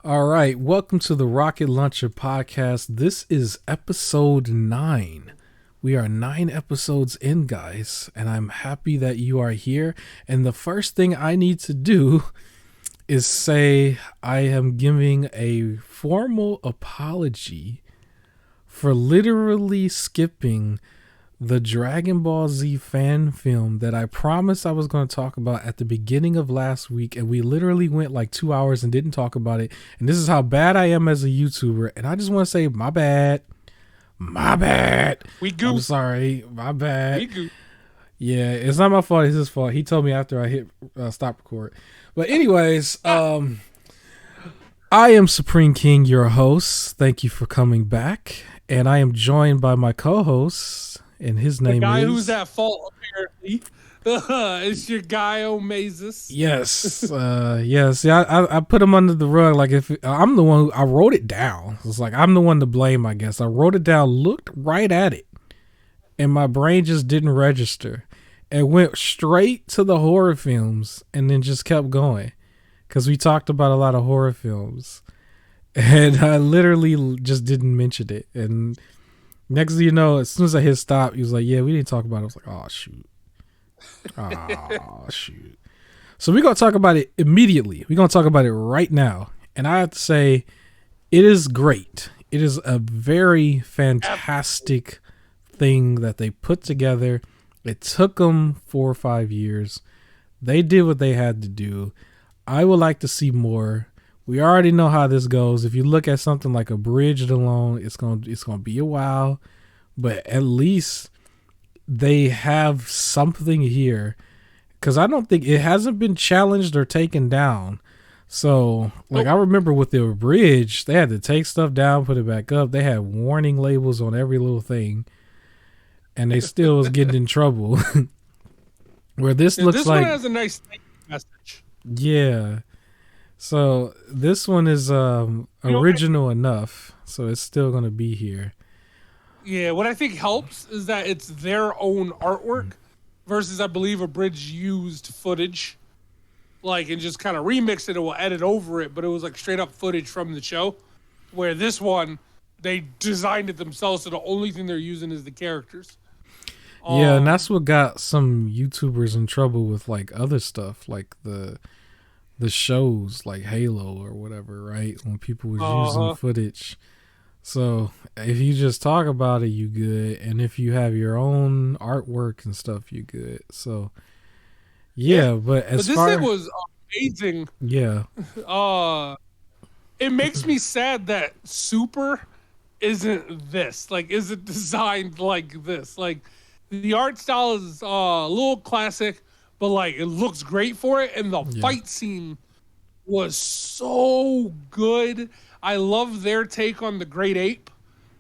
All right, welcome to the Rocket Launcher podcast. This is episode 9. We are 9 episodes in, guys, and I'm happy that you are here. And the first thing I need to do is say I am giving a formal apology for literally skipping the Dragon Ball Z fan film that I promised I was going to talk about at the beginning of last week, and we literally went like 2 hours and didn't talk about it. And this is how bad I am as a YouTuber, and I just want to say my bad. We goofed. I'm sorry, my bad. We goofed. Yeah, it's not my fault, it's his fault. He told me after I hit stop record. But anyways, I am Supreme King, your host. Thank you for coming back, and I am joined by my co-host. And his name is... The guy who's at fault, apparently. It's your guy, Omazus. Yes. Yes. Yeah, I put him under the rug. Like, if I'm the one I wrote it down. It's like, I'm the one to blame, I guess. I wrote it down, looked right at it, and my brain just didn't register. It went straight to the horror films and then just kept going. Because we talked about a lot of horror films. And I literally just didn't mention it. And... next thing you know, as soon as I hit stop, he was like, yeah, we didn't talk about it. I was like, oh, shoot. Oh, shoot. So we're going to talk about it immediately. We're going to talk about it right now. And I have to say, it is great. It is a very fantastic thing that they put together. It took them 4 or 5 years. They did what they had to do. I would like to see more. We already know how this goes. If you look at something like Abridged alone, it's gonna be a while, but at least they have something here, because I don't think it hasn't been challenged or taken down. So, like, I remember with the Abridged, they had to take stuff down, put it back up. They had warning labels on every little thing, and they still was getting in trouble. Where this looks this like one has a nice message. Yeah. So this one is original enough, so it's still going to be here. Yeah, what I think helps is that it's their own artwork versus, I believe, Abridged used footage, like, and just kind of remixed it and will edit over it, but it was like straight up footage from the show, where this one, they designed it themselves, so the only thing they're using is the characters. Yeah, and that's what got some YouTubers in trouble with like other stuff, like the shows like Halo or whatever, right? When people was using footage. So if you just talk about it, you good. And if you have your own artwork and stuff, you good. So yeah, but this thing was amazing. Yeah. It makes me sad that Super isn't this. Like, isn't designed like this. Like, the art style is a little classic, but like, it looks great for it, and the fight scene was so good. I love their take on the Great Ape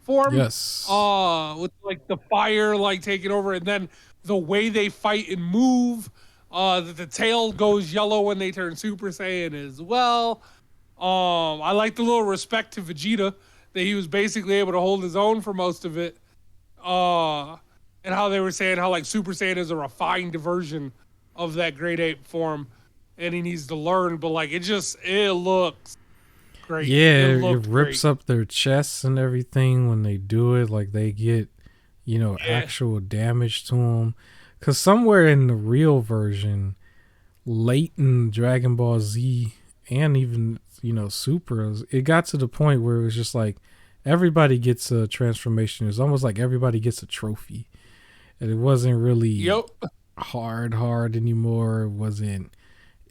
form. Yes. With like the fire like taking over, and then the way they fight and move. That the tail goes yellow when they turn Super Saiyan as well. I like the little respect to Vegeta that he was basically able to hold his own for most of it. And how they were saying how like Super Saiyan is a refined version of that Great Ape form, and he needs to learn, but like it looks great. Yeah, it rips up their chests and everything when they do it. Like, they get, actual damage to them. Because somewhere in the real version, late in Dragon Ball Z and even, Super, it got to the point where it was just like everybody gets a transformation. It's almost like everybody gets a trophy. And it wasn't really hard anymore. It wasn't...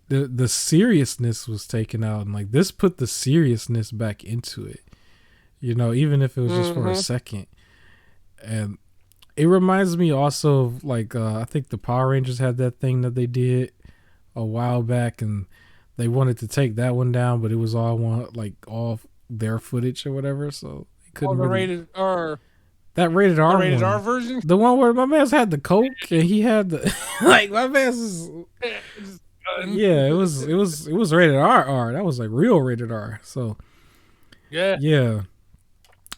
The seriousness was taken out, and like this put the seriousness back into it, even if it was just for a second. And it reminds me also of like I think the Power Rangers had that thing that they did a while back, and they wanted to take that one down, but it was all their footage or whatever, so they couldn't rated R. That rated R rated one. R version, the one where my man's had the coke and he had the like my man's is. Yeah, it was rated R. That was like real rated R. So yeah,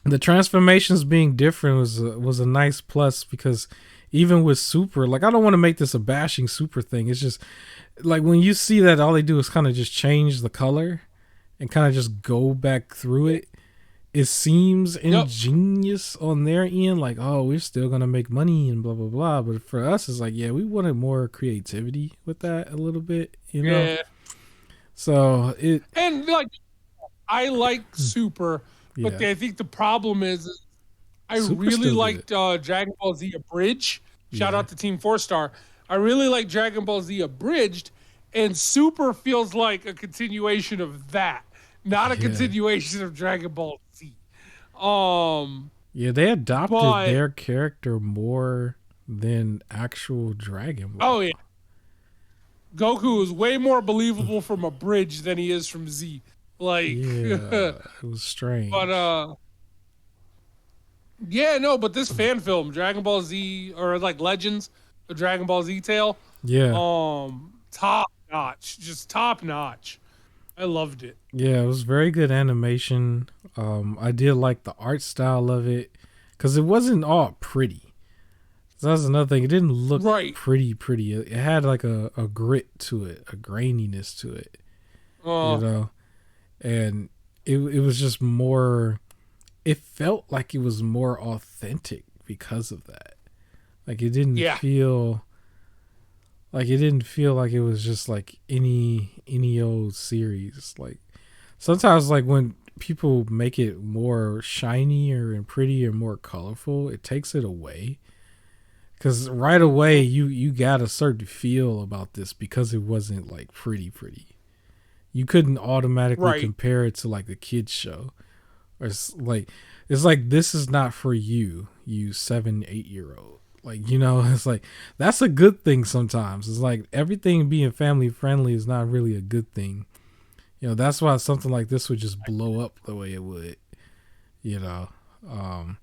the transformations being different was a nice plus, because even with Super, like, I don't want to make this a bashing Super thing. It's just like when you see that all they do is kind of just change the color, and kind of just go back through it. It seems Yep. ingenious on their end, like, oh, we're still gonna make money and blah blah blah. But for us, it's like, yeah, we wanted more creativity with that a little bit, you know. Yeah. So it, And like I like Super, but yeah, I think the problem is I super really still good. liked Dragon Ball Z Abridged. Shout Yeah, out to Team Four Star. I really like Dragon Ball Z Abridged, and Super feels like a continuation of that, not a yeah, continuation of Dragon Ball Z. Um, yeah. They adopted but their character more than actual Dragon oh yeah, Ball. Goku is way more believable from Abridged than he is from Z. Like, Yeah, but it was strange. yeah, no, but this fan film, Dragon Ball Z or like Legends, the Dragon Ball Z tale, Yeah, top notch, just top notch. I loved it. yeah, it was very good animation. I did like the art style of it because it wasn't all pretty. So that's another thing. It didn't look Right. pretty. It had like a grit to it, a graininess to it, you Uh, know. And it was just more. It felt like it was more authentic because of that. Like yeah. it didn't feel like it was just like any old series. Like sometimes like when people make it more shinier and prettier and more colorful, it takes it away. Cause right away you got a certain feel about this because it wasn't like pretty. You couldn't automatically Right. compare it to like a kids show. Or it's like this is not for you, you 7, 8 year old. Like, you know, it's like that's a good thing sometimes. It's like everything being family friendly is not really a good thing. You know, that's why something like this would just blow up the way it would, you know. Um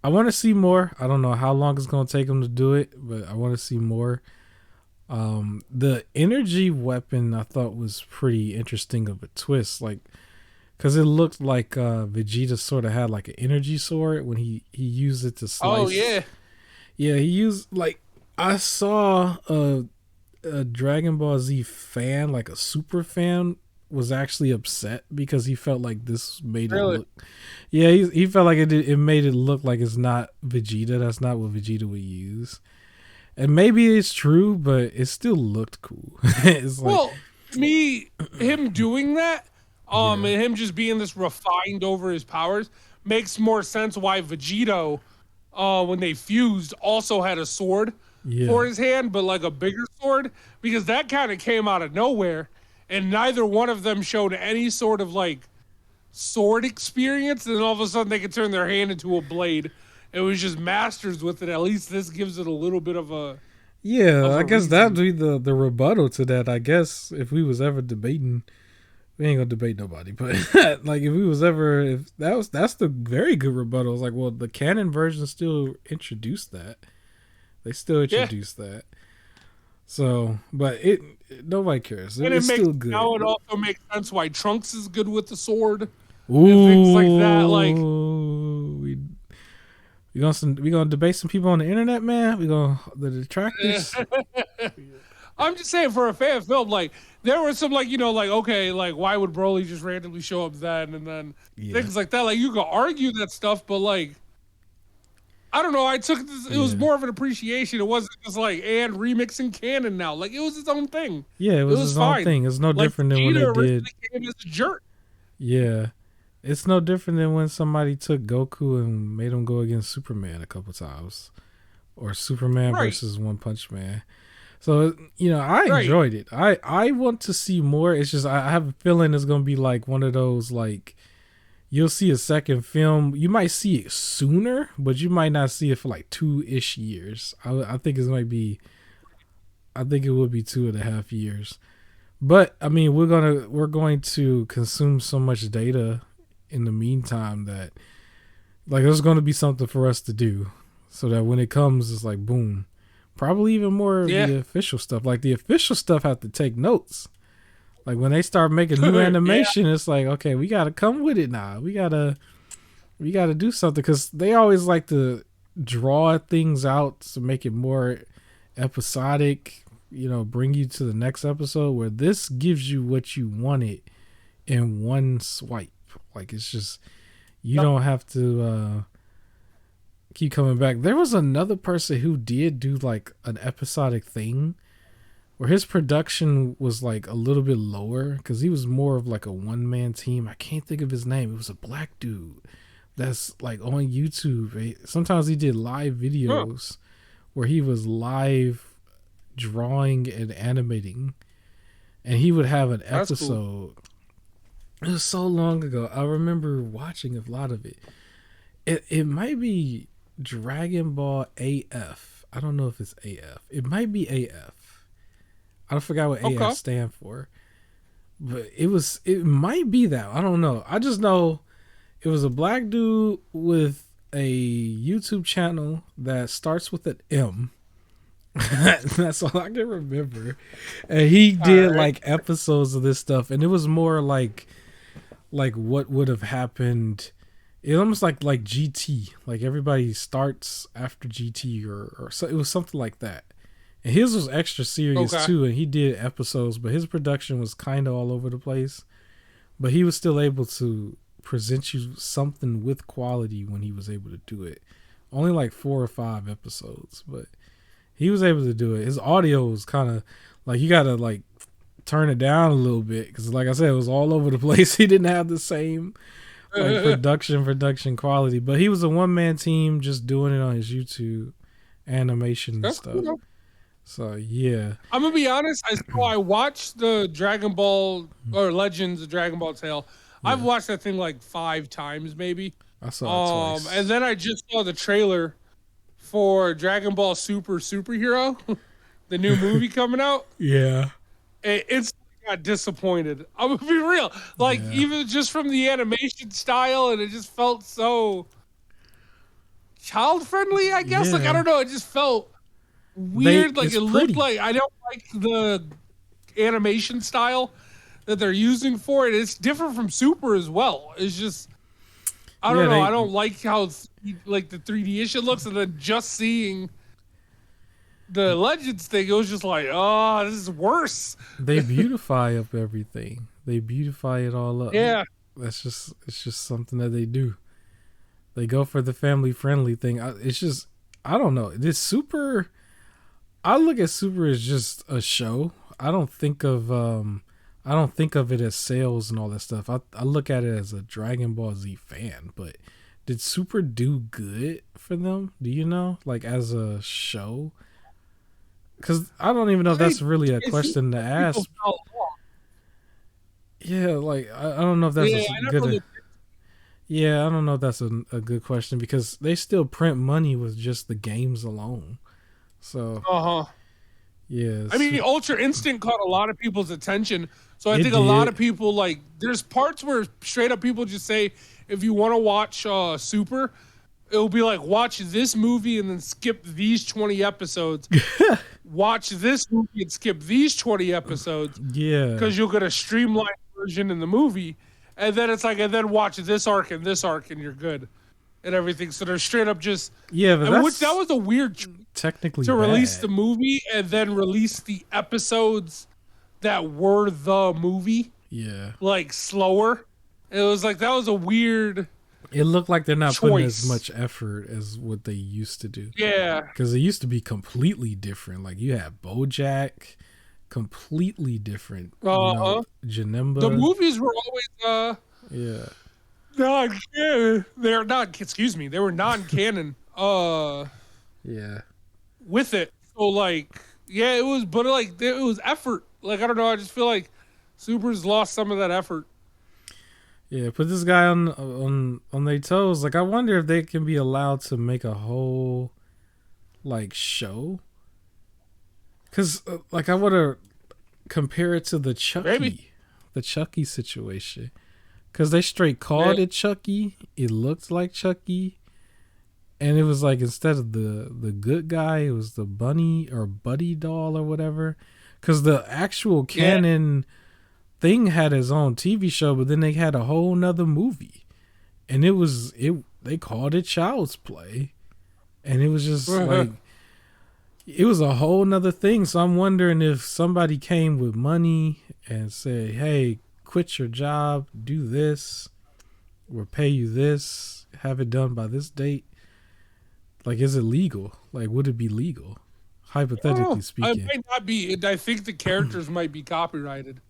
I want to see more. I don't know how long it's going to take them to do it, but I want to see more. The energy weapon I thought was pretty interesting of a twist, like because it looked like Vegeta sort of had like an energy sword when he used it to Oh slice. yeah. Yeah, he used like I saw a Dragon Ball Z fan, like a super fan, was actually upset because he felt like this made it Really. look. Yeah, he felt like it made it look like it's not Vegeta. That's not what Vegeta would use. And maybe it's true, but it still looked cool. It's like, Well, to me, him doing that, yeah, and him just being this refined over his powers makes more sense why Vegito, when they fused, also had a sword yeah, for his hand, but like a bigger sword, because that kind of came out of nowhere, and neither one of them showed any sort of like sword experience, and then all of a sudden they could turn their hand into a blade. It was just masters with it. At least this gives it a little bit yeah. of I a guess that'd reason. be the rebuttal to that. I guess if we was ever debating, we ain't gonna debate nobody, but like if we was ever, if that's the very good rebuttal. It's like, well, the canon version still introduced that. They still Yeah. introduced that. So, but nobody cares. And it It's makes still good. now it also makes sense why Trunks is good with the sword and things like that. Like Ooh, we gonna debate some people on the internet, man. We gonna the detractors. I'm just saying for a fan film, like there were some like like okay, like why would Broly just randomly show up then and then Yeah, things like that. Like you could argue that stuff, but like I don't know. I took this. It was yeah, more of an appreciation. It wasn't just like and remixing canon now. Like it was its own thing. yeah. It It was was his own fine. thing. It's no Like different than when they Vegeta did. originally came as a jerk. Yeah, it's no different than when somebody took Goku and made him go against Superman a couple times, or Superman Right. versus One Punch Man. So you know, I Right. enjoyed it. I want to see more. It's just I have a feeling it's gonna be like one of those like you'll see a second film. You might see it sooner, but you might not see it for like 2-ish years. I think it might be. I think it would be 2.5 years. But I mean, we're going to consume so much data in the meantime that like there's going to be something for us to do, so that when it comes, it's like boom. Probably even more of Yeah. the official stuff. Like the official stuff have to take notes. Like when they start making new Yeah. animation, it's like okay, we got to come with it now. We got to do something because they always like to draw things out to make it more episodic. You know, bring you to the next episode where this gives you what you wanted in one swipe. Like it's just you Yep. don't have to keep coming back. There was another person who did do like an episodic thing where his production was like a little bit lower because he was more of like a one man team. I can't think of his name. It was a black dude that's like on YouTube. Sometimes he did live Huh. videos where he was live drawing and animating, and he would have an That's cool. episode. It was so long ago. I remember watching a lot of it. It might be Dragon Ball AF. I don't know if it's AF. It might be AF. I forgot what AF Okay. stand for, but it might be that. I don't know. I just know it was a black dude with a YouTube channel that starts with an M. That's all I can remember. And he All did right. like episodes of this stuff, and it was more like what would have happened. It almost like GT. Like everybody starts after GT or so. It was something like that. And his was extra serious Okay. too, and he did episodes, but his production was kind of all over the place. But he was still able to present you something with quality when he was able to do it. Only like 4 or 5 episodes, but he was able to do it. His audio was kind of like you gotta like turn it down a little bit because, like I said, it was all over the place. He didn't have the same like production quality, but he was a one man team just doing it on his YouTube animation and That's cool, stuff. though. So yeah, I'm gonna be honest. I watched the Dragon Ball or Legends of Dragon Ball Tale. I've yeah, watched that thing like 5 times maybe. I saw it And twice. then I just saw the trailer for Dragon Ball Super Superhero, the new movie coming out. Yeah, It's got disappointed. I'm gonna be real. Like yeah, even just from the animation style, and it just felt so child friendly. I guess. Like I yeah. don't know. It just felt weird. Like It's it looked pretty. like I don't like the animation style that they're using for it. It's different from Super as well. It's just I don't Yeah, know. I don't like how like the 3D-ish it looks, and then just seeing the Legends thing, it was just like, oh, this is worse. they beautify up everything. They beautify it all up. Yeah, It's just something that they do. They go for the family friendly thing. It's just I don't know. This Super, I look at Super as just a show. I don't think of it as sales and all that stuff. I look at it as a Dragon Ball Z fan. But did Super do good for them? Do you know, like as a show? Because I don't even know if I that's really a it seems question to like people ask. fell off. Yeah, like I don't know if that's Yeah, a I never good. looked. Yeah, I don't know if that's a good question because they still print money with just the games alone. So Uh huh. yeah, I mean, Ultra Instinct caught a lot of people's attention. So I it think a lot of did. people like. There's parts where straight up people just say, if you want to watch Super, it'll be like watch this movie and then skip these 20 episodes. Watch this movie and skip these 20 episodes Yeah, because you'll get a streamlined version in the movie. And then it's like, and then watch this arc and this arc and you're good and everything. So they're straight up just, yeah, but and which that that's was a weird choice technically to release the bad. movie and then release the episodes that were the movie Yeah, like slower. It was like, that was a weird it looked like they're not putting as choice. much effort as what they used to do Yeah. because it used to be completely different. Like you had BoJack, completely different. You know, Uh-huh. The Janemba. movies were always, Yeah, non-canon. They're not, excuse me, they were non-canon. yeah. With it. So like, yeah, it was, but like it was effort. Like I don't know. I just feel like Super's lost some of that effort. Yeah, put this guy on their toes. Like I wonder if they can be allowed to make a whole like show. Cause like I want to compare it to Maybe. The Chucky situation. Cause they straight Yeah. called it Chucky. It looked like Chucky, and it was like instead of the good guy, it was the bunny or buddy doll or whatever. Cause the actual Yeah. canon thing had his own TV show, but then they had a whole nother movie, and it. They called it Child's Play, and it was just like it was a whole nother thing. So I'm wondering if somebody came with money and said, "Hey, quit your job, do this, or pay you this, have it done by this date. Like, is it legal? Like, would it be legal? Hypothetically Oh, I speaking. might not be. I think the characters might be copyrighted.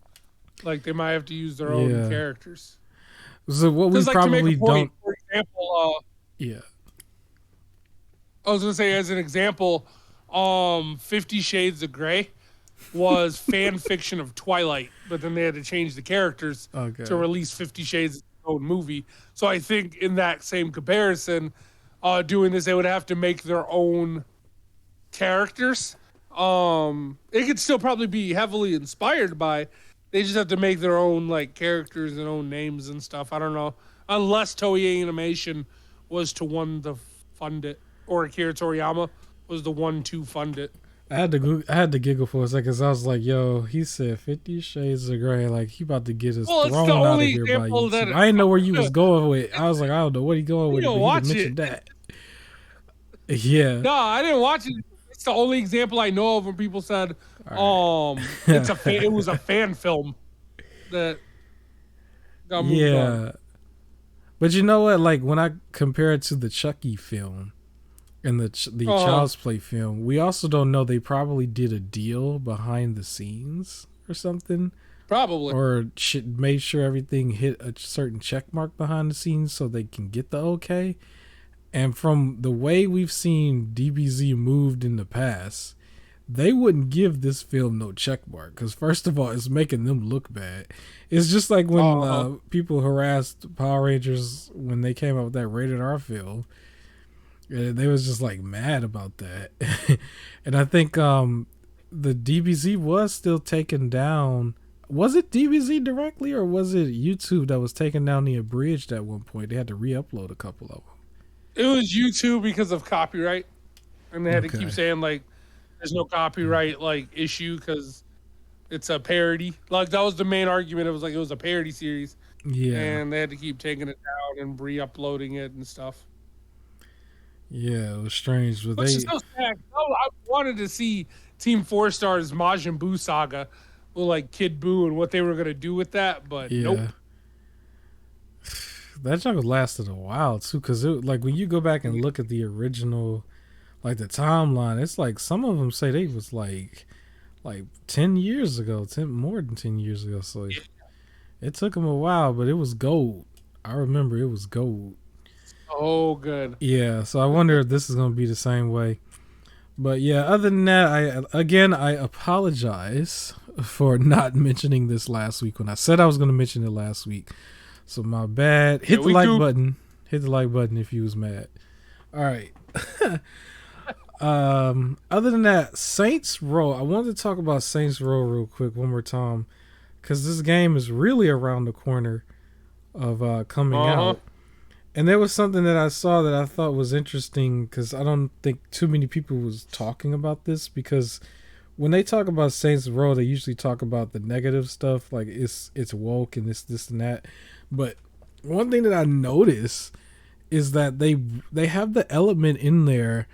Like they might have to use their own Yeah. characters. So what we Because, like, to make probably a point, don't. for example, Yeah. I was gonna say as an example, 50 Shades of Grey was fan fiction of Twilight, but then they had to change the characters Okay. to release 50 Shades as its own movie. So I think in that same comparison, doing this, they would have to make their own characters. It could still probably be heavily inspired by. They just have to make their own like characters and own names and stuff. I don't know, unless Toei Animation was to one to fund it, or Akira Toriyama was the one to fund it. I had to giggle for a second because I was like, "Yo, he said 50 Shades of Grey. Like he about to get us Well, it's the thrown out of only here by example YouTube." that I didn't know where you was going with. I was like, I don't know what he going with, You but don't he watch mentioned it. that. Yeah. No, I didn't watch it. It's the only example I know of when people said, it was a fan film that got moved on. Yeah. But you know what? Like when I compare it to the Chucky film and the Child's Play film, we also don't know they probably did a deal behind the scenes or something, Probably. or made sure everything hit a certain check mark behind the scenes so they can get the okay. And from the way we've seen DBZ moved in the past, they wouldn't give this film no check mark because first of all, it's making them look bad. It's just like when people harassed Power Rangers when they came out with that rated R film. They was just like mad about that. And I think the DBZ was still taken down. Was it DBZ directly or was it YouTube that was taking down the abridged at one point? They had to re-upload a couple of them. It was YouTube because of copyright, and they had to keep saying like, "There's no copyright like issue because it's a parody." Like that was the main argument. It was like it was a parody series, and they had to keep taking it down and re-uploading it and stuff. Yeah, it was strange, but Which is so sad. I wanted to see Team 4 Star's Majin Buu saga with like Kid Buu and what they were gonna do with that, but nope. That junk lasted a while too, because like when you go back and look at the original, like the timeline, it's like some of them say they was like 10 years ago, more than 10 years ago. So it took them a while, but it was gold. I remember it was gold. Oh, good. Yeah, so I wonder if this is gonna be the same way. But yeah, other than that, I apologize for not mentioning this last week when I said I was gonna mention it last week. So my bad. Hit the like button. Hit the like button if you was mad. All right. Other than that, Saints Row. I wanted to talk about Saints Row real quick one more time because this game is really around the corner of coming out. And there was something that I saw that I thought was interesting because I don't think too many people was talking about this, because when they talk about Saints Row, they usually talk about the negative stuff, like it's woke and this and that. But one thing that I noticed is that they have the element in there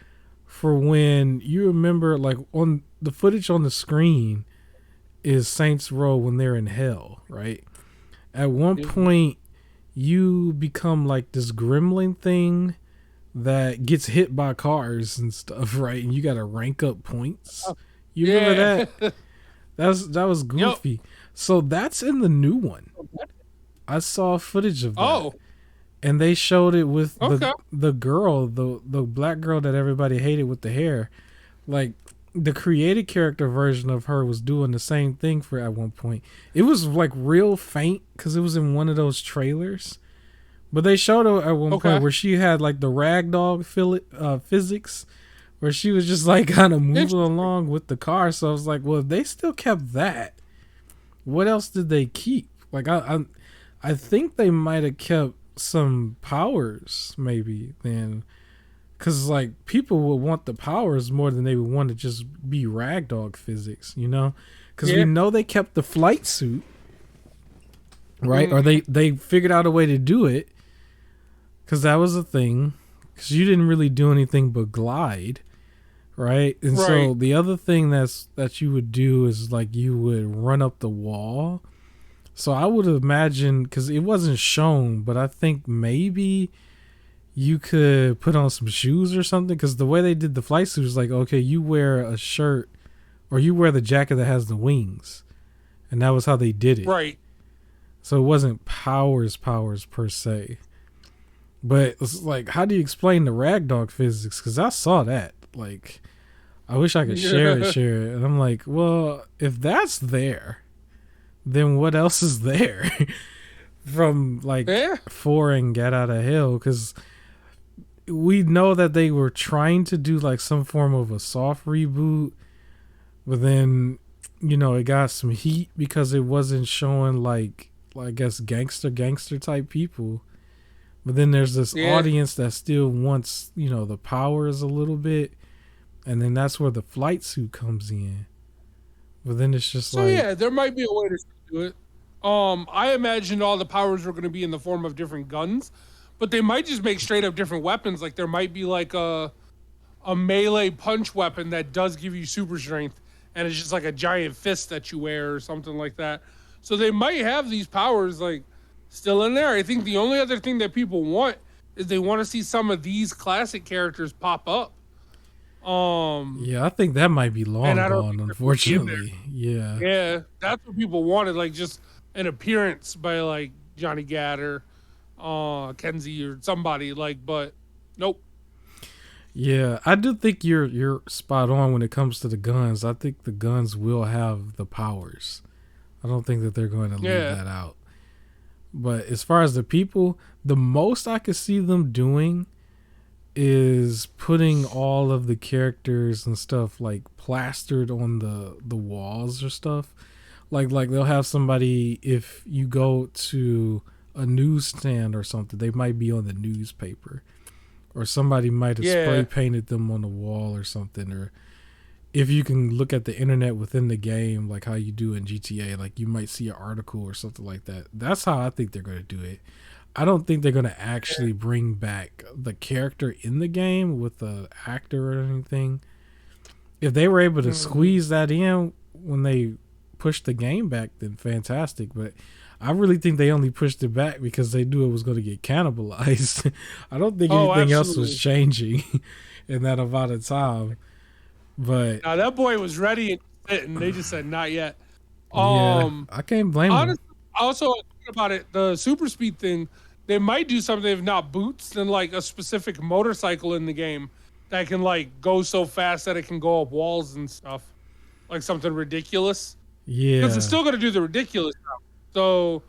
for when you remember, like on the footage on the screen is Saints Row when they're in hell, right? At one point, you become like this gremlin thing that gets hit by cars and stuff, right? And you got to rank up points. You remember that? That was goofy. Yep. So that's in the new one. I saw footage of that. And they showed it with the girl, the black girl that everybody hated with the hair. Like the created character version of her was doing the same thing for at one point. It was like real faint because it was in one of those trailers. But they showed her at one point where she had like the ragdoll physics, where she was just like kind of moving along with the car. So I was like, well, if they still kept that, what else did they keep? Like I think they might have kept some powers maybe then, because like people would want the powers more than they would want to just be ragdoll physics, you know? Because we know they kept the flight suit, right? Or they figured out a way to do it, because that was a thing, because you didn't really do anything but glide, right? And so the other thing that you would do is like you would run up the wall, So I would imagine, because it wasn't shown, but I think maybe you could put on some shoes or something. Because the way they did the flight suit is like, okay, you wear a shirt or you wear the jacket that has the wings, and that was how they did it. Right. So it wasn't powers per se. But it's like, how do you explain the ragdoll physics? Because I saw that. Like, I wish I could share it. And I'm like, well, if that's there, then what else is there from like Yeah. 4 and Get Out of Hell? Because we know that they were trying to do like some form of a soft reboot, but then it got some heat because it wasn't showing like I guess gangster type people. But then there's this audience that still wants the powers a little bit, and then that's where the flight suit comes in. But then it's just yeah, there might be a way to do it. I imagined all the powers were going to be in the form of different guns, but they might just make straight up different weapons. Like there might be like a melee punch weapon that does give you super strength, and it's just like a giant fist that you wear or something like that. So they might have these powers like still in there. I think the only other thing that people want is they want to see some of these classic characters pop up. Yeah, I think that might be long gone, unfortunately. Yeah, that's what people wanted, like just an appearance by like Johnny Gat or Kenzie or somebody, like, but nope. Yeah, I do think you're spot on when it comes to the guns. I think the guns will have the powers. I don't think that they're going to leave that out. But as far as the people, the most I could see them doing is putting all of the characters and stuff like plastered on the walls or stuff. Like they'll have somebody, if you go to a newsstand or something, they might be on the newspaper. Or somebody might have spray painted them on the wall or something. Or if you can look at the internet within the game, like how you do in GTA, like you might see an article or something like that. That's how I think they're going to do it. I don't think they're going to actually bring back the character in the game with the actor or anything. If they were able to squeeze that in when they pushed the game back, then fantastic. But I really think they only pushed it back because they knew it was going to get cannibalized. I don't think anything else was changing in that amount of time. But now that boy was ready and they just said not yet. I can't blame them. Also, about it, the super speed thing, they might do something, if not boots, then like a specific motorcycle in the game that can like go so fast that it can go up walls and stuff, like something ridiculous. Yeah, because it's still going to do the ridiculous stuff. So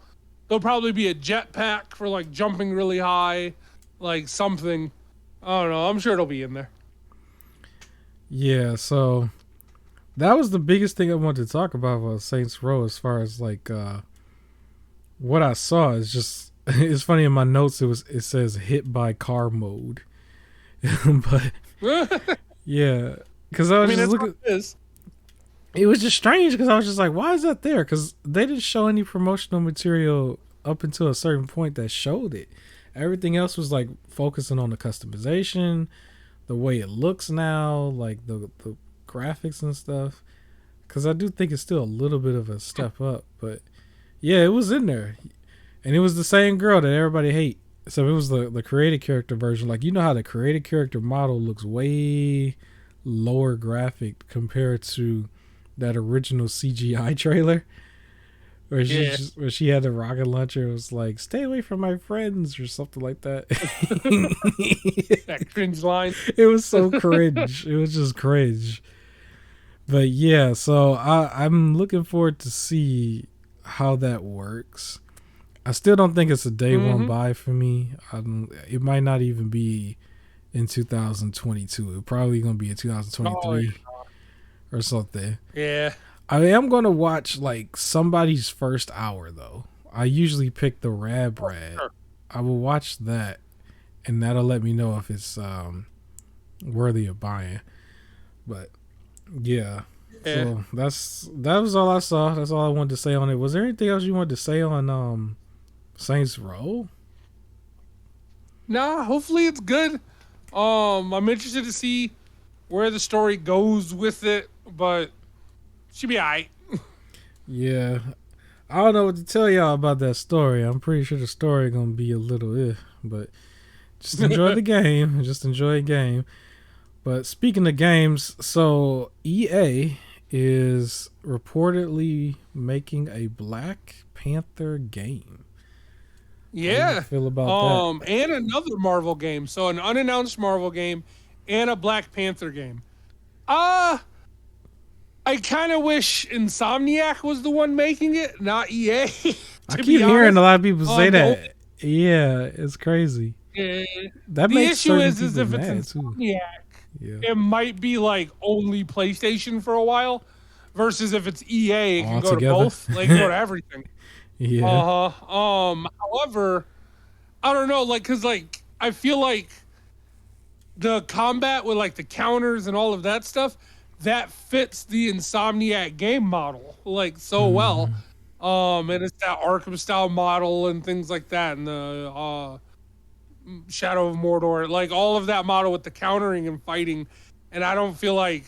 there'll probably be a jetpack for like jumping really high, like something. I don't know. I'm sure it'll be in there. Yeah, so that was the biggest thing I wanted to talk about with Saints Row, as far as like what I saw. Is just it's funny in my notes. It says hit by car mode, but yeah, because I was just looking. It was just strange because I was just like, why is that there? Because they didn't show any promotional material up until a certain point that showed it. Everything else was like focusing on the customization, the way it looks now, like the graphics and stuff. Because I do think it's still a little bit of a step up. But yeah, it was in there. And it was the same girl that everybody hate. So it was the created character version. Like, you know how the created character model looks way lower graphic compared to that original CGI trailer where she had a rocket launcher. It was like, stay away from my friends or something like that. That cringe line. It was so cringe. It was just cringe. But yeah, so I'm looking forward to see how that works. I still don't think it's a day one buy for me. It might not even be in 2022. It's probably going to be in 2023. Or something. Yeah. I am going to watch like somebody's first hour though. I usually pick the Rad. Sure. I will watch that, and that'll let me know if it's worthy of buying. But yeah. So that was all I saw. That's all I wanted to say on it. Was there anything else you wanted to say on Saints Row? Nah, hopefully it's good. I'm interested to see where the story goes with it, but should be alright. Yeah, I don't know what to tell y'all about that story. I'm pretty sure the story gonna be a little but just enjoy the game. Just enjoy the game. But speaking of games, so EA is reportedly making a Black Panther game. How do you Yeah. feel about that? And another Marvel game. So an unannounced Marvel game and a Black Panther game. Uh I kind of wish Insomniac was the one making it, not EA. I To keep be hearing a honest, lot of people say the only, that. Yeah, it's crazy. uh, That the makes issue certain is people if it's mad too. Insomniac, Yeah, it might be like only PlayStation for a while, versus if it's EA, it can all go to together. both. Like, it can go to everything. Yeah. However, I don't know, like, cause like I feel like the combat with like the counters and all of that stuff that fits the Insomniac game model like so well. Mm, And it's that Arkham style model and things like that, and the Shadow of Mordor, like all of that model with the countering and fighting. And I don't feel like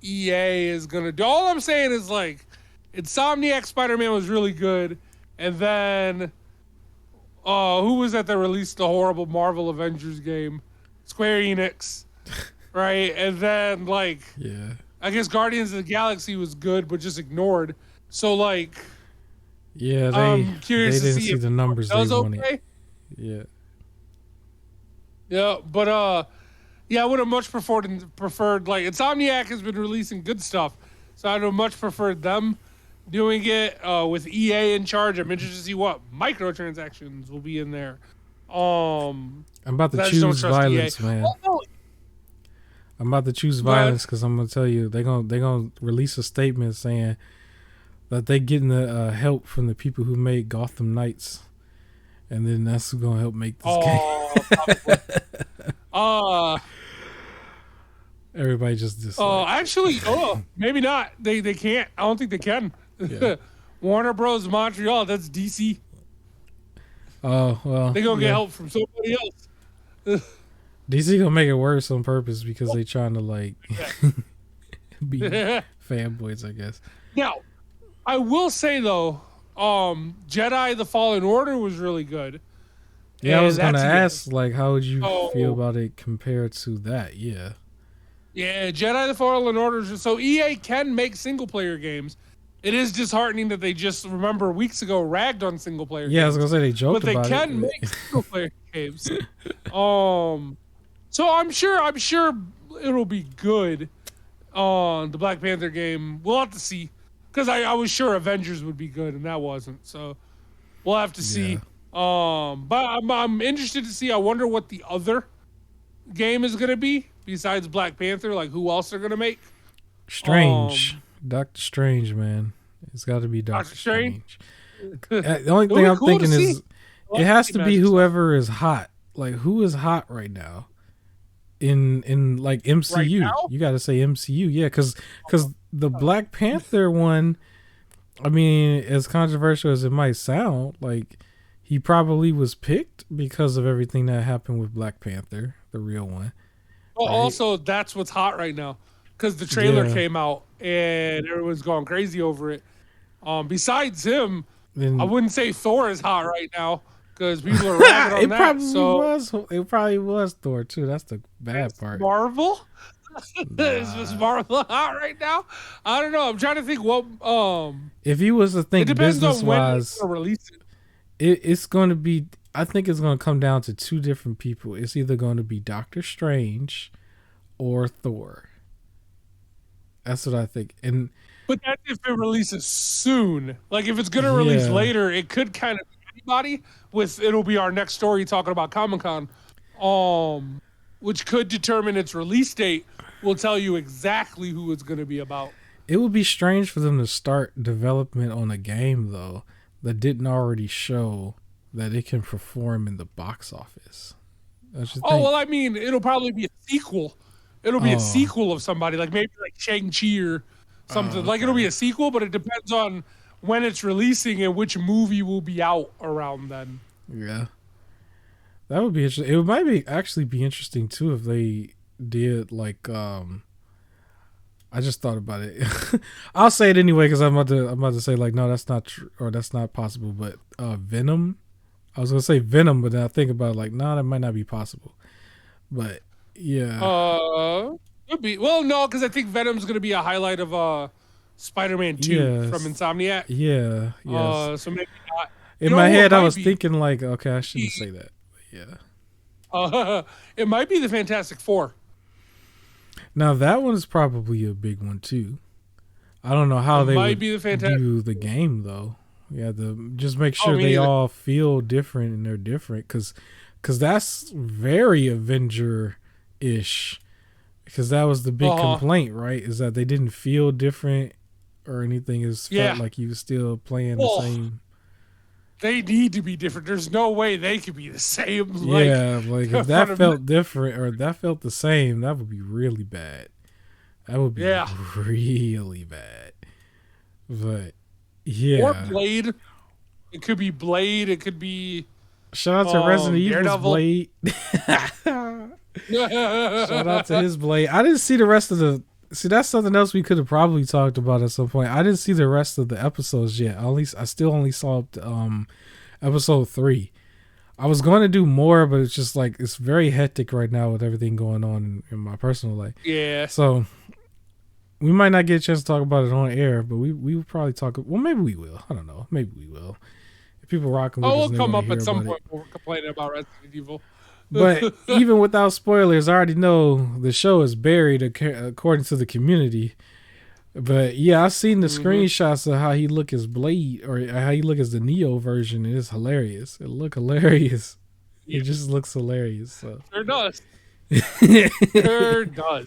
EA is gonna do. All I'm saying is like, Insomniac Spider-Man was really good, and then who was that released the horrible Marvel Avengers game? Square Enix, right? And then like, yeah. I guess Guardians of the Galaxy was good, but just ignored. So like, Yeah, I'm they curious to didn't see see if the this one numbers they does wanted. okay. Yeah. Yeah, but yeah, I would have much preferred like Insomniac has been releasing good stuff, so I'd have much preferred them doing it with EA in charge. I'm interested to see what microtransactions will be in there. I'm about to I just don't choose trust EA. violence, man. Although, I'm about to choose go ahead. violence because I'm gonna tell you they gonna release a statement saying that they getting the help from the people who made Gotham Knights, and then that's who's gonna help make this game. Probably. Uh, Everybody just dislike. Actually, maybe not. They can't. I don't think they can. Yeah. Warner Bros. Montreal. That's DC. Oh well. They gonna get Yeah. help from somebody else. DC gonna make it worse on purpose because they trying to like be Now, fanboys, I guess. I will say though, Jedi: The Fallen Order was really good. Yeah, I And was gonna that's EA. ask like, how would you feel So about it compared to that? Yeah. yeah, Jedi: The Fallen Order. So EA can make single player games. It is disheartening that they just, remember, weeks ago ragged on single player Yeah, I was games, gonna say they but joked they about can it. make single player games. So I'm sure it'll be good. On the Black Panther game, we'll have to see, because I was sure Avengers would be good and that wasn't. So we'll have to Yeah. see. But I'm interested to see. I wonder what the other game is gonna be besides Black Panther. Like who else they're gonna make? Strange. Doctor Strange, man. It's got to be Doctor Doctor Strange. Strange. The only thing It'll I'm be cool to thinking see. is I like it has see to be magic stuff. whoever is hot. Like who is hot right now in like MCU? Right now? You got to say MCU, yeah, because the Black Panther one. I mean, as controversial as it might sound, like he probably was picked because of everything that happened with Black Panther, the real one. Well, Right? also that's what's hot right now, because the trailer Yeah. came out and everyone's going crazy over it. Besides him, I Then wouldn't say Thor is hot right now because people are ragging on it that. probably So was. It probably was Thor too. That's the bad part. Marvel is Nah. this Marvel hot right now? I don't know. I'm trying to think what. If you was to It think depends business on when they're wise, gonna release it. it's going to be. I think it's going to come down to two different people. It's either going to be Doctor Strange or Thor. That's what I think. And But that's if it releases soon. Like if it's gonna release yeah, later, it could kind of be anybody. With it'll be our next story talking about Comic-Con, which could determine its release date. Will tell you exactly who it's gonna be about. it would be strange for them to start development on a game though that didn't already show that it can perform in the box office. Don't you Oh think? well, I mean, it'll probably be a sequel. It'll be a Oh, sequel of somebody, like maybe like Shang-Chi or something. Like it'll okay. be a sequel, but it depends on when it's releasing and which movie will be out around then. Yeah. That would be interesting. It might be actually be interesting too if they did like I I just thought about it. I'll say it anyway because I'm about to say like no, that's not true or that's not possible. But Venom, I was gonna say Venom, but then I think about it like no, that might not be possible. But yeah, Could be. Well, no, because I think Venom's gonna be a highlight of Spider-Man 2 from yes, Insomniac. yeah, yes. So maybe not. In my head, I was thinking like, okay, I shouldn't say that. But yeah. It might be the Fantastic Four. Now that one is probably a big one too. I don't know how they would do the game though. Yeah, just make sure they all feel different and they're different because that's very Avenger ish. Because that was the big complaint, right? Is that they didn't feel different or anything. It felt like you were still playing the same. They need to be different. There's no way they could be the same. Yeah, like if that felt different or that felt the same, that would be really bad. That would be really bad. But yeah. Or Blade. It could be Blade. It could be. Shout out to Resident Evil's Blade. Shout out to his Blade. I didn't see the rest of the. See, that's something else we could have probably talked about at some point. I didn't see the rest of the episodes yet. I still only saw episode 3. I was going to do more, but it's just like it's very hectic right now with everything going on in my personal life. Yeah. So we might not get a chance to talk about it on air, but we will probably talk. Well, maybe we will. I don't know. Maybe we will. If people rocking with us, we'll come up at some point. We're complaining about Resident Evil. But even without spoilers, I already know the show is buried according to the community. But yeah, I've seen the screenshots of how he look as Blade or how he look as the Neo version. It is hilarious. It look hilarious. Yeah. It just looks hilarious. So. Sure does. Sure does.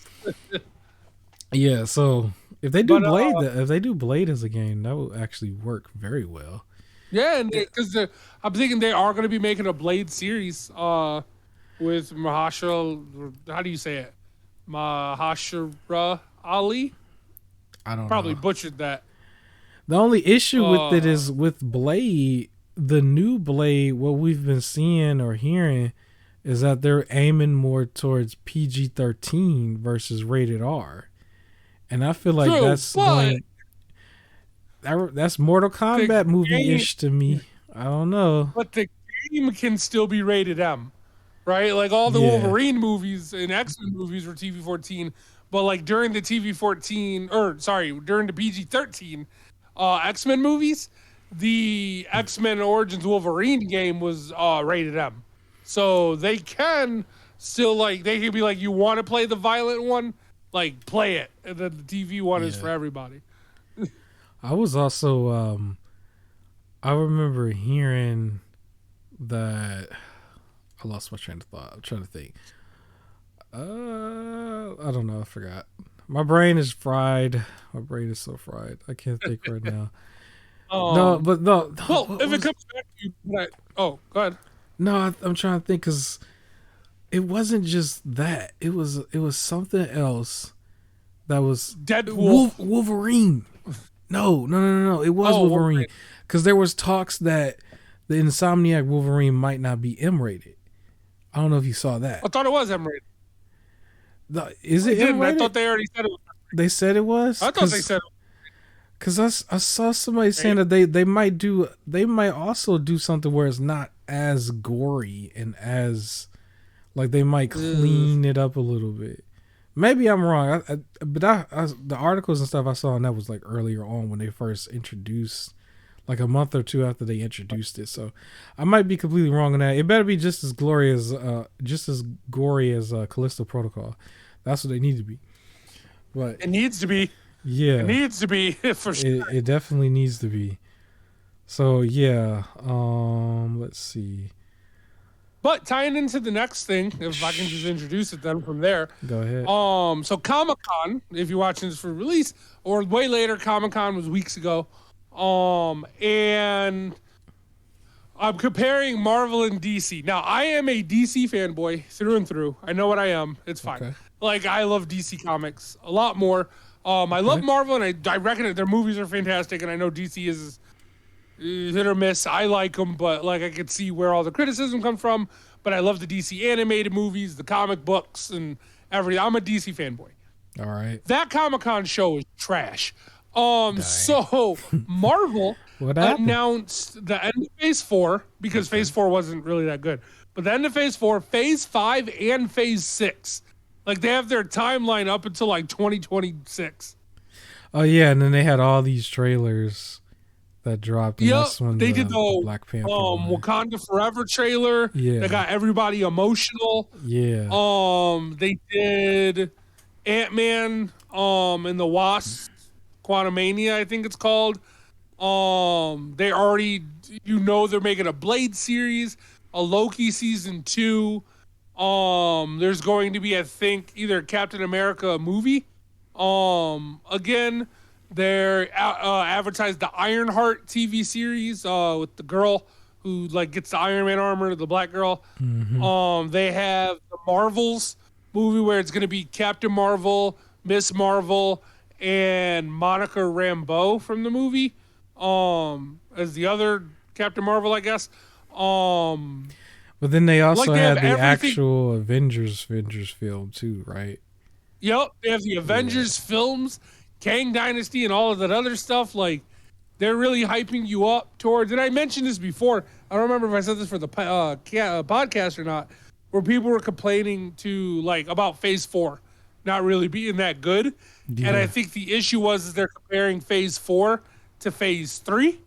Yeah. So if they do if they do Blade as a game, that will actually work very well. Yeah, and because I'm thinking they are going to be making a Blade series. With Mahashara, how do you say it? Mahashara Ali? I don't Probably know. Butchered that. The only issue with it is with Blade, the new Blade, what we've been seeing or hearing is that they're aiming more towards PG-13 versus rated R. And I feel like that's Mortal Kombat movie-ish to me. I don't know. But the game can still be rated M. Right, like all the Wolverine movies and X-Men movies were TV-14, but like during the during the PG-13 X-Men movies, the X-Men Origins Wolverine game was rated M. So they can still they can be like, you want to play the violent one, like play it, and then the TV one is for everybody. I was also I remember hearing that. I lost my train of thought. I'm trying to think. I don't know. I forgot. My brain is fried. My brain is so fried. I can't think right now. No. Well, if it comes back to you, go ahead. No, I'm trying to think because it wasn't just that. It was something else that was Deadpool. Wolverine. No. It was Wolverine because there was talks that the Insomniac Wolverine might not be M-rated. I don't know if you saw that. I thought it was M-rated. Is it M-rated? I thought they already said it was. They said it was? I thought they said it was. Because I saw somebody saying that they might also do something where it's not as gory and as like they might clean it up a little bit. Maybe I'm wrong. But the articles and stuff I saw, and that was like earlier on when they first introduced, like a month or two after they introduced it. So I might be completely wrong on that. It better be just as gory as Callisto Protocol. That's what they need to be. But it needs to be. Yeah, it needs to be for sure. It definitely needs to be. So yeah, let's see. But tying into the next thing, if I can just introduce it then from there. Go ahead. So Comic-Con, if you're watching this for release or way later, Comic-Con was weeks ago. And I'm comparing Marvel and DC. Now, I am a DC fanboy through and through. I know what I am. It's fine. Okay. Like, I love DC Comics a lot more. I love Marvel, and I reckon their movies are fantastic, and I know DC is hit or miss. I like them, but like I could see where all the criticism comes from. But I love the DC animated movies, the comic books, and everything. I'm a DC fanboy. All right. That Comic-Con show is trash. Dang. So Marvel What happened? announced the end of Phase 4 because Phase 4 wasn't really that good. But the end of Phase 4, Phase 5, and Phase 6. Like they have their timeline up until like 2026. Oh yeah, and then they had all these trailers that dropped, and Yep, that's when they did the the Black Panther one. Wakanda Forever trailer Yeah. that got everybody emotional. Yeah. They did Ant-Man and the Wasp Quantumania, I think it's called. They already, they're making a Blade series, a Loki season 2. There's going to be, I think, either Captain America movie. Again, they're advertised the Ironheart TV series with the girl who like gets the Iron Man armor, the black girl. They have the Marvels movie where it's going to be Captain Marvel, Miss Marvel, and Monica Rambeau from the movie as the other Captain Marvel, I guess. But then they also they had have the everything- actual Avengers film too, right? Yep, they have the Avengers films, Kang Dynasty, and all of that other stuff. Like, they're really hyping you up towards. And I mentioned this before. I don't remember if I said this for the podcast or not, where people were complaining about Phase 4 not really being that good. Yeah. And I think the issue was they're comparing Phase 4 to Phase 3,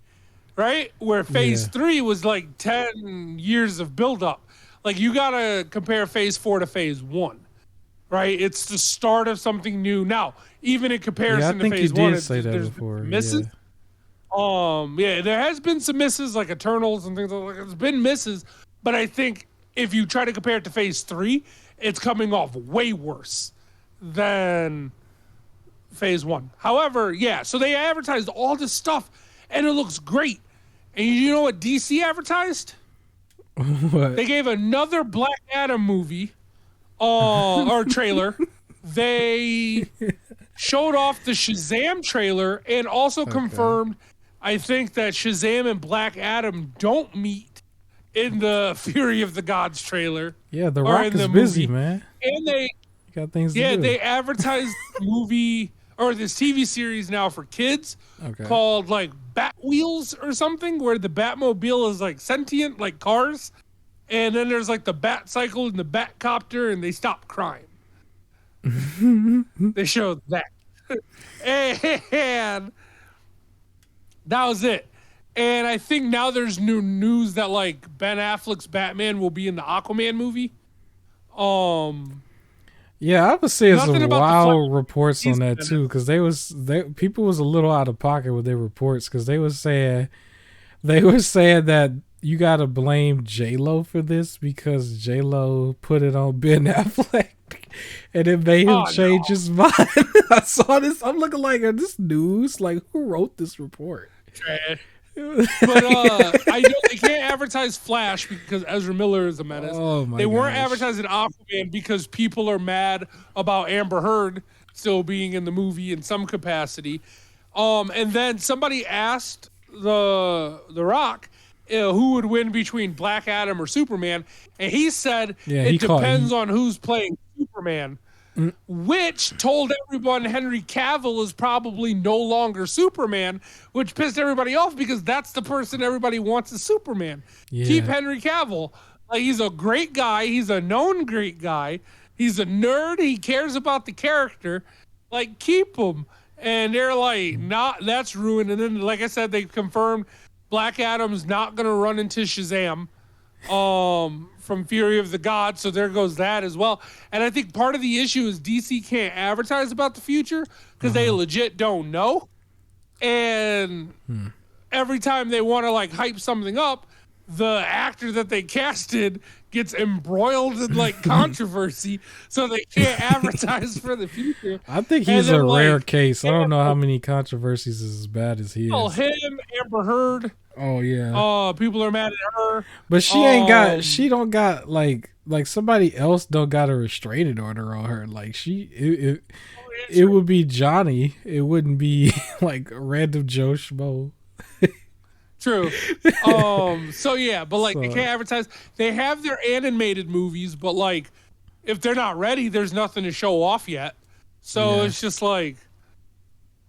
right? Where Phase 3 was like 10 years of buildup. Like, you got to compare Phase 4 to Phase 1. Right, it's the start of something new. Now, even in comparison to Phase 1, there's before. Misses. Yeah, there has been some misses like Eternals and things like that. There's been misses, but I think if you try to compare it to Phase 3, it's coming off way worse than Phase 1. However, yeah, so they advertised all this stuff, and it looks great. And you know what DC advertised? What? They gave another Black Adam movie. Or trailer. They showed off the Shazam trailer and also confirmed, I think, that Shazam and Black Adam don't meet in the Fury of the Gods trailer. Yeah, The Rock is busy, man. And they got things to do. they advertised the movie or this TV series now for kids called like Bat Wheels or something, where the Batmobile is like sentient like cars. And then there's like the Bat Cycle and the Bat Copter, and they stop crime. They showed that. And that was it. And I think now there's new news that like Ben Affleck's Batman will be in the Aquaman movie. Yeah, I was seeing some wild reports on that Flash. too, because people was a little out of pocket with their reports, because they were saying that you gotta blame J-Lo for this because J-Lo put it on Ben Affleck and it made him change his mind. I saw this. I'm looking like, is this news? Like, who wrote this report? But I know they can't advertise Flash because Ezra Miller is a menace. Oh my They weren't advertising Aquaman because people are mad about Amber Heard still being in the movie in some capacity. And then somebody asked the Rock who would win between Black Adam or Superman, and he said it depends on who's playing Superman. Which told everyone Henry Cavill is probably no longer Superman, which pissed everybody off because that's the person everybody wants as Superman. Yeah. Keep Henry Cavill. Like, he's a great guy. He's a known great guy. He's a nerd. He cares about the character. Like, keep him. And they're like, that's ruined. And then, like I said, they confirmed Black Adam's not going to run into Shazam from Fury of the Gods, so there goes that as well. And I think part of the issue is DC can't advertise about the future because they legit don't know. And every time they want to like hype something up, the actor that they casted gets embroiled in like controversy, so they can't advertise for the future. I think he's a rare case. I don't know how many controversies is as bad as he is. Him, Amber Heard. Oh yeah. People are mad at her, but she don't got like somebody else don't got a restraining order on her. Like it would be Johnny. It wouldn't be like a random Joe Schmo. True. So yeah, but like they can't advertise. They have their animated movies, but like if they're not ready, there's nothing to show off yet. So Yeah. it's just like,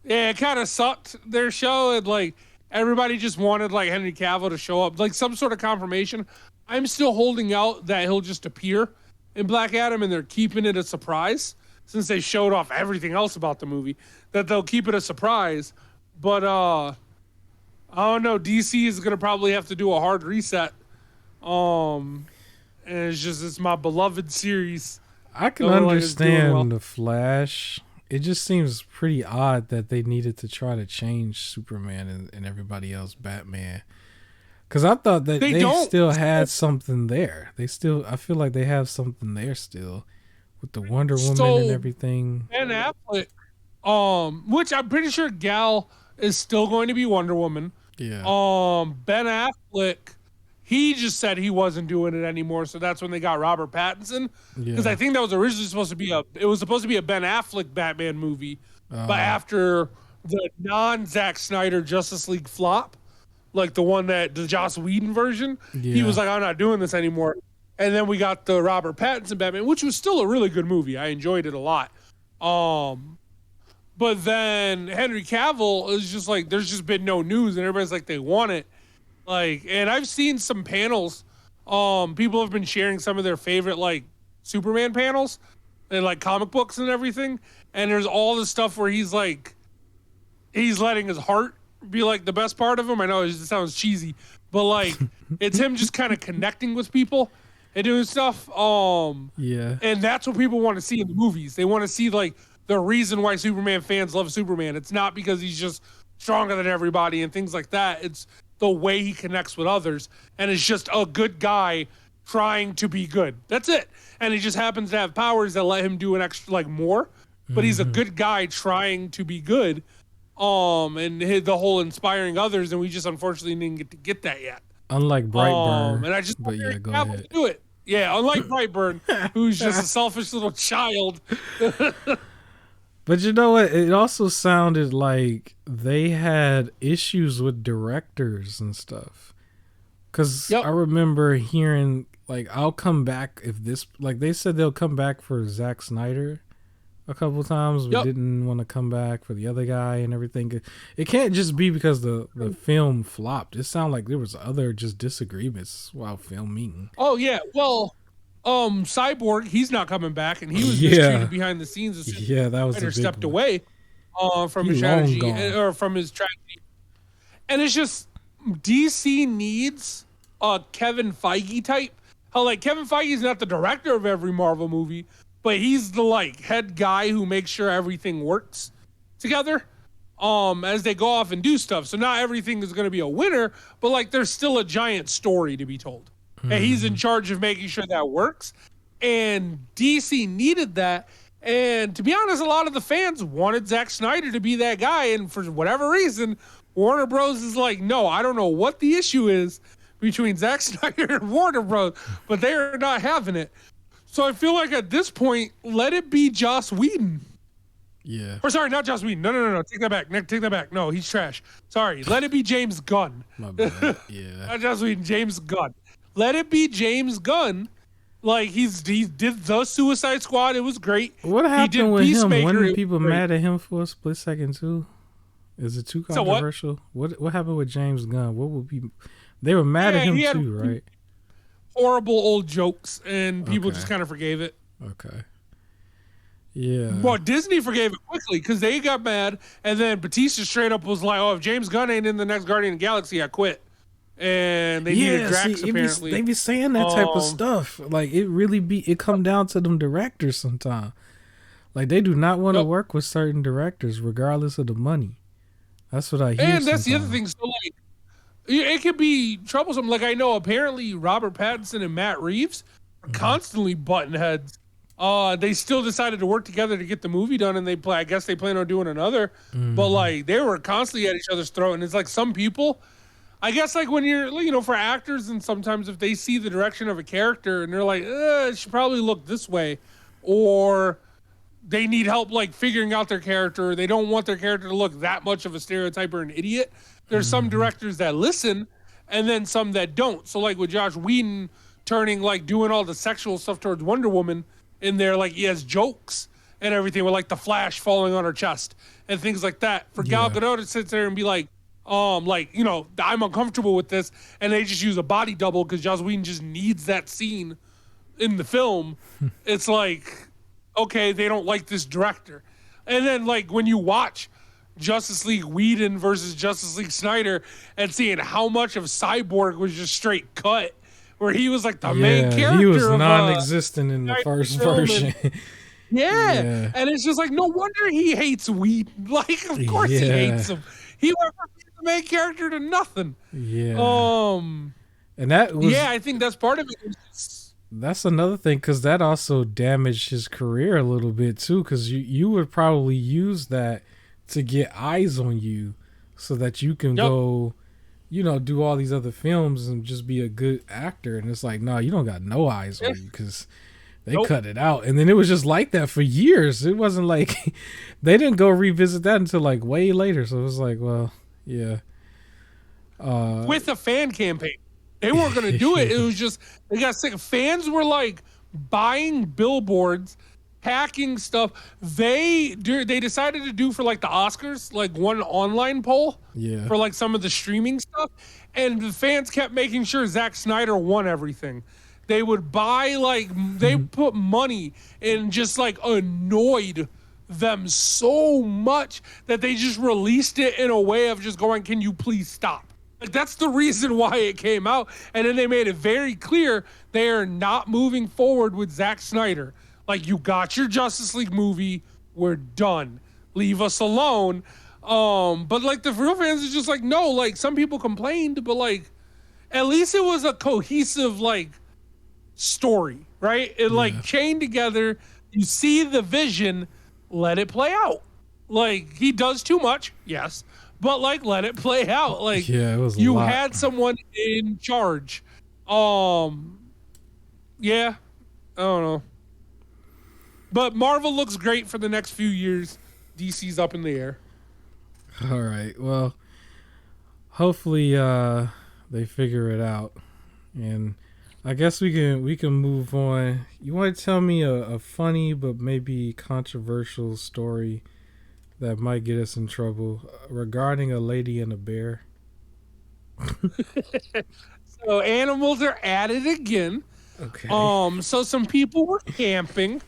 yeah, it kind of sucked their show, and like everybody just wanted like Henry Cavill to show up, like some sort of confirmation. I'm still holding out that he'll just appear in Black Adam, and they're keeping it a surprise since they showed off everything else about the movie. That they'll keep it a surprise, but I don't know. DC is gonna probably have to do a hard reset. Um, and it's my beloved series. I can Don't look like it's doing well. understand the Flash. It just seems pretty odd that they needed to try to change Superman and everybody else Batman. Because I thought that They they don't. still had something there. I feel like they have something there still with the Wonder Woman and So everything. Ben Affleck, which I'm pretty sure Gal is still going to be Wonder Woman. Yeah. Ben Affleck, he just said he wasn't doing it anymore, so that's when they got Robert Pattinson. Because I Yeah. think that was originally supposed to be a Ben Affleck Batman movie, but Uh, after the non Zack Snyder Justice League flop, like the Joss Whedon version, he yeah. was like, I'm not doing this anymore. And then we got the Robert Pattinson Batman, which was still a really good movie. I enjoyed it a lot. But then Henry Cavill is just like, there's just been no news, and everybody's like, they want it. Like, and I've seen some panels. People have been sharing some of their favorite like Superman panels and like comic books and everything. And there's all this stuff where he's letting his heart be like the best part of him. I know it sounds cheesy, but like it's him just kind of connecting with people and doing stuff. Yeah. And that's what people want to see in the movies. They want to see like the reason why Superman fans love Superman. It's not because he's just stronger than everybody and things like that. It's the way he connects with others, and is just a good guy trying to be good. That's it. And he just happens to have powers that let him do an extra like more. But he's a good guy trying to be good. And the whole inspiring others, and we just unfortunately didn't get that yet. Unlike Brightburn. And I just But yeah, go Cavill ahead. to do it. Yeah, unlike Brightburn, who's just a selfish little child. But you know what? It also sounded like they had issues with directors and stuff. Because Yep. I remember hearing, like, I'll come back if this, like, they said they'll come back for Zack Snyder a couple times, but Yep. didn't want to come back for the other guy and everything. It can't just be because the film flopped. It sounded like there was other just disagreements while filming. Oh yeah, well, Cyborg, he's not coming back, and he was Yeah. mistreated behind the scenes as soon as Yeah, that was a Snyder big stepped one. away from He his long strategy gone. or from his tragedy. And it's just DC needs a Kevin Feige type. How like Kevin Feige is not the director of every Marvel movie, but he's the like head guy who makes sure everything works together. As they go off and do stuff. So not everything is going to be a winner, but like there's still a giant story to be told. And he's in charge of making sure that works. And DC needed that. And to be honest, a lot of the fans wanted Zack Snyder to be that guy. And for whatever reason, Warner Bros. Is like, no, I don't know what the issue is between Zack Snyder and Warner Bros., but they are not having it. So I feel like at this point, let it be Joss Whedon. Yeah. Or sorry, not Joss Whedon. No. Take that back. Nick, take that back. No, he's trash. Sorry. Let it be James Gunn. My bad. Yeah. Not Joss Whedon, James Gunn. Let it be James Gunn. Like he did the Suicide Squad. It was great. What He did happened with him? Peacemaker, it Weren't was people great. mad at him for a split second too? Is it too So what? controversial? What happened with James Gunn? What would be? They were mad at Yeah, him he had too, right? Horrible old jokes, and people Okay. just kind of forgave it. Okay. Yeah. Well, Disney forgave it quickly because they got mad, and then Batista straight up was like, "Oh, if James Gunn ain't in the next Guardian of the Galaxy, I quit." And they needed Drax see, apparently. they be saying that type of Um, stuff. Like it come down to them directors sometimes. Like they do not want to Yep. work with certain directors, regardless of the money. That's what I hear. And that's the other sometimes. thing. So like, it could be troublesome. Like I know apparently Robert Pattinson and Matt Reeves are constantly button heads. They still decided to work together to get the movie done, and I guess they plan on doing another. But like they were constantly at each other's throat, and it's like some people. I guess like when you're, for actors, and sometimes if they see the direction of a character and they're like, it should probably look this way, or they need help like figuring out their character, or they don't want their character to look that much of a stereotype or an idiot. There's some directors that listen, and then some that don't. So like with Josh Whedon doing all the sexual stuff towards Wonder Woman in there, like he has jokes and everything, with like the Flash falling on her chest and things like that. For Gal Yeah. Gadot to sit there and be like, I'm uncomfortable with this, and they just use a body double because Joss Whedon just needs that scene in the film. It's like, okay, they don't like this director. And then like when you watch Justice League Whedon versus Justice League Snyder and seeing how much of Cyborg was just straight cut, where he was like the main character. He was of, non-existent in the first version. Yeah. And it's just like, no wonder he hates Whedon. Like, of course he hates him. He went from being the main character to nothing. Yeah. And that was, I think that's part of it. That's another thing, because that also damaged his career a little bit too, because you would probably use that to get eyes on you so that you can go, do all these other films and just be a good actor. And it's like, no, you don't got no eyes on you, because they cut it out. And then it was just like that for years. It wasn't like they didn't go revisit that until like way later. So it was like, well, yeah. With a fan campaign. They weren't going to do it. It was just, they got sick. Fans were like buying billboards, hacking stuff. They decided to do for like the Oscars, like one online poll for like some of the streaming stuff. And the fans kept making sure Zack Snyder won everything. They would buy they put money and just like annoyed them so much that they just released it in a way of just going, can you please stop? Like, that's the reason why it came out. And then they made it very clear they are not moving forward with Zack Snyder. Like, you got your Justice League movie, we're done. Leave us alone. But like the real fans is just like, no, like some people complained, but like at least it was a cohesive like story, right? It like chained together. You see the vision, let it play out. Like, he does too much, yes. But like, let it play out. Like, it was you had someone in charge. I don't know. But Marvel looks great for the next few years. DC's up in the air. All right. Well, hopefully they figure it out, and I guess we can move on. You want to tell me a funny but maybe controversial story that might get us in trouble regarding a lady and a bear? So animals are at it again. Okay. So some people were camping,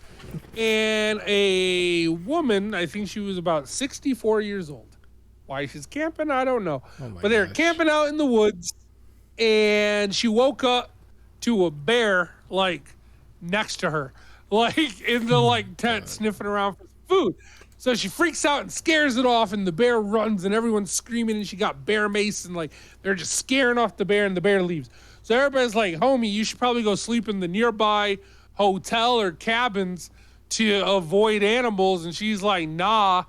and a woman, I think she was about 64 years old. Why she's camping, I don't know. But they're camping out in the woods, and she woke up to a bear like next to her, like in the like tent, sniffing around for food. So she freaks out and scares it off, and the bear runs, and everyone's screaming, and she got bear mace, and like they're just scaring off the bear, and the bear leaves. So everybody's like, homie, you should probably go sleep in the nearby hotel or cabins to avoid animals. And she's like, nah,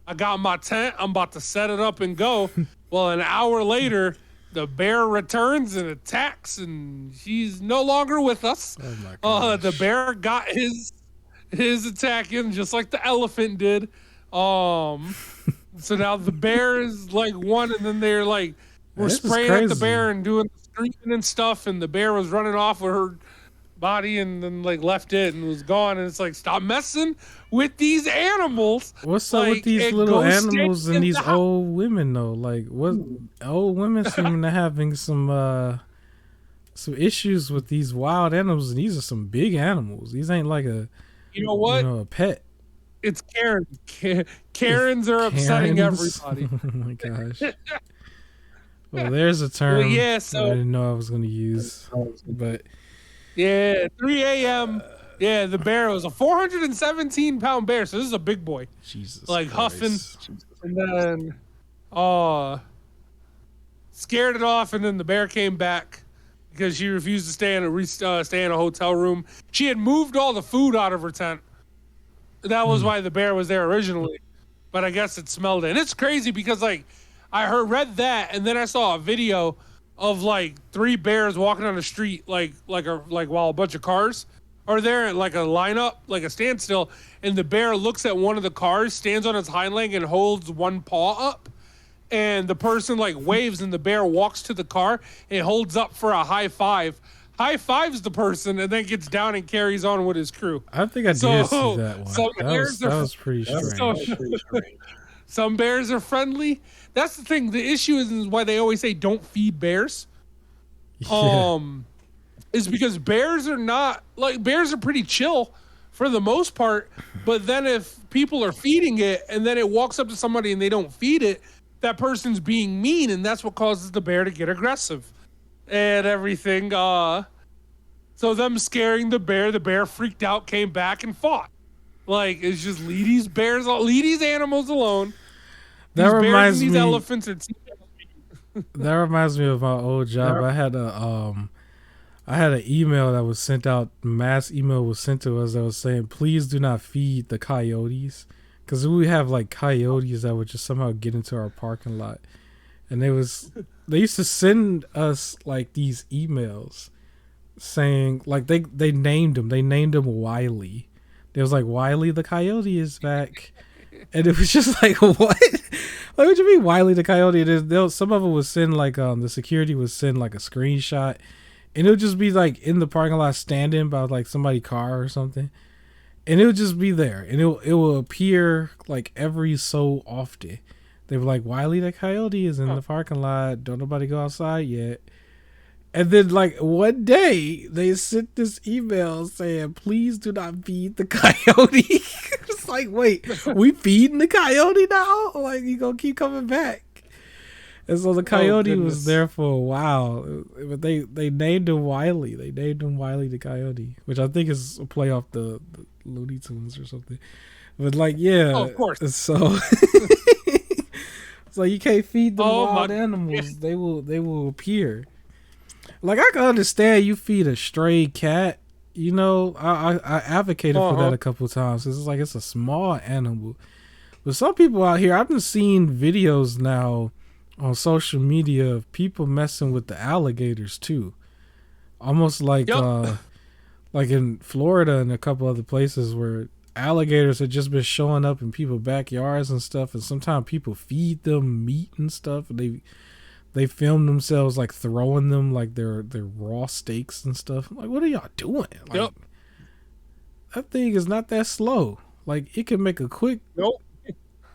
I got my tent, I'm about to set it up and go. Well, an hour later, the bear returns and attacks, and she's no longer with us. Oh my gosh. The bear got his attack in just like the elephant did. So now the bear is like one, and then they're like, we're spraying at the bear and doing screaming and stuff, and the bear was running off with her body and then like left it and was gone. And it's like, stop messing with these animals. What's up with these little animals and these old women though? Like, what old women seem to having some issues with these wild animals, and these are some big animals. These ain't like a a pet. It's Karen. Karens are upsetting everybody. Oh my gosh. Well, there's a term so I didn't know I was going to use, but 3 a.m. The bear was a 417-pound bear, so this is a big boy. Jesus, like Christ. huffing, and then scared it off, and then the bear came back because she refused to stay in a hotel room. She had moved all the food out of her tent. That was why the bear was there originally, but I guess it smelled it. And it's crazy because like I read that, and then I saw a video of like 3 bears walking on the street, like while a bunch of cars are there, like a lineup, like a standstill, and the bear looks at one of the cars, stands on its hind leg, and holds one paw up, and the person like waves, and the bear walks to the car and holds up for a high five. high fives the person, and then gets down and carries on with his crew. I think I did see that one. Some bears That was pretty strange. some bears are friendly. That's the thing. The issue is why they always say don't feed bears. Yeah. Is because bears are not like bears are pretty chill for the most part, but then if people are feeding it and then it walks up to somebody and they don't feed it, that person's being mean, and that's what causes the bear to get aggressive and everything. So them scaring the bear freaked out, came back and fought. Like, it's just leave these animals alone. That reminds these me. Elephants are That reminds me of my old job. I had an email that was sent out. Mass email was sent to us that was saying, "Please do not feed the coyotes," because we have like coyotes that would just somehow get into our parking lot, and they used to send us like these emails saying like they named him. They named him Wiley. There was like Wiley the coyote is back. And it was just like, what? Like, what you mean, Wiley the coyote? Some of it would send like the security would send like a screenshot, and it would just be like in the parking lot standing by like somebody's car or something, and it would just be there, and it will appear like every so often. They were like, Wiley the coyote is in the parking lot. Don't nobody go outside yet. And then, like, one day, they sent this email saying, please do not feed the coyote. It's like, wait, we feeding the coyote now? Like, you gonna keep coming back? And so the coyote was there for a while. But they named him Wiley. They named him Wiley the coyote, which I think is a play off the Looney Tunes or something. But, like, yeah. of course. So, so you can't feed the wild animals. They will appear. Like, I can understand you feed a stray cat. You know, I advocated for that a couple of times. It's like it's a small animal. But some people out here, I've been seeing videos now on social media of people messing with the alligators too. Almost like like in Florida and a couple other places where alligators have just been showing up in people's backyards and stuff. And sometimes people feed them meat and stuff. And they film themselves like throwing them like they're raw steaks and stuff. I'm like, what are y'all doing? Like, that thing is not that slow. Like, it can make a quick,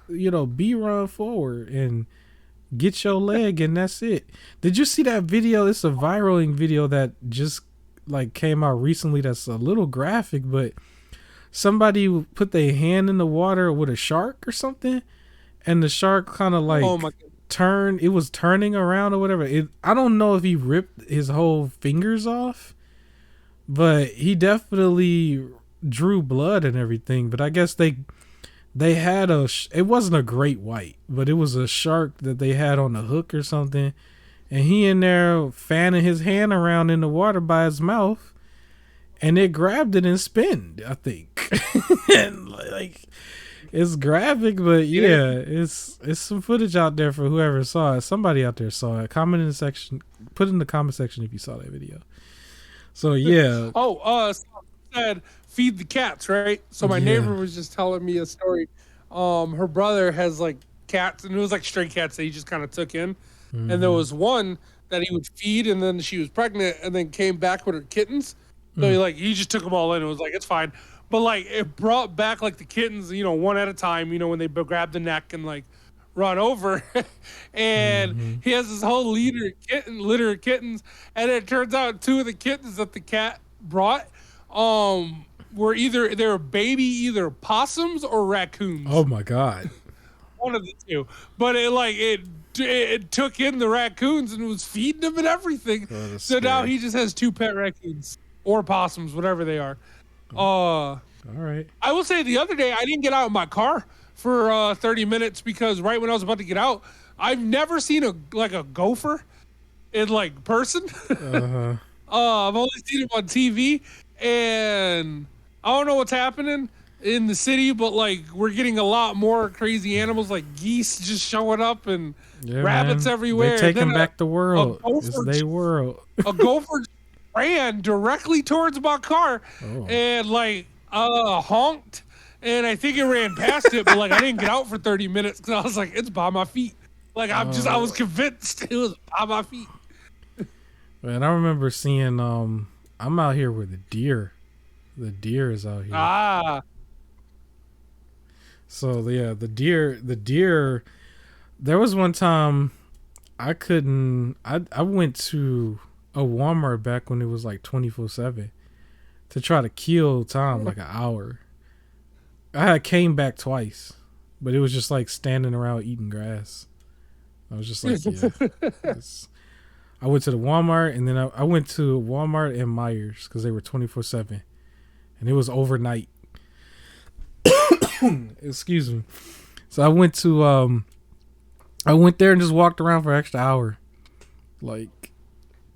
B run forward and get your leg, and that's it. Did you see that video? It's a viral video that just like came out recently. That's a little graphic, but somebody put their hand in the water with a shark or something, and the shark kind of like. Oh my God. It was turning around or whatever. I don't know if he ripped his whole fingers off, but he definitely drew blood and everything. But I guess they had it wasn't a great white, but it was a shark that they had on the hook or something, and he in there fanning his hand around in the water by his mouth, and it grabbed it and spinned, I think. And like, it's graphic, but yeah, it's some footage out there for whoever saw it. Somebody out there saw it. Comment in the section. Put in the comment section if you saw that video. So yeah. Said feed the cats, right? So my neighbor was just telling me a story. Her brother has like cats, and it was like stray cats that he just kind of took in. Mm-hmm. And there was one that he would feed, and then she was pregnant, and then came back with her kittens. So he just took them all in and was like, it's fine. But like it brought back like the kittens, one at a time, when they grab the neck and like run over. And he has this whole litter of kittens. And it turns out two of the kittens that the cat brought were either baby possums or raccoons. Oh my God. One of the two. But it took in the raccoons and was feeding them and everything. Oh, so now he just has two pet raccoons or possums, whatever they are. All right. I will say the other day I didn't get out of my car for 30 minutes because right when I was about to get out, I've never seen a gopher in like person. I've only seen him on TV, and I don't know what's happening in the city, but like we're getting a lot more crazy animals like geese just showing up and rabbits everywhere. They're taking back the world. It's their world. A gopher ran directly towards my car and like honked, and I think it ran past it, but like I didn't get out for 30 minutes because I was like, it's by my feet. Like I was convinced it was by my feet. Man, I remember seeing I'm out here with the deer. The deer is out here. Ah, So yeah, the deer. There was one time I couldn't. I went to a Walmart back when it was like 24/7 to try to kill time like an hour. I came back twice, but it was just like standing around eating grass. I was just like, yeah. It's, I went to the Walmart and then I went to Walmart and Myers because they were 24/7, and it was overnight. Excuse me. So I went there and just walked around for an extra hour. Like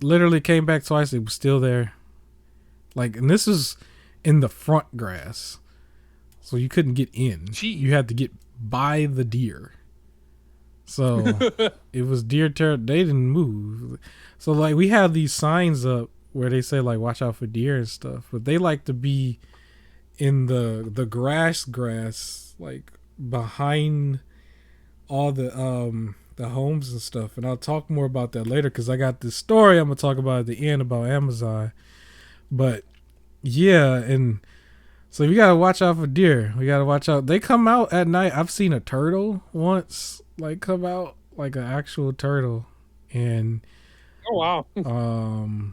literally came back twice. It was still there. Like, and this is in the front grass, so you couldn't get in. gee. You had to get by the deer. So it was deer territory. They didn't move. So like we have these signs up where they say like watch out for deer and stuff, but they like to be in the grass like behind all the homes and stuff. And I'll talk more about that later because I got this story I'm gonna talk about at the end about Amazon. But yeah, and so we gotta watch out for deer. We gotta watch out. They come out at night. I've seen a turtle once, like come out like an actual turtle, and Oh wow.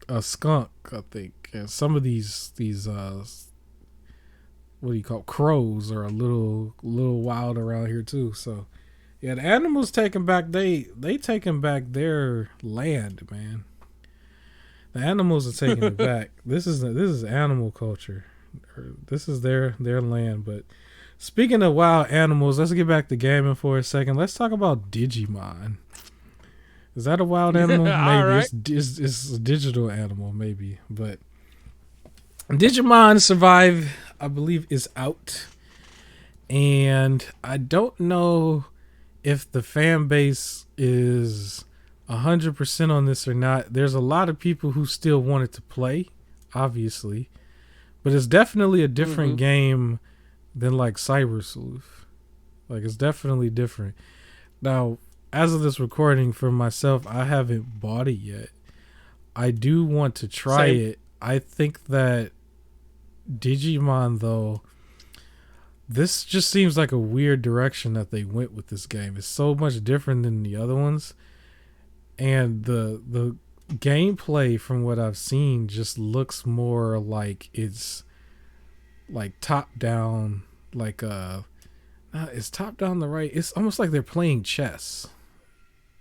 a skunk, I think. And some of these what do you call crows are a little wild around here too. So yeah, the animals taking back they taking back their land, man. The animals are taking it back. This is animal culture. This is their land. But speaking of wild animals, let's get back to gaming for a second. Let's talk about Digimon. Is that a wild animal? Maybe All right. it's a digital animal, maybe. But Digimon Survive, I believe, is out, and I don't know if the fan base is 100% on this or not. There's a lot of people who still wanted to play, obviously, but it's definitely a different game than like Cyber Sleuth. Like it's definitely different. Now, as of this recording for myself, I haven't bought it yet. I do want to try Same. it. I think that Digimon though, this just seems like a weird direction that they went with this game. It's so much different than the other ones. And the gameplay from what I've seen just looks more like it's like top down, like is top down the right? It's almost like they're playing chess.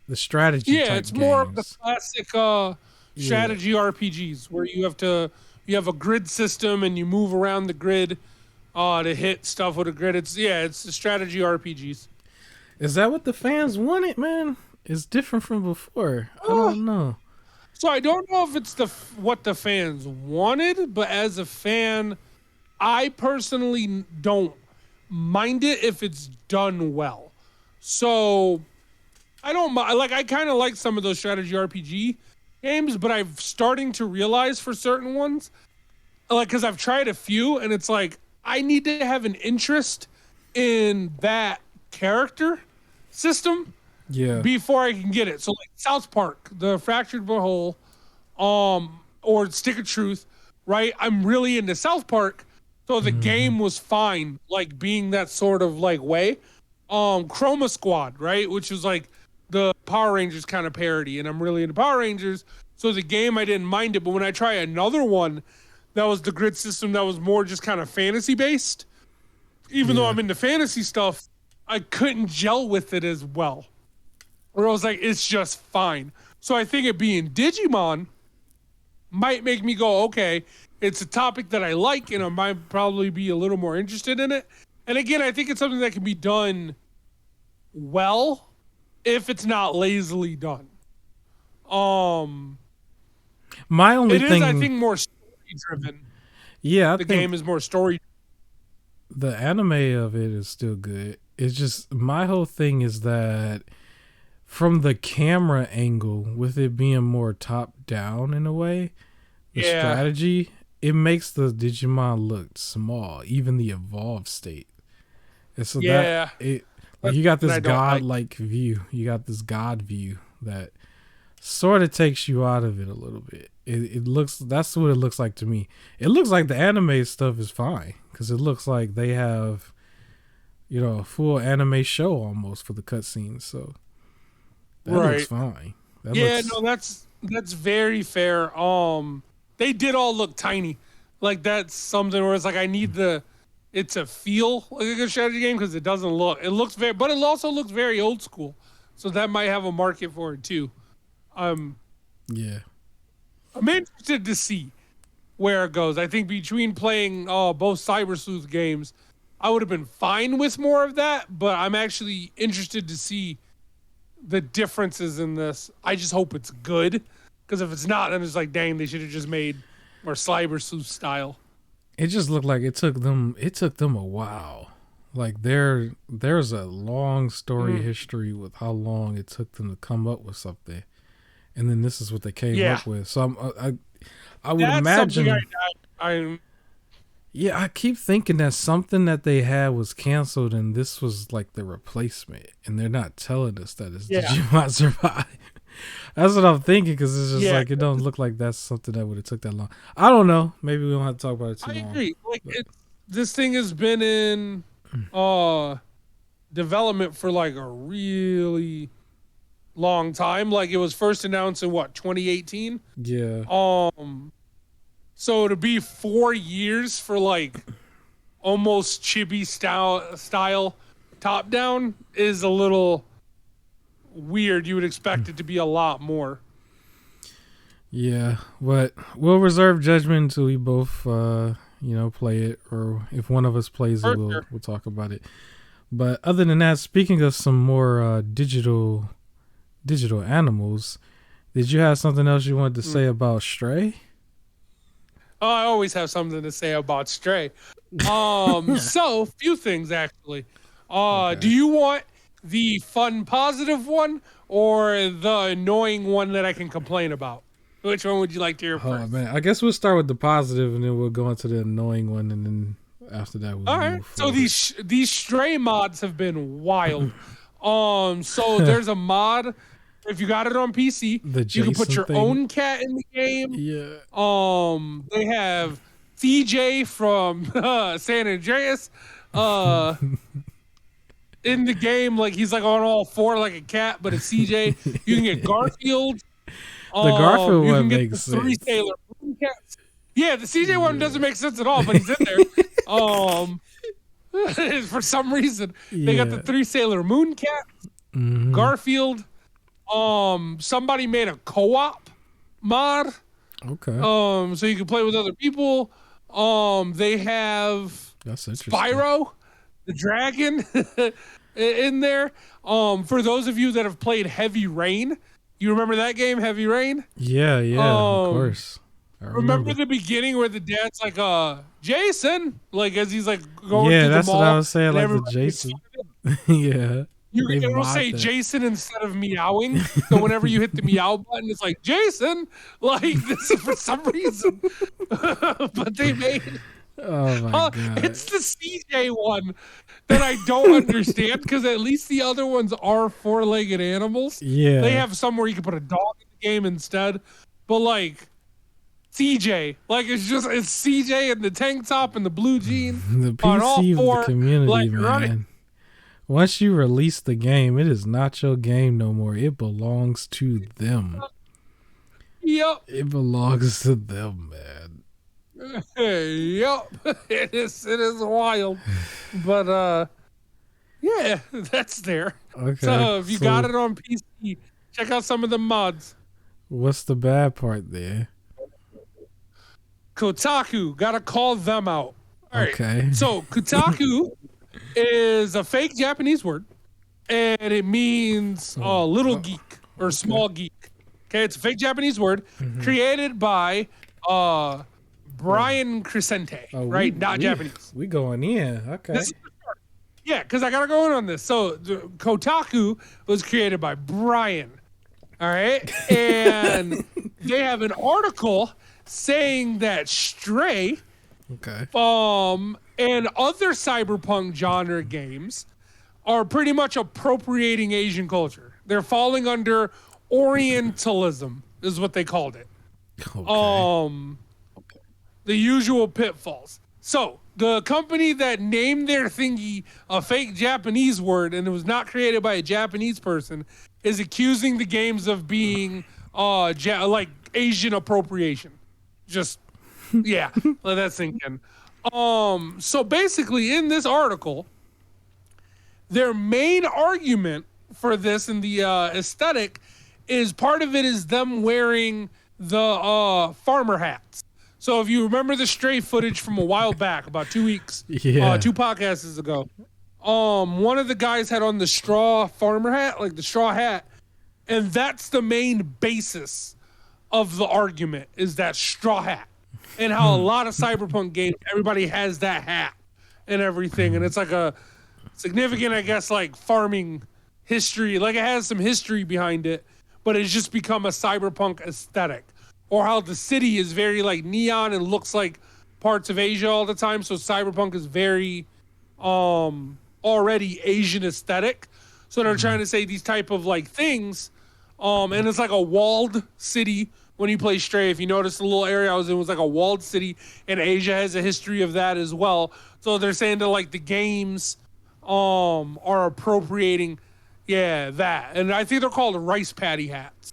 The strategy Yeah, type it's more of the games. classic Yeah. strategy RPGs where you have a grid system and you move around the grid to hit stuff with a grid. It's the strategy RPGs. Is that what the fans wanted, man? It's different from before. I Uh, don't know. so I don't know if it's what the fans wanted, but as a fan, I personally don't mind it if it's done well. So I don't mind. Like I kind of like some of those strategy RPG games, but I'm starting to realize for certain ones, like because I've tried a few, and it's like I need to have an interest in that character system Yeah. before I can get it. So like South Park, the Fractured But Whole, or Stick of Truth, right? I'm really into South Park, so the Hmm. game was fine, like being that sort of like way. Chroma Squad, right? Which is like the Power Rangers kind of parody, and I'm really into Power Rangers. So the game I didn't mind it, but when I try another one that was the grid system that was more just kind of fantasy based, even though Yeah. I'm into fantasy stuff, I couldn't gel with it as well. Or I was like, it's just fine. So I think it being Digimon might make me go, okay, it's a topic that I like and I might probably be a little more interested in it. And again, I think it's something that can be done well if it's not lazily done. Um My only it is, I thing, think, more story driven. yeah, I The think game is more story. the anime of it is still good. It's just my whole thing is that from the camera angle, with it being more top down in a way, the Yeah. strategy, it makes the Digimon look small, even the evolved state. And so that Yeah. it like That's you got something this I don't like. godlike view. You got this god view that sort of takes you out of it a little bit. It looks that's what it looks like to me. It looks like the anime stuff is fine because it looks like they have, a full anime show almost for the cutscenes. So that looks Right. fine. That Yeah, looks no, that's very fair. They did all look tiny. Like that's something where it's like I need it to feel like a good strategy game because it doesn't look. It looks very, but it also looks very old school. So that might have a market for it too. Um, yeah. I'm interested to see where it goes. I think between playing both Cyber Sleuth games, I would have been fine with more of that. But I'm actually interested to see the differences in this. I just hope it's good, because if it's not, then it's like, dang, they should have just made more Cyber Sleuth style. It just looked like it took them a while. Like there's a long story history with how long it took them to come up with something, and then this is what they came up with. So I would That's imagine. I Yeah, I keep thinking that something that they had was canceled, and this was like the replacement, and they're not telling us that it's Digimon Survive. That's what I'm thinking, because it's just like it don't look like that's something that would have took that long. I don't know. Maybe we don't have to talk about it too long. I agree. Like this thing has been in development for like a really long time. Like it was first announced in what, 2018? Yeah. So to be 4 years for like almost chibi style top down is a little weird. You would expect it to be a lot more. Yeah, but we'll reserve judgment until we both play it, or if one of us plays it, we'll talk about it. But other than that, speaking of some more digital animals, did you have something else you wanted to say about Stray? I always have something to say about Stray. So few things actually. Do you want the fun positive one or the annoying one that I can complain about? Which one would you like to hear first? Oh man, I guess we'll start with the positive, and then we'll go into the annoying one, and then after that we'll move forward. So these Stray mods have been wild. So there's a mod. If you got it on PC, you can put your own cat in the game. Yeah. They have CJ from San Andreas in the game. Like he's like on all four like a cat, but it's CJ. You can get Garfield. The Garfield one makes sense. 3 Sailor Moon cats. Yeah, the CJ one doesn't make sense at all, but he's in there. For some reason, they got the 3 Sailor Moon cats. Garfield. Somebody made a co-op mod. Okay. So you can play with other people. They have Spyro, the dragon, in there. For those of you that have played Heavy Rain, you remember that game, Heavy Rain? Yeah, of course. I remember the beginning where the dad's like, Jason, like as he's like going through the that's mall, what I was saying, like the Jason. Yeah. It'll say Jason instead of meowing. So whenever you hit the meow button, it's like Jason. Like this for some reason. But they made oh my god. It's the CJ one that I don't understand, because at least the other ones are 4-legged animals. Yeah. They have some where you can put a dog in the game instead. But like CJ, like it's CJ in the tank top and the blue jeans. The PC of the community, like, man. running. Once you release the game, it is not your game no more. It belongs to them. Yep. It belongs to them, man. Yep. It is wild. But yeah, that's there. Okay. So if you got it on PC, check out some of the mods. What's the bad part there? Kotaku, gotta call them out. All right. Okay. So Kotaku is a fake Japanese word, and it means little geek or small geek. Okay, it's a fake Japanese word created by Brian Crescente, right? Not Japanese. We going in. Okay. Yeah, because I gotta go in on this. So Kotaku was created by Brian. All right, and they have an article saying that Stray, and other cyberpunk genre games are pretty much appropriating Asian culture. They're falling under Orientalism is what they called it. Okay. The usual pitfalls. So the company that named their thingy a fake Japanese word and it was not created by a Japanese person is accusing the games of being like Asian appropriation. Just yeah, let that sink in. So basically in this article, their main argument for this and the aesthetic is part of it is them wearing the farmer hats. So if you remember the stray footage from a while back, about 2 weeks, Yeah. 2 podcasts ago, one of the guys had on the straw farmer hat, like the straw hat, and that's the main basis of the argument is that straw hat, and how a lot of cyberpunk games everybody has that hat and everything, and it's like a significant, I guess, like farming history. Like it has some history behind it, but it's just become a cyberpunk aesthetic. Or how the city is very like neon and looks like parts of Asia all the time. So cyberpunk is very already Asian aesthetic. So they're trying to say these type of like things. And it's like a walled city when you play Stray. If you notice the little area I was in was like a walled city, and Asia has a history of that as well. So they're saying that like the games are appropriating that. And I think they're called rice paddy hats.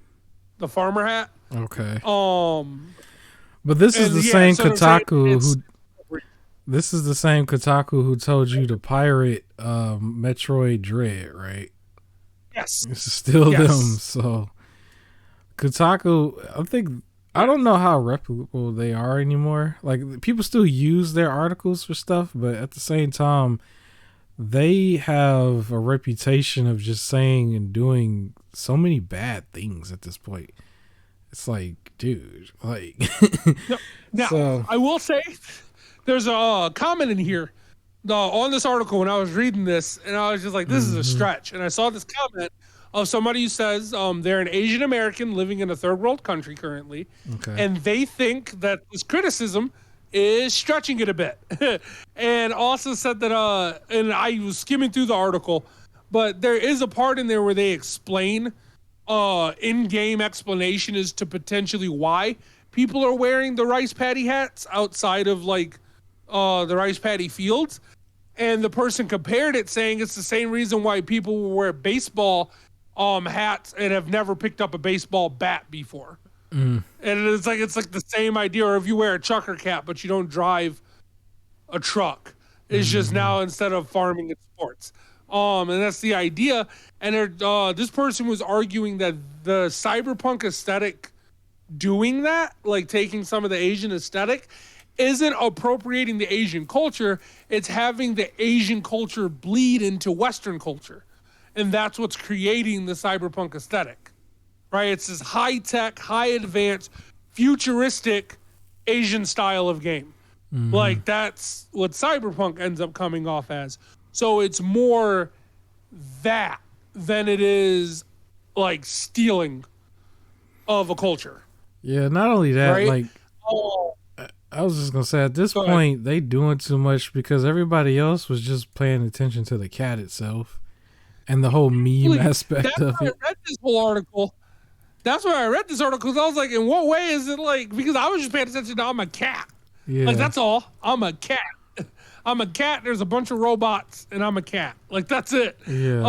The farmer hat. Okay. But this is the same Kotaku who. This is the same Kotaku who told you to pirate Metroid Dread, right? Yes. This is still them. So Kotaku, I don't know how reputable they are anymore. Like people still use their articles for stuff, but at the same time, they have a reputation of just saying and doing so many bad things at this point. It's like, dude, like. Now, so, I will say, there's a comment in here on this article when I was reading this, and I was just like, this is a stretch. And I saw this comment of somebody who says they're an Asian American living in a third world country currently, and they think that this criticism is stretching it a bit. And also said that, and I was skimming through the article, but there is a part in there where they explain in-game explanation as to potentially why people are wearing the rice paddy hats outside of like the rice paddy fields, and the person compared it saying it's the same reason why people will wear baseball hats and have never picked up a baseball bat before. And it's like the same idea. Or if you wear a trucker cap but you don't drive a truck, it's just now instead of farming it's sports. And that's the idea. And this person was arguing that the cyberpunk aesthetic doing that, like taking some of the Asian aesthetic, isn't appropriating the Asian culture. It's having the Asian culture bleed into Western culture. And that's what's creating the cyberpunk aesthetic, right? It's this high-tech, high-advanced, futuristic Asian style of game. Like that's what cyberpunk ends up coming off as. So it's more that than it is like stealing of a culture. Yeah, not only that, right? like I was just gonna say at this point they doing too much because everybody else was just paying attention to the cat itself and the whole meme aspect of it. I read this whole article. That's why I read this article because I was like, in what way is it like? Because I was just paying attention to I'm a cat. Yeah. Like that's all. I'm a cat. I'm a cat. There's a bunch of robots, and I'm a cat. Like that's it. Yeah.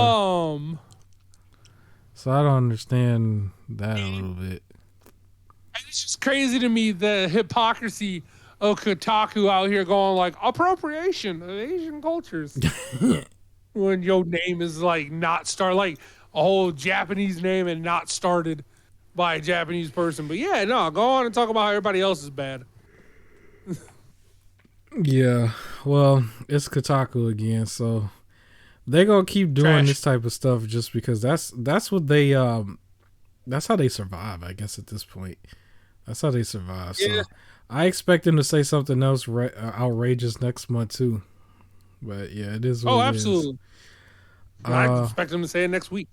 So I don't understand that a little bit. It's just crazy to me the hypocrisy of Kotaku out here going like appropriation of Asian cultures when your name is like not like a whole Japanese name and not started by a Japanese person. But yeah, no, go on and talk about how everybody else is bad. Yeah, well, it's Kotaku again, so they're gonna keep doing this type of stuff just because that's what they that's how they survive, I guess, at this point. That's how they survive. Yeah. So I expect them to say something else outrageous next month too. But yeah, it is what it absolutely. is. I expect them to say it next week.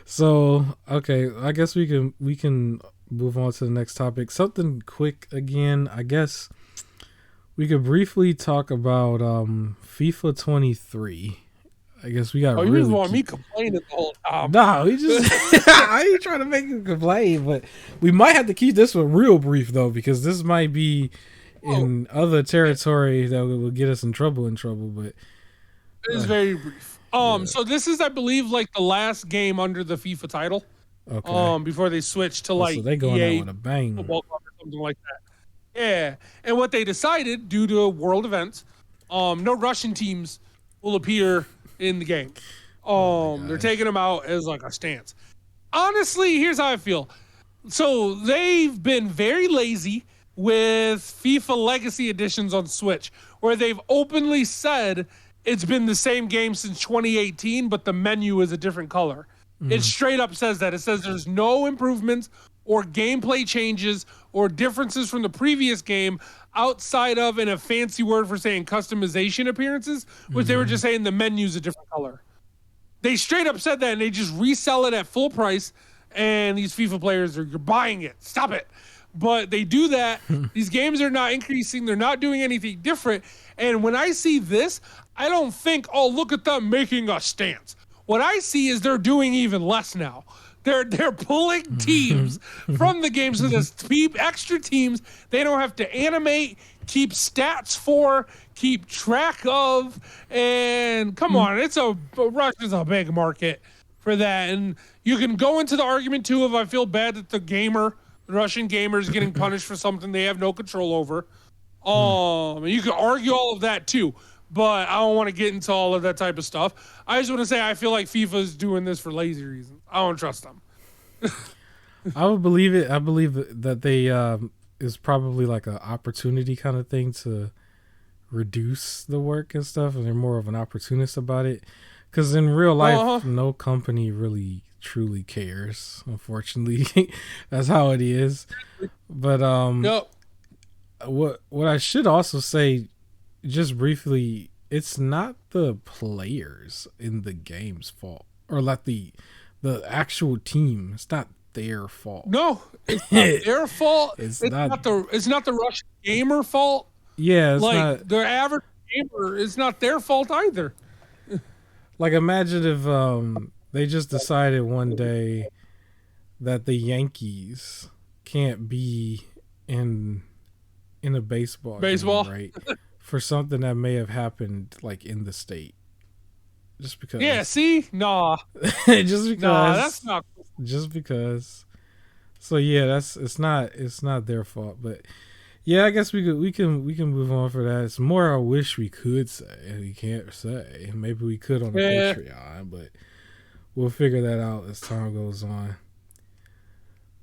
So, okay, I guess we can move on to the next topic. Something quick again, I guess we could briefly talk about FIFA 23. I guess we got Oh, you really just want me complaining the whole time. No, we just I ain't trying to make you complain, but we might have to keep this one real brief though, because this might be in other territory that will get us in trouble. But it is very brief. So this is, I believe, like the last game under the FIFA title. Okay. Before they switch to like So they going EA out with a bang. Football Club or something like that. Yeah, and what they decided due to world events, no Russian teams will appear in the game. They're taking them out as like a stance. Honestly, here's how I feel. So they've been very lazy with FIFA Legacy Editions on Switch, where they've openly said it's been the same game since 2018, but the menu is a different color. It straight up says that. It says there's no improvements or gameplay changes or differences from the previous game outside of, in a fancy word for saying customization appearances, which they were just saying the menu's a different color. They straight up said that, and they just resell it at full price, and these FIFA players you're buying it. Stop it. But they do that. These games are not increasing. They're not doing anything different. And when I see this, I don't think, oh, look at them making a stance. What I see is they're doing even less now. They're pulling teams from the game, so there's extra teams they don't have to animate, keep stats for, keep track of, and come on, Russia's a big market for that. And you can go into the argument too of I feel bad that the Russian gamer is getting punished for something they have no control over. And you can argue all of that too. But I don't want to get into all of that type of stuff. I just want to say I feel like FIFA is doing this for lazy reasons. I don't trust them. I would believe it. I believe that they is probably like an opportunity kind of thing to reduce the work and stuff, and they're more of an opportunist about it. Because in real life, no company really truly cares. Unfortunately, that's how it is. But what I should also say, just briefly, it's not the players in the game's fault, or like the actual team. It's not their fault. No, it's not their fault. It's not the Russian gamer fault. Yeah, it's like not the average gamer. It's not their fault either. Like, imagine if they just decided one day that the Yankees can't be in a baseball game, right? For something that may have happened like in the state. Just because. Yeah, see? Nah. Just because. Nah, that's not cool. Just because. So yeah, it's not their fault, but yeah, I guess we can move on for that. It's more I wish we could say. We can't say. Maybe we could on the Patreon, but we'll figure that out as time goes on.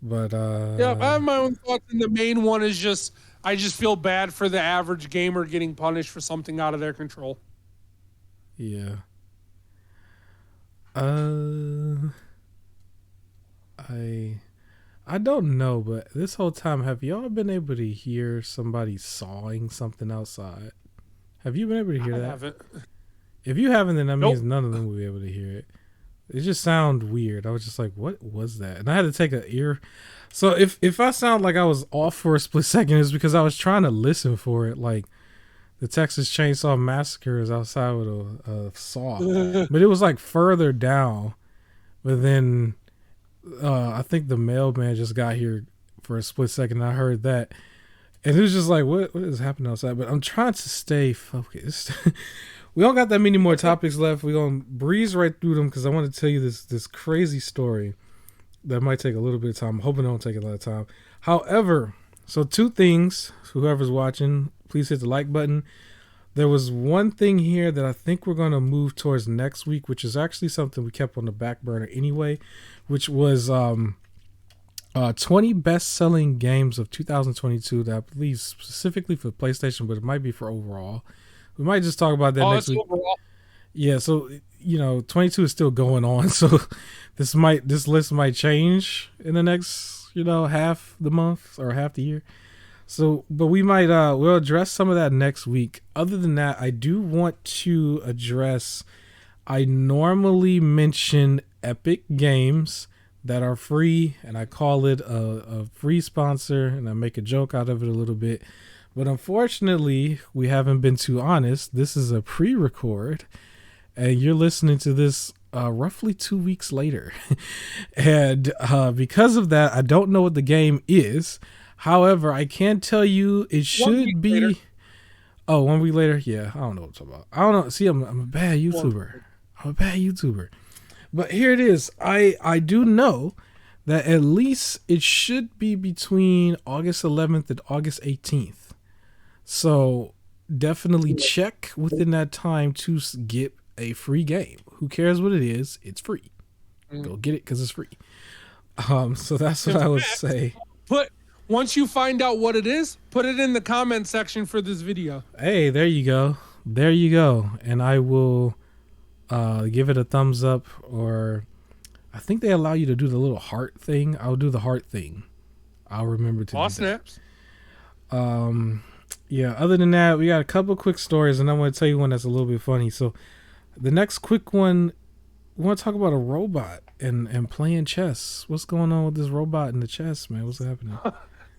But yeah, I have my own thoughts, and the main one is just I just feel bad for the average gamer getting punished for something out of their control. Yeah. I don't know, but this whole time, have y'all been able to hear somebody sawing something outside? Have you been able to hear that? I haven't. If you haven't, then that means none of them will be able to hear it. It just sounded weird. I was just like, what was that? And I had to take an ear. So if I sound like I was off for a split second, it's because I was trying to listen for it. Like the Texas Chainsaw Massacre is outside with a saw. But it was like further down. But then I think the mailman just got here for a split second. And I heard that. And it was just like, what is happening outside? But I'm trying to stay focused. We don't got that many more topics left. We're going to breeze right through them because I want to tell you this crazy story that might take a little bit of time. I'm hoping it don't take a lot of time. However, so two things. Whoever's watching, please hit the like button. There was one thing here that I think we're going to move towards next week, which is actually something we kept on the back burner anyway, which was 20 best-selling games of 2022 that I believe specifically for PlayStation, but it might be for overall. We might just talk about that next week. Overall. Yeah, so 22 is still going on, so this list might change in the next half the month or half the year. So, but we might we'll address some of that next week. Other than that, I do want to address. I normally mention Epic Games that are free, and I call it a free sponsor, and I make a joke out of it a little bit. But unfortunately, we haven't been too honest. This is a pre-record, and you're listening to this roughly 2 weeks later. And because of that, I don't know what the game is. However, I can tell you it 1 week should later. be. Oh, 1 week later? Yeah, I don't know what I'm talking about. I don't know. See, I'm a bad YouTuber. I'm a bad YouTuber. But here it is. I do know that at least it should be between August 11th and August 18th. So definitely check within that time to get a free game. Who cares what it is? It's free. Go get it because it's free. So that's what I would say. Once you find out what it is, put it in the comment section for this video. Hey, there you go. There you go. And I will give it a thumbs up, or I think they allow you to do the little heart thing. I'll do the heart thing. I'll remember to do snaps. that. Yeah, other than that, we got a couple quick stories, and I'm going to tell you one that's a little bit funny. So the next quick one, we want to talk about a robot and playing chess. What's going on with this robot in the chess, man? What's happening?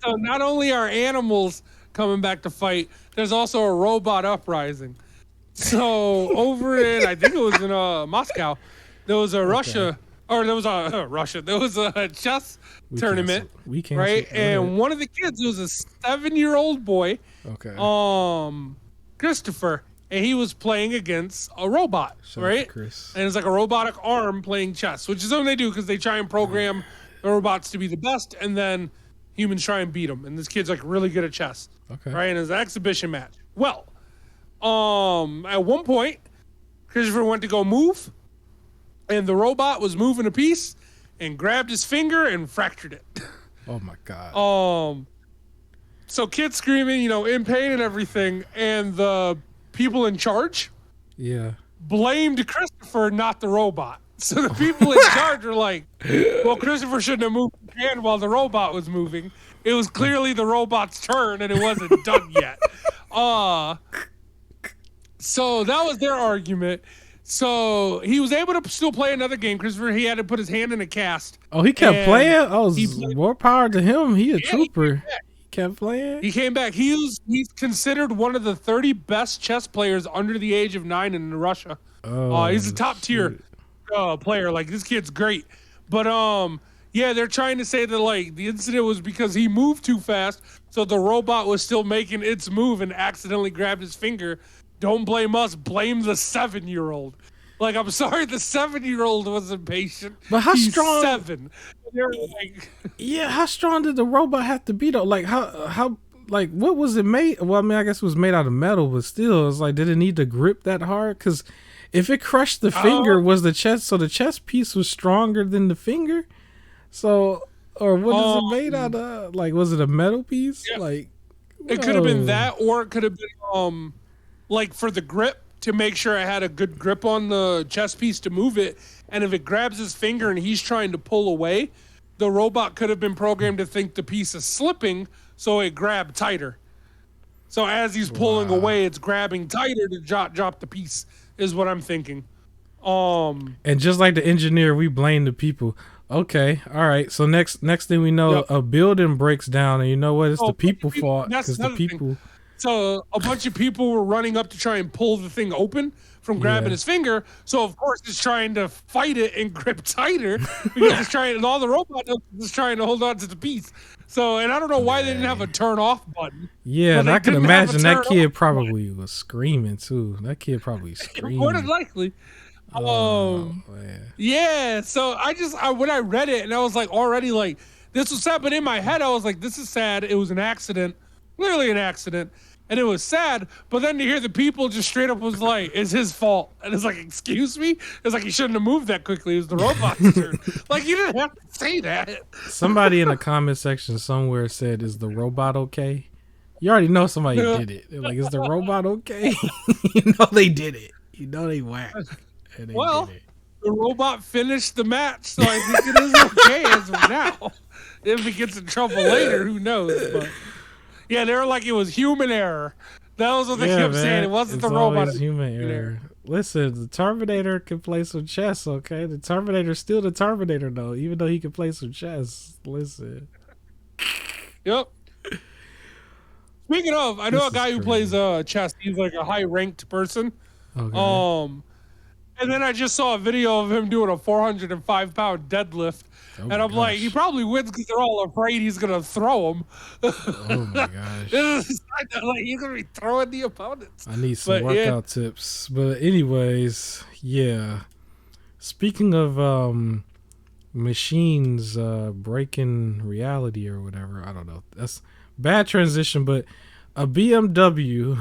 So not only are animals coming back to fight, there's also a robot uprising. So over in, I think it was in Moscow, there was a Russia, or there was a chess tournament, right? And one of the kids was a 7-year-old boy, Christopher, and he was playing against a robot, right? And it's like a robotic arm playing chess, which is something they do because they try and program the robots to be the best, and then humans try and beat them. And this kid's like really good at chess, right? And it's an exhibition match. Well, at one point, Christopher went to go move, and the robot was moving a piece and grabbed his finger and fractured it. Oh my god. So kid screaming, in pain and everything, and the people in charge blamed Christopher, not the robot. So the people in charge are like, well, Christopher shouldn't have moved his hand while the robot was moving. It was clearly the robot's turn and it wasn't done yet. So that was their argument. So he was able to still play another game. Christopher, he had to put his hand in a cast. Oh, he kept playing? Oh, more power to him. He a trooper. He kept playing? He came back. He's considered one of the 30 best chess players under the age of 9 in Russia. He's a top tier player. Like, this kid's great. But they're trying to say that like the incident was because he moved too fast, so the robot was still making its move and accidentally grabbed his finger. Don't blame us, blame the 7-year-old. Like, I'm sorry, the 7-year-old was impatient. But how strong? 7. How strong did the robot have to be though? Like how like what was it made? Well, I mean, I guess it was made out of metal, but still, it's like, did it need to grip that hard? Because if it crushed the finger, was the chest? So the chest piece was stronger than the finger. So, or what is it made out of? Like, was it a metal piece? Yeah. Like, it could have been that, or it could have been like for the grip, to make sure I had a good grip on the chess piece to move it. And if it grabs his finger and he's trying to pull away, the robot could have been programmed to think the piece is slipping, so it grabbed tighter. So as he's pulling away, it's grabbing tighter to drop the piece, is what I'm thinking. And just like the engineer, we blame the people. Okay, all right. So next thing we know, a building breaks down, and you know what? It's the people's fault, because the people. So a bunch of people were running up to try and pull the thing open from grabbing his finger. So of course he's trying to fight it and grip tighter because he's trying, and all the robot is trying to hold on to the piece. So, and I don't know why they didn't have a turn off button. Yeah, and I can imagine that kid probably was screaming too. That kid probably screamed. More than likely. Yeah. So when I read it, and I was like, already like, this was sad, but in my head I was like, this is sad. It was an accident, clearly an accident. And it was sad, but then to hear the people just straight up was like, it's his fault. And it's like, excuse me? It's like, he shouldn't have moved that quickly. It was the robot's turn. Like, you didn't have to say that. Somebody in the comment section somewhere said, is the robot okay? You already know somebody did it. They're like, is the robot okay? You know they did it. You know they whacked. And they did it. The robot finished the match, so I think it is okay as of now. If he gets in trouble later, who knows? But yeah, they were like, it was human error. That was what they kept saying. It wasn't the robot. It's human error. Listen, the Terminator can play some chess, okay? The Terminator's still the Terminator, though, even though he can play some chess. Listen. Yep. Speaking of, I know a guy who plays chess. He's like a high-ranked person. Okay. And then I just saw a video of him doing a 405-pound deadlift. Oh And my I'm like, he gosh. probably wins because they're all afraid he's going to throw him. Oh my gosh. Like, he's going to be throwing the opponents. I need some But yeah. workout tips. But anyways, yeah. Speaking of machines breaking reality or whatever, I don't know. That's bad transition, but a BMW,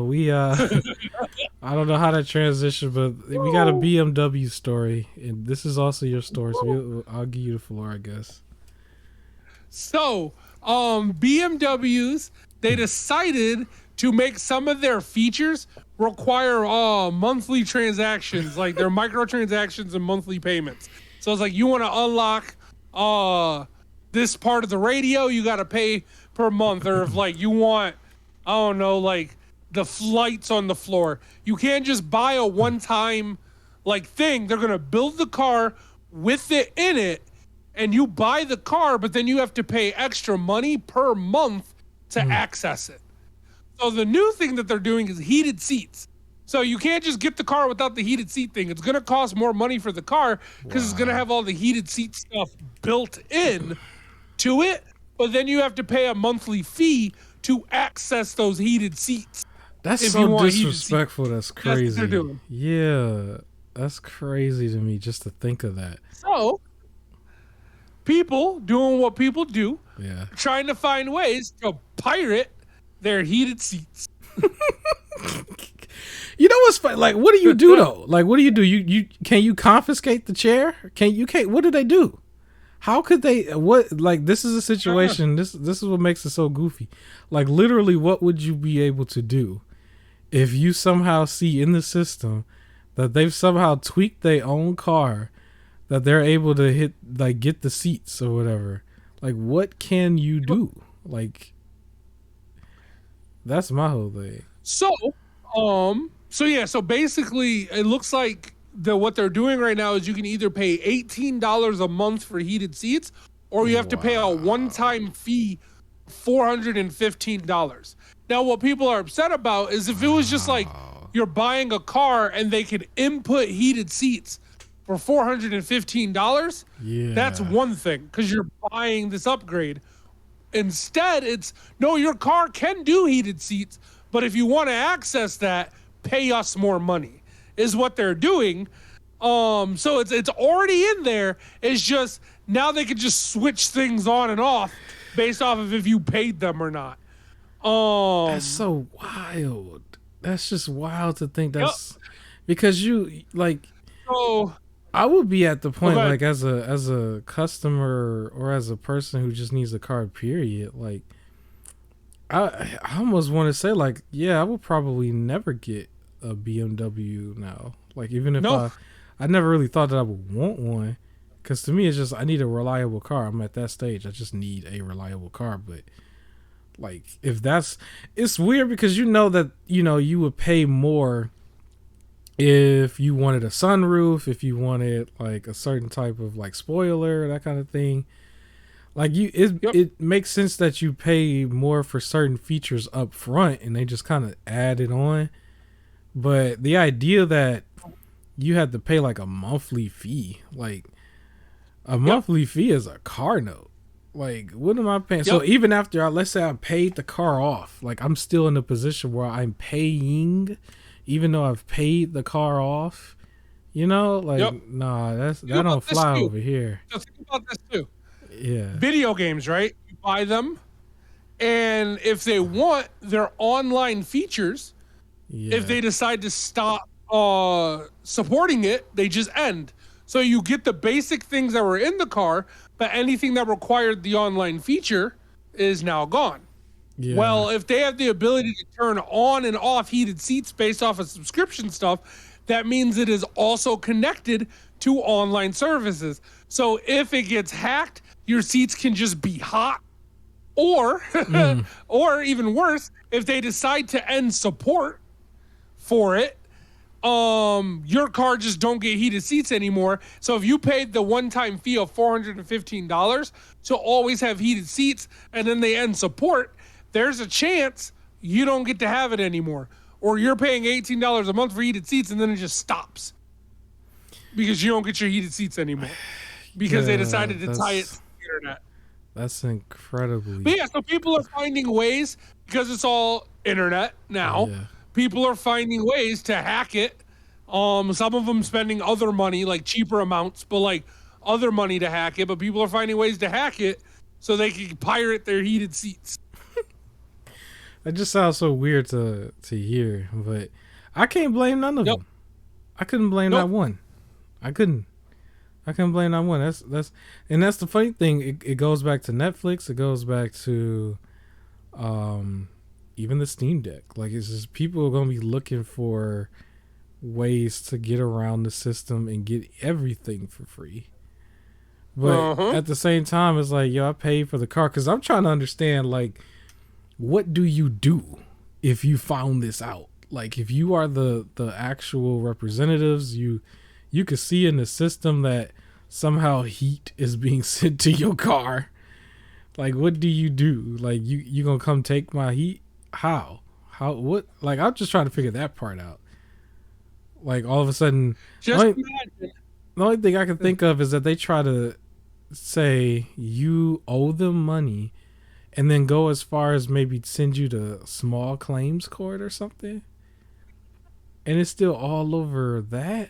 we I don't know how that transition, but we got a BMW story, and this is also your story, so I'll give you the floor, I guess. So, BMWs, they decided to make some of their features require monthly transactions, like their microtransactions and monthly payments. So it's like you want to unlock this part of the radio, you got to pay per month, or if like you want, I don't know, like the flights on the floor, you can't just buy a one-time like thing. They're gonna build the car with it in it, and you buy the car, but then you have to pay extra money per month to access it. So the new thing that they're doing is heated seats. So you can't just get the car without the heated seat thing. It's going to cost more money for the car because it's going to have all the heated seat stuff built in to it. But then you have to pay a monthly fee to access those heated seats. That's if you so want disrespectful. That's That's what crazy. they're doing. Yeah, that's crazy to me just to think of that. So people doing what people do, Yeah. trying to find ways to pirate their heated seats. You know what's funny? Like, what do you do though? Like, what do? You can you confiscate the chair? Can't? What do they do? How could they? What? Like, this is a situation. This is what makes it so goofy. Like, literally, what would you be able to do if you somehow see in the system that they've somehow tweaked their own car, that they're able to get the seats or whatever? Like, what can you do? Like, that's my whole thing. So basically it looks like what they're doing right now is you can either pay $18 a month for heated seats, or you have to pay a one-time fee, $415. Now what people are upset about is if it was just like you're buying a car and they could input heated seats for $415, Yeah. that's one thing because you're buying this upgrade. Instead, it's no, your car can do heated seats, but if you want to access that, pay us more money, is what they're doing. So it's already in there. It's just now they can just switch things on and off based off of if you paid them or not. That's so wild. That's just wild to think that's because you like. So I would be at the point Okay. like as a customer or as a person who just needs a car. Period. Like I almost want to say like I would probably never get a BMW now. Like even if No. I never really thought that I would want one, because to me it's just I need a reliable car. I'm at that stage. I just need a reliable car. But like if it's weird because you know that you would pay more if you wanted a sunroof, if you wanted like a certain type of like spoiler, that kind of thing. Like it makes sense that you pay more for certain features up front and they just kind of add it on. But the idea that you had to pay like a monthly fee, like a monthly fee is a car note. Like, what am I paying? So even after let's say I paid the car off, like I'm still in a position where I'm paying, even though I've paid the car off. Like nah, that don't fly over here. So think about this too. Yeah. Video games, right? You buy them, and if they want their online features, if they decide to stop supporting it, they just end. So you get the basic things that were in the car, but anything that required the online feature is now gone. Yeah. Well, if they have the ability to turn on and off heated seats based off of subscription stuff, that means it is also connected to online services. So if it gets hacked, your seats can just be hot. Or, or even worse, if they decide to end support for it, your car just don't get heated seats anymore. So if you paid the one-time fee of $415 to always have heated seats and then they end support, there's a chance you don't get to have it anymore. Or you're paying $18 a month for heated seats and then it just stops. because you don't get your heated seats anymore because they Yeah, decided to tie it to the internet. That's incredibly. But yeah, so people are finding ways because it's all internet now. Yeah. People are finding ways to hack it. Some of them spending other money, like cheaper amounts, but like other money to hack it. But people are finding ways to hack it so they can pirate their heated seats. That just sounds so weird to hear, but I can't blame none of them. I couldn't blame that one. I couldn't blame that one. That's the funny thing. It goes back to Netflix. It goes back to, even the Steam Deck. Like, it's just people are gonna be looking for ways to get around the system and get everything for free. But at the same time, it's like, yo, I paid for the car because I'm trying to understand, like, what do you do if you found this out? Like, if you are the actual representatives, you could see in the system that somehow heat is being sent to your car. Like, what do you do? Like, you gonna come take my heat? How? What? Like, I'm just trying to figure that part out. Like, all of a sudden, the only thing I can think of is that they try to say you owe them money and then go as far as maybe send you to small claims court or something. And it's still all over that.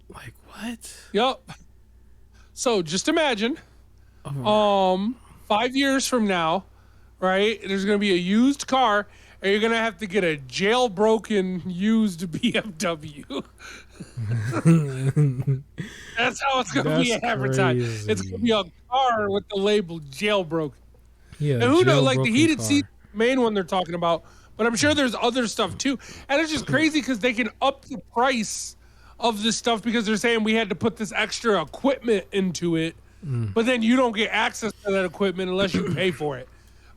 Like, what? Yep. So just imagine, 5 years from now, right? There's going to be a used car, and you're going to have to get a jailbroken used BMW. That's how it's going to be advertised. It's going to be a car with the label jailbroken. Yeah. And who knows? Like the heated seat, main one they're talking about. But I'm sure there's other stuff too. And it's just crazy because they can up the price of this stuff because they're saying we had to put this extra equipment into it. But then you don't get access to that equipment unless you pay for it.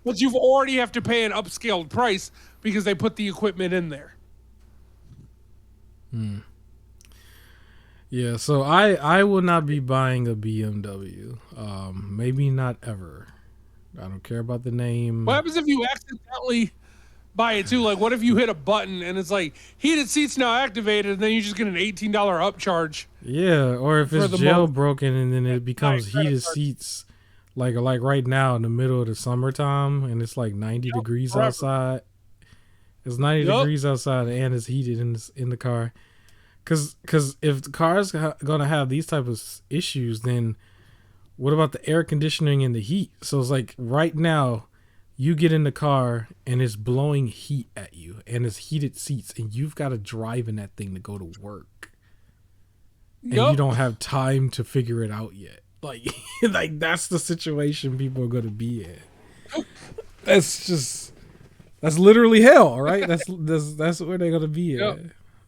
But you've already have to pay an upscaled price because they put the equipment in there. Yeah, so I will not be buying a BMW. Maybe not ever. I don't care about the name. What happens if you accidentally buy it too? Like, what if you hit a button and it's like heated seats now activated, and then you just get an $18 upcharge? Yeah, or if it's jailbroken and then it becomes heated seats, like right now in the middle of the summertime, and it's like 90 degrees outside. It's 90 degrees outside and it's heated in the car. Cause if the car's gonna have these type of issues, then what about the air conditioning and the heat? So it's like right now, you get in the car and it's blowing heat at you and it's heated seats and you've got to drive in that thing to go to work. And you don't have time to figure it out yet. Like, like that's the situation people are going to be in. That's literally hell, right? That's where they're going to be at.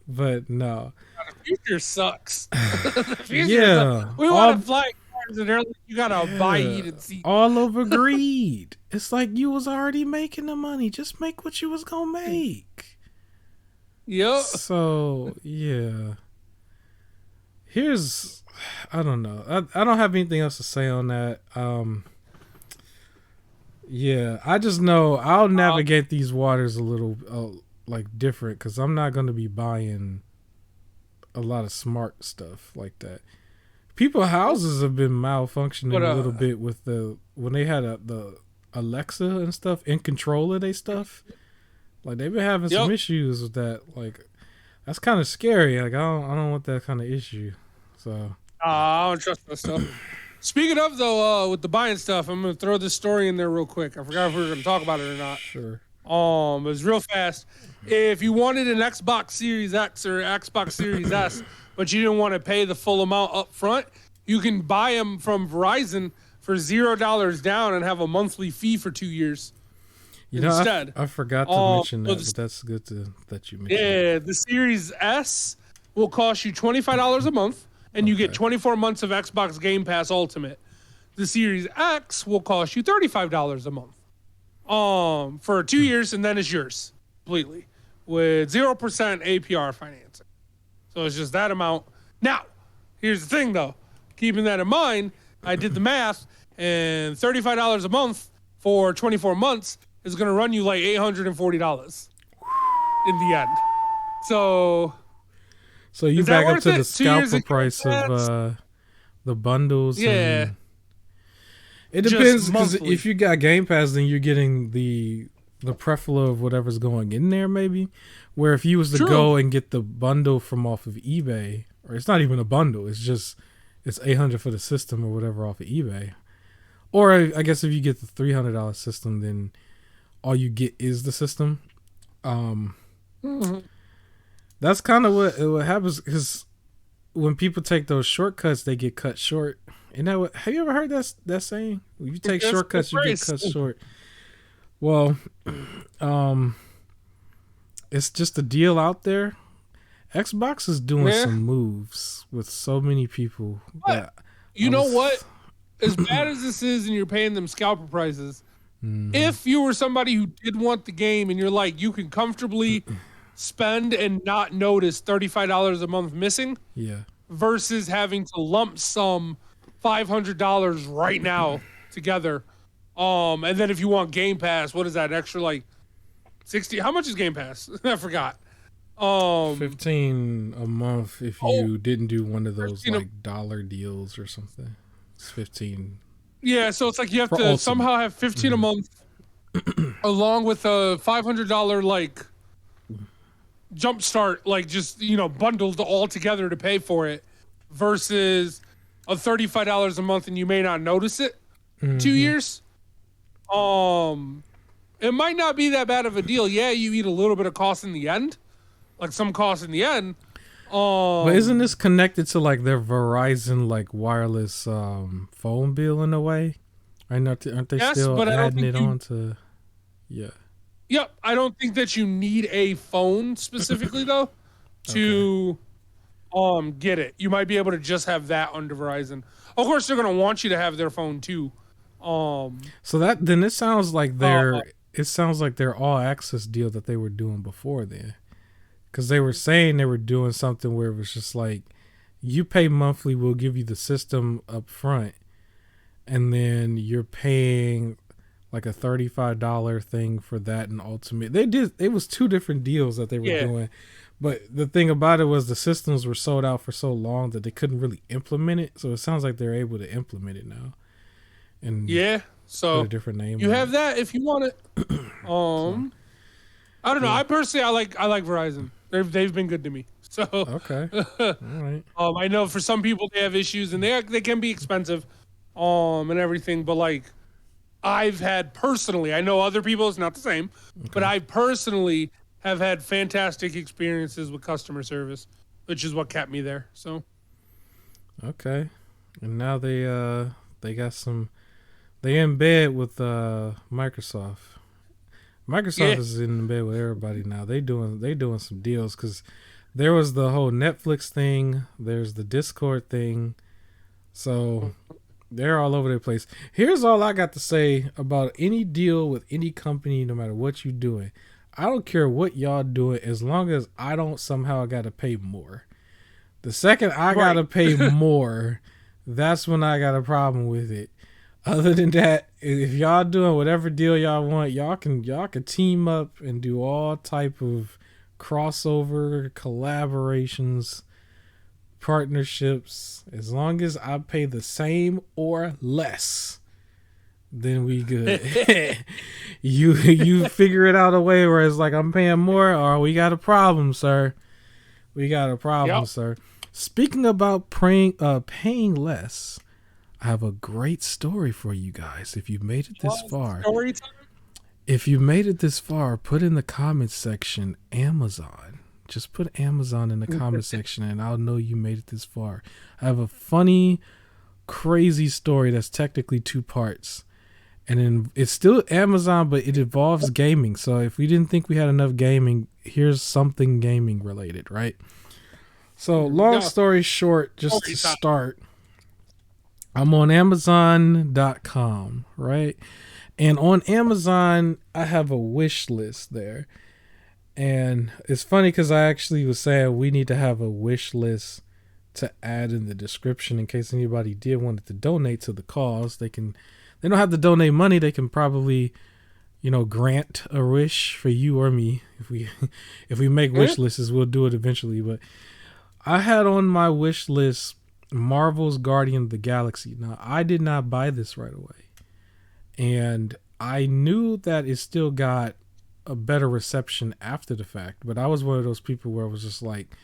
But no. The future sucks. The future sucks. We want to fly cars and like, you got to buy heated seats. All over greed. It's like you was already making the money. Just make what you was going to make. Yep. So, yeah. I don't know. I don't have anything else to say on that. Yeah, I just know I'll navigate these waters a little like different because I'm not going to be buying a lot of smart stuff like that. People's houses have been malfunctioning a little bit with when they had the Alexa and stuff in control of their stuff. Like they've been having some issues with that. Like that's kind of scary. Like I don't want that kind of issue. So I don't trust that stuff. Speaking of though, with the buying stuff, I'm gonna throw this story in there real quick. I forgot if we were gonna talk about it or not. Sure. It was real fast. If you wanted an Xbox Series X or Xbox Series S, but you didn't want to pay the full amount up front, you can buy them from Verizon for $0 down and have a monthly fee for 2 years. Instead, I forgot to mention that, but that's good that you mentioned. Yeah, the Series S will cost you $25 a month, and you get 24 months of Xbox Game Pass Ultimate. The Series X will cost you $35 a month, for 2 years, and then it's yours completely with 0% APR financing. So it's just that amount. Now, here's the thing though. Keeping that in mind, I did the math, and $35 a month for 24 months is going to run you like $840 in the end. So So you Is that back up worth to the it? 2 years scalper of Game price of Pass? the bundles, Yeah, and it just depends because monthly. if you got Game Pass, then you're getting the preflow of whatever's going in there, maybe. Where if you was to True. go and get the bundle from off of eBay, or it's not even a bundle, it's 800 for the system or whatever off of eBay. Or I guess if you get the $300 system, then all you get is the system. Mm-hmm. That's kind of what happens because when people take those shortcuts, they get cut short. And that have you ever heard that saying? When you take shortcuts, you get cut short. Well, it's just a deal out there. Xbox is doing some moves with so many people. But you know what? As bad as this is, and you're paying them scalper prices, if you were somebody who did want the game, and you're like, you can comfortably spend and not notice $35 a month missing, yeah, versus having to lump sum $500 right now together. And then if you want Game Pass, what is that? An extra like 60? How much is Game Pass? I forgot. 15 a month if you didn't do one of those like dollar deals or something. It's 15. Yeah, so it's like you have to Ultimate. somehow have 15 a month along with a $500 like jumpstart, like just bundled all together to pay for it, versus a $35 a month and you may not notice it. 2 years. It might not be that bad of a deal. Yeah, you eat a little bit of cost in the end, like some cost in the end. But isn't this connected to like their Verizon like wireless phone bill in a way? Aren't they still adding it on to? Yeah. Yep, I don't think that you need a phone specifically though to get it. You might be able to just have that under Verizon. Of course, they're gonna want you to have their phone too. So that then it sounds like their all access deal that they were doing before then, because they were saying they were doing something where it was just like, you pay monthly, we'll give you the system up front, and then you're paying like a $35 thing for that and ultimate. It was two different deals that they were doing. But the thing about it was the systems were sold out for so long that they couldn't really implement it. So it sounds like they're able to implement it now. And so put a different name. You have that if you want it. I don't know. I personally I like Verizon. They've been good to me. So okay, all right. I know for some people they have issues and they can be expensive, and everything. But like I've had personally, I know other people it's not the same, but I personally have had fantastic experiences with customer service, which is what kept me there. So okay, and now they got some. They in bed with Microsoft. Microsoft is in bed with everybody now. They doing some deals because there was the whole Netflix thing. There's the Discord thing. So they're all over the place. Here's all I got to say about any deal with any company, no matter what you're doing. I don't care what y'all doing as long as I don't somehow got to pay more. The second I got to pay more, that's when I got a problem with it. Other than that, if y'all doing whatever deal y'all want, y'all can team up and do all type of crossover collaborations, partnerships. As long as I pay the same or less, then we good. you figure it out a way where it's like I'm paying more, or we got a problem, sir. We got a problem, sir. Speaking about paying less, I have a great story for you guys. If you made it this far, put in the comments section Amazon. Just put Amazon in the comment section and I'll know you made it this far. I have a funny, crazy story that's technically 2 parts. And then it's still Amazon, but it involves gaming. So if we didn't think we had enough gaming, here's something gaming related, right? So long story short, just to start, I'm on Amazon.com, right? And on Amazon, I have a wish list there. And it's funny because I actually was saying we need to have a wish list to add in the description in case anybody did wanted to donate to the cause. They don't have to donate money. They can probably, grant a wish for you or me. If we make wish lists, we'll do it eventually. But I had on my wish list Marvel's Guardian of the Galaxy. Now, I did not buy this right away. And I knew that it still got a better reception after the fact, but I was one of those people where I was just like,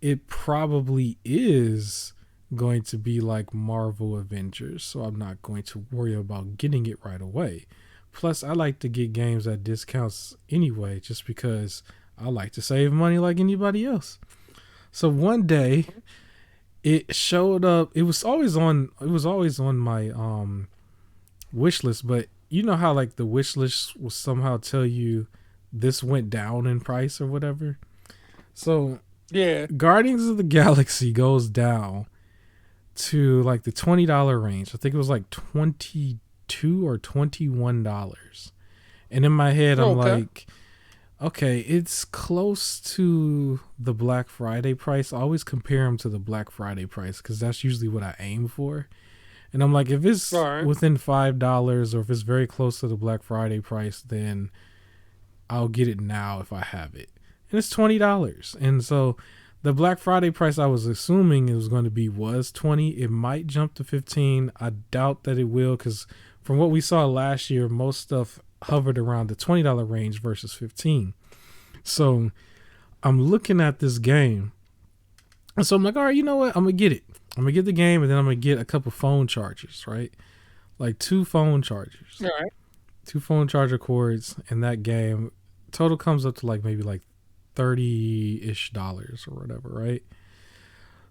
it probably is going to be like Marvel Avengers, so I'm not going to worry about getting it right away. Plus, I like to get games at discounts anyway, just because I like to save money like anybody else. So one day, it showed up. It was always on. It was always on my wish list, but you know how like the wish list will somehow tell you this went down in price or whatever. So Yeah. Guardians of the Galaxy goes down to like the $20 range. I think it was like $22 or $21. And in my head, I'm like, okay, it's close to the Black Friday price. I always compare them to the Black Friday price because that's usually what I aim for. And I'm like, if it's within $5 or if it's very close to the Black Friday price, then I'll get it now if I have it. And it's $20. And so the Black Friday price I was assuming it was going to be was $20. It might jump to $15. I doubt that it will because from what we saw last year, most stuff hovered around the $20 range versus $15. So I'm looking at this game. And so I'm like, all right, you know what? I'm going to get it. I'm going to get the game and then I'm going to get a couple phone chargers, right? Like 2 phone chargers. All right. 2 phone charger cords in that game. Total comes up to like maybe like $30-ish or whatever, right?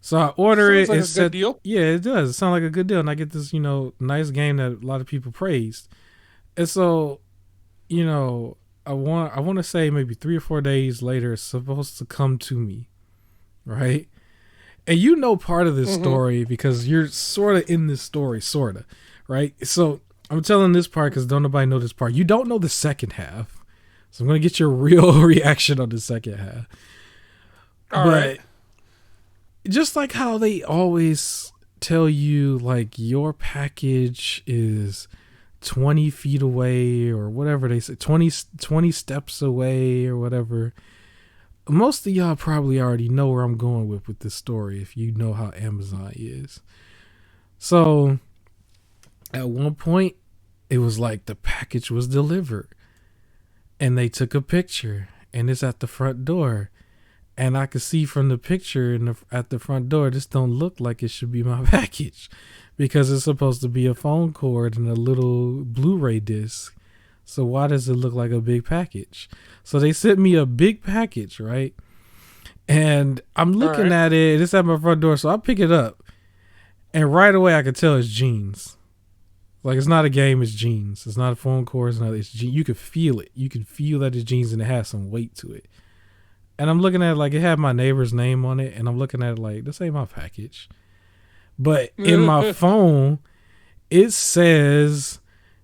So I order Sounds it. Like a good deal. Yeah, it does. It sounds like a good deal. And I get this, nice game that a lot of people praised. And so, I want to say maybe 3 or 4 days later, it's supposed to come to me, right? And part of this story because you're sort of in this story, sort of, right? So I'm telling this part because don't nobody know this part. You don't know the second half. So I'm going to get your real reaction on the second half. All right. Just like how they always tell you, like, your package is 20 feet away or whatever they say, 20 steps away or whatever. Most of y'all probably already know where I'm going with this story if you know how Amazon is. So at one point, it was like the package was delivered. And they took a picture and it's at the front door. And I could see from the picture at the front door, this don't look like it should be my package. Because it's supposed to be a phone cord and a little Blu-ray disc. So why does it look like a big package? So they sent me a big package, right? And I'm looking at it. It's at my front door. So I pick it up. And right away I could tell it's jeans. Like, it's not a game, it's jeans. It's not a phone cord, it's jeans. You can feel it. You can feel that it's jeans and it has some weight to it. And I'm looking at it like it had my neighbor's name on it. And I'm looking at it like, this ain't my package. But in my phone, it says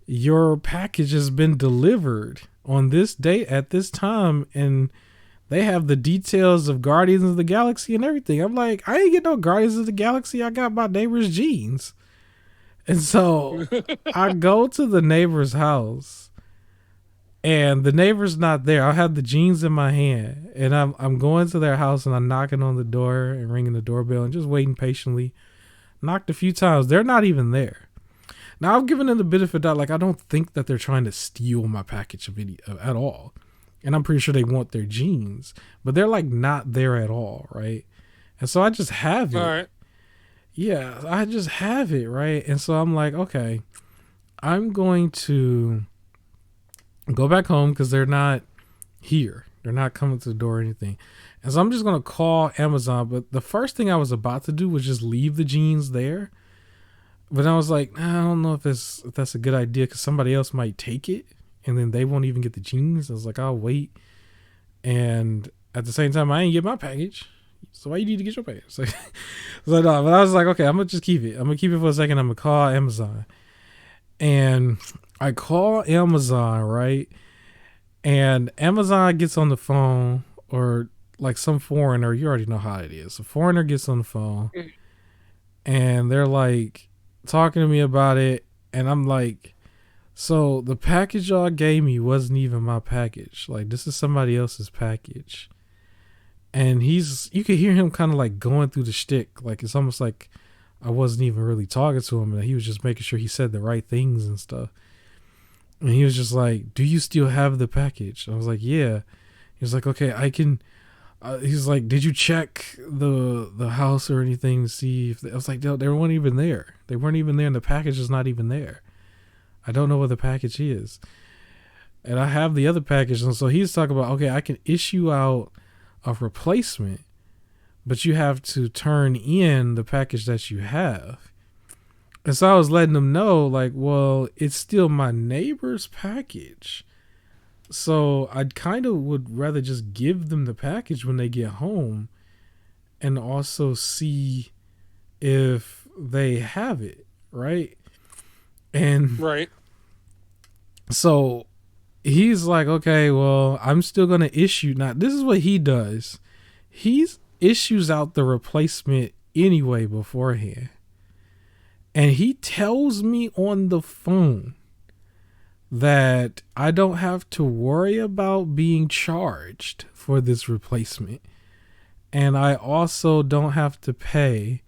your package has been delivered on this date at this time. And they have the details of Guardians of the Galaxy and everything. I'm like, I ain't get no Guardians of the Galaxy. I got my neighbor's jeans. And so I go to the neighbor's house and the neighbor's not there. I have the jeans in my hand and I'm going to their house and I'm knocking on the door and ringing the doorbell and just waiting patiently. Knocked a few times. They're not even there. Now I've given them the benefit of doubt. Like, I don't think that they're trying to steal my package at all. And I'm pretty sure they want their jeans, but they're like not there at all. Right. And so I just have it. All right. Yeah, I just have it, right? And so I'm like, okay, I'm going to go back home because they're not here. They're not coming to the door or anything. And so I'm just going to call Amazon. But the first thing I was about to do was just leave the jeans there. But I was like, I don't know if that's a good idea because somebody else might take it and then they won't even get the jeans. I was like, I'll wait. And at the same time, I ain't get my package. So why you need to get your package? So no, but I was like, okay, I'm going to just keep it. I'm going to keep it for a second. I'm going to call Amazon. And I call Amazon, right? And Amazon gets on the phone, or like some foreigner, you already know how it is. A foreigner gets on the phone and they're like talking to me about it. And I'm like, so the package y'all gave me wasn't even my package. Like, this is somebody else's package. and you could hear him kind of like going through the shtick. Like it's almost like I wasn't even really talking to him, and he was just making sure he said the right things and stuff. And he was just like, "Do you still have the package?" I was like, "Yeah." He was like, "Okay, I can." He's like, "Did you check the house or anything to see if?" I was like, They weren't even there. They weren't even there, and the package is not even there. I don't know where the package is, and I have the other package." And so he's talking about, okay, I can issue out a replacement, but you have to turn in the package that you have. And so I was letting them know, like, well, it's still my neighbor's package. So I kind of would rather just give them the package when they get home and also see if they have it, right? And Right. so he's like, okay, well, I'm still going to issue. Now, this is what he does. He issues out the replacement anyway beforehand. And he tells me on the phone that I don't have to worry about being charged for this replacement. And I also don't have to pay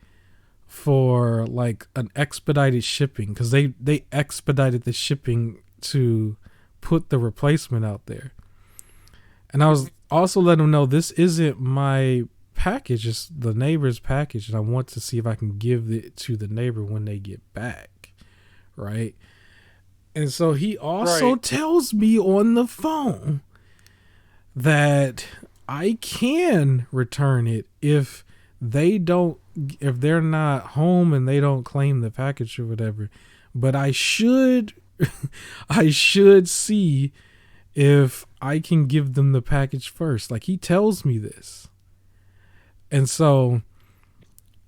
for like an expedited shipping, because they expedited the shipping to put the replacement out there. And I was also letting them know this isn't my package, it's the neighbor's package, and I want to see if I can give it to the neighbor when they get back, right? And so he also tells me on the phone that I can return it if they're not home and they don't claim the package or whatever. But I should I should see if I can give them the package first. Like, he tells me this. And so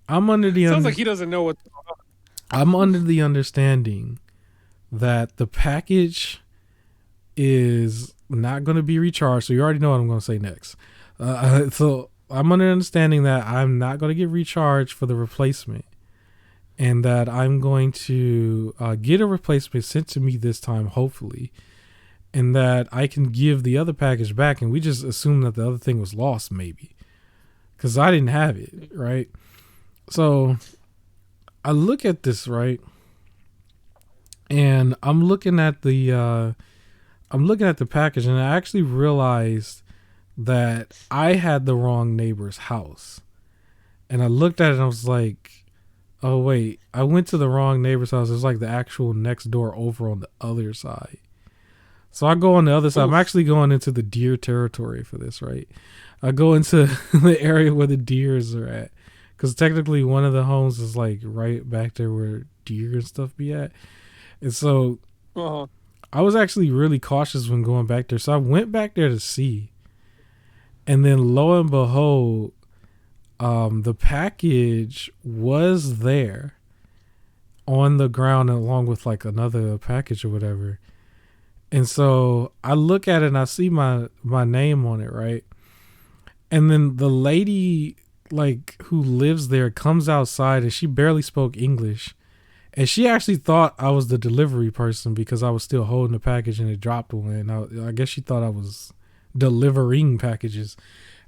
I'm under the Sounds like he doesn't know what. I'm under the understanding that the package is not going to be recharged. So you already know what I'm going to say next. So I'm under the understanding that I'm not going to get recharged for the replacement, and that I'm going to get a replacement sent to me this time, hopefully, and that I can give the other package back. And we just assume that the other thing was lost, maybe, because I didn't have it, right? So I look at this, right, and I'm looking at the package, and I actually realized that I had the wrong neighbor's house. And I looked at it and I was like, oh wait, I went to the wrong neighbor's house. It's like the actual next door over on the other side. So I go on the other side. I'm actually going into the deer territory for this, right? I go into the area where the deers are at, because technically one of the homes is like right back there where deer and stuff be at. And so I was actually really cautious when going back there. So I went back there to see. And then lo and behold, the package was there on the ground along with like another package or whatever. And so I look at it and I see my name on it, right? And then the lady like who lives there comes outside, and she barely spoke English. And she actually thought I was the delivery person because I was still holding the package and it dropped one. And I guess she thought I was delivering packages.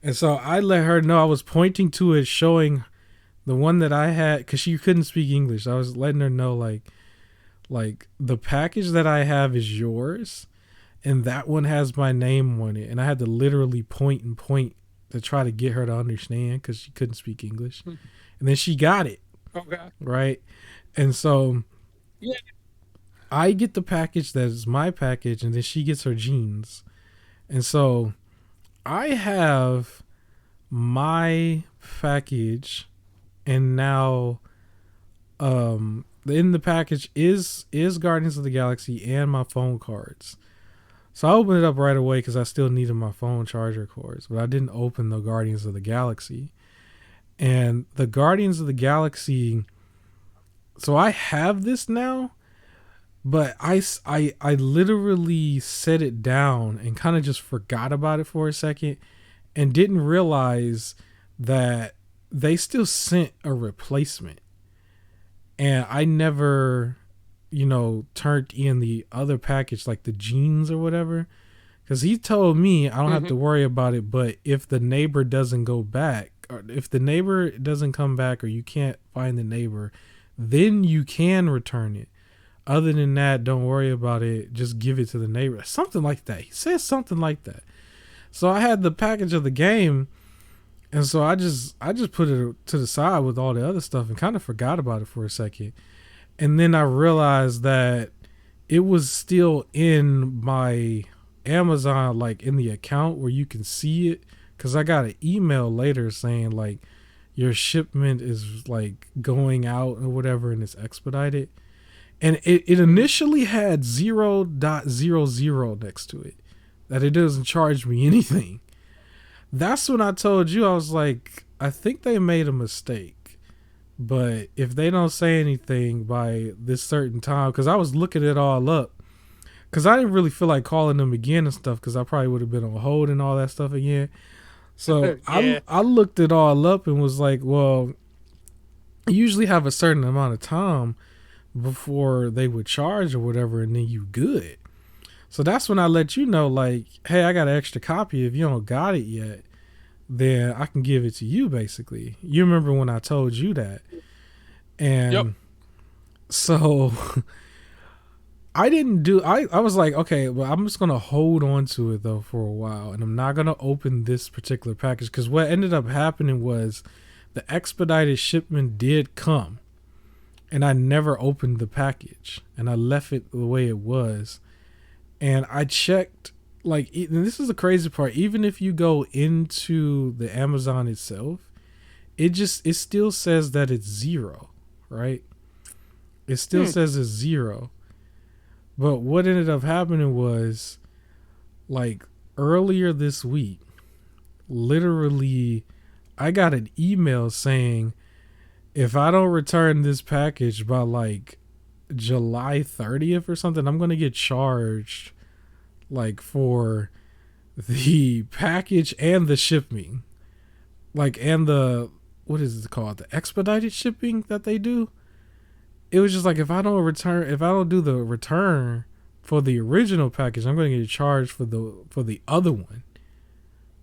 And so I let her know. I was pointing to it, showing the one that I had, because she couldn't speak English. I was letting her know, like the package that I have is yours, and that one has my name on it. And I had to literally point to try to get her to understand, because she couldn't speak English. And then she got it. Okay. Right. And so yeah, I get the package that is my package, and then she gets her jeans. And so I have my package, and now in the package is Guardians of the Galaxy and my phone cards. So I opened it up right away because I still needed my phone charger cords, but I didn't open the Guardians of the Galaxy. And the Guardians of the Galaxy, so I have this now, but I literally set it down and kind of just forgot about it for a second and didn't realize that they still sent a replacement. And I never, turned in the other package, like the jeans or whatever, Because he told me I don't have Hmm. to worry about it, but if the neighbor doesn't go back, or if the neighbor doesn't come back, or you can't find the neighbor, then you can return it. Other than that, don't worry about it. Just give it to the neighbor. Something like that. He says something like that. So I had the package of the game, and so I just put it to the side with all the other stuff and kind of forgot about it for a second. And then I realized that it was still in my Amazon, like in the account where you can see it. Cause I got an email later saying like your shipment is like going out or whatever and it's expedited. And it initially had 0.00 next to it. That it doesn't charge me anything. That's when I told you I was like, I think they made a mistake. But if they don't say anything by this certain time, because I was looking it all up, because I didn't really feel like calling them again and stuff, because I probably would have been on hold and all that stuff again. So I Yeah. I looked it all up and was like, well, you usually have a certain amount of time before they would charge or whatever, and then you good. So that's when I let you know, like, hey, I got an extra copy. If you don't got it yet, then I can give it to you. Basically, you remember when I told you that, Yep. and so I didn't do. I was like, okay, well, I'm just gonna hold on to it though for a while, and I'm not gonna open this particular package because what ended up happening was the expedited shipment did come, and I never opened the package, and I left it the way it was, and I checked. Like, and this is the crazy part. Even if you go into the Amazon itself, it still says that it's zero, right? It still Hmm. says it's zero. But what ended up happening was, like, earlier this week, literally, I got an email saying if I don't return this package by like July 30th or something, I'm going to get charged like for the package and the shipping. Like, and the, what is it called? The expedited shipping that they do. It was just like if I don't do the return for the original package, I'm going to get charged for the other one.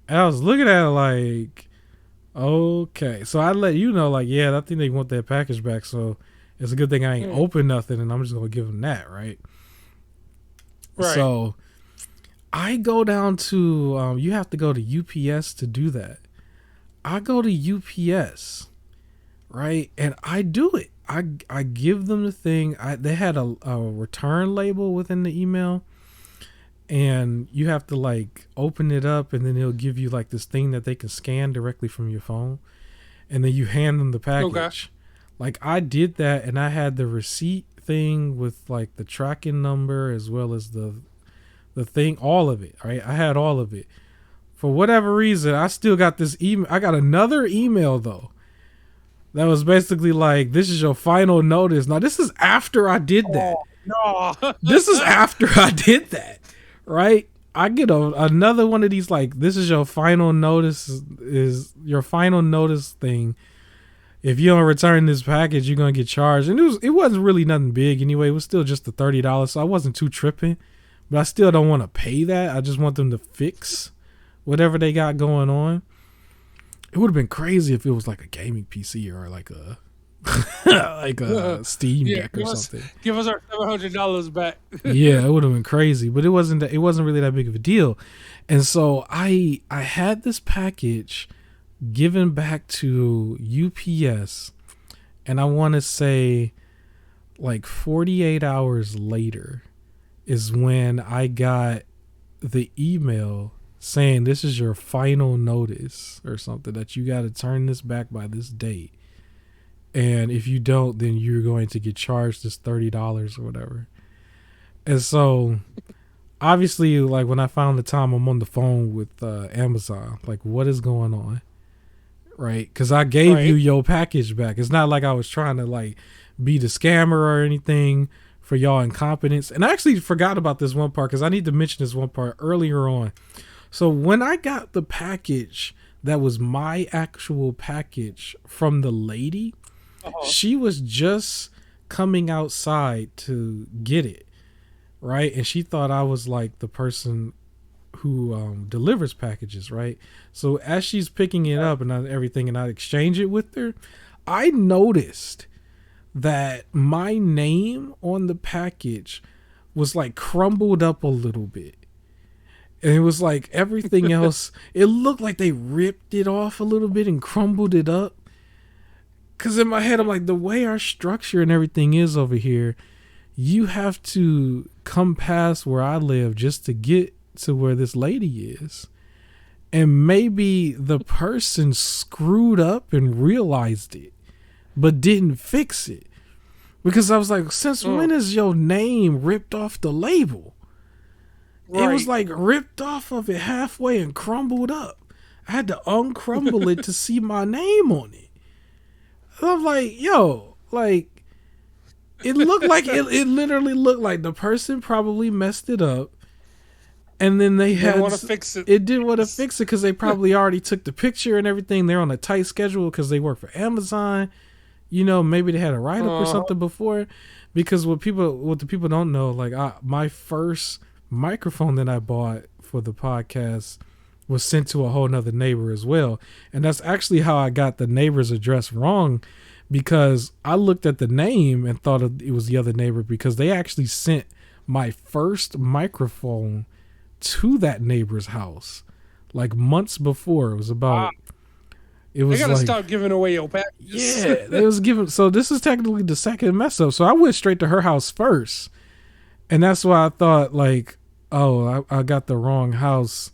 And I was looking at it like, okay, so I let you know like, yeah, I think they want that package back, so it's a good thing I ain't Hmm. open nothing, and I'm just gonna give them that, right? Right. So I go down to you have to go to UPS to do that. I go to UPS, right, and I do it. I give them the thing. They had a return label within the email, and you have to like open it up, and then it'll give you like this thing that they can scan directly from your phone, and then you hand them the Okay. package. Like I did that, and I had the receipt thing with like the tracking number as well as the thing, all of it. Right, I had all of it. For whatever reason, I still got this email. I got another email though that was basically like, "This is your final notice." Now this is after I did that. Oh no. This is after I did that, right? I get another one of these like, "This is your final notice. Is your final notice thing. If you don't return this package, you're gonna get charged." And it wasn't really nothing big anyway. It was still just the $30, so I wasn't too tripping. But I still don't want to pay that. I just want them to fix whatever they got going on. It would have been crazy if it was like a gaming PC or like a like a Steam Yeah. Deck or something. Give us our $700 back. Yeah, it would have been crazy, but it wasn't. It wasn't really that big of a deal. And so I had this package given back to UPS, and I want to say like 48 hours later is when I got the email saying this is your final notice or something, that you got to turn this back by this date, and if you don't, then you're going to get charged this $30 or whatever. And so obviously, like when I found the time, I'm on the phone with Amazon, like, what is going on, right? Because I gave you Right. your package back. It's not like I was trying to like be the scammer or anything for y'all incompetence. And I actually forgot about this one part because I need to mention this one part earlier on. So when I got the package that was my actual package from the lady, Uh-huh. she was just coming outside to get it, right? And she thought I was like the person who delivers packages, right? So as she's picking it up and everything, and I exchange it with her, I noticed that my name on the package was like crumbled up a little bit. And it was like everything else, it looked like they ripped it off a little bit and crumbled it up. Because in my head, I'm like, the way our structure and everything is over here, you have to come past where I live just to get to where this lady is. And maybe the person screwed up and realized it, but didn't fix it. Because I was like, since when is your name ripped off the label? Right. It was like ripped off of it halfway and crumbled up. I had to uncrumble it to see my name on it. And I'm like, yo, like, it looked like, it literally looked like the person probably messed it up. And then they didn't want to fix it. It didn't want to fix it because they probably already took the picture and everything. They're on a tight schedule because they work for Amazon. You know, maybe they had a write-up or something before. Because what the people don't know, like my first microphone that I bought for the podcast was sent to a whole nother neighbor as well. And that's actually how I got the neighbor's address wrong, because I looked at the name and thought it was the other neighbor, because they actually sent my first microphone to that neighbor's house like months before. It was about it was, they gotta stop giving away your packages. Yeah, they was giving. So this is technically the second mess up. So I went straight to her house first, and that's why I thought like, oh, I got the wrong house,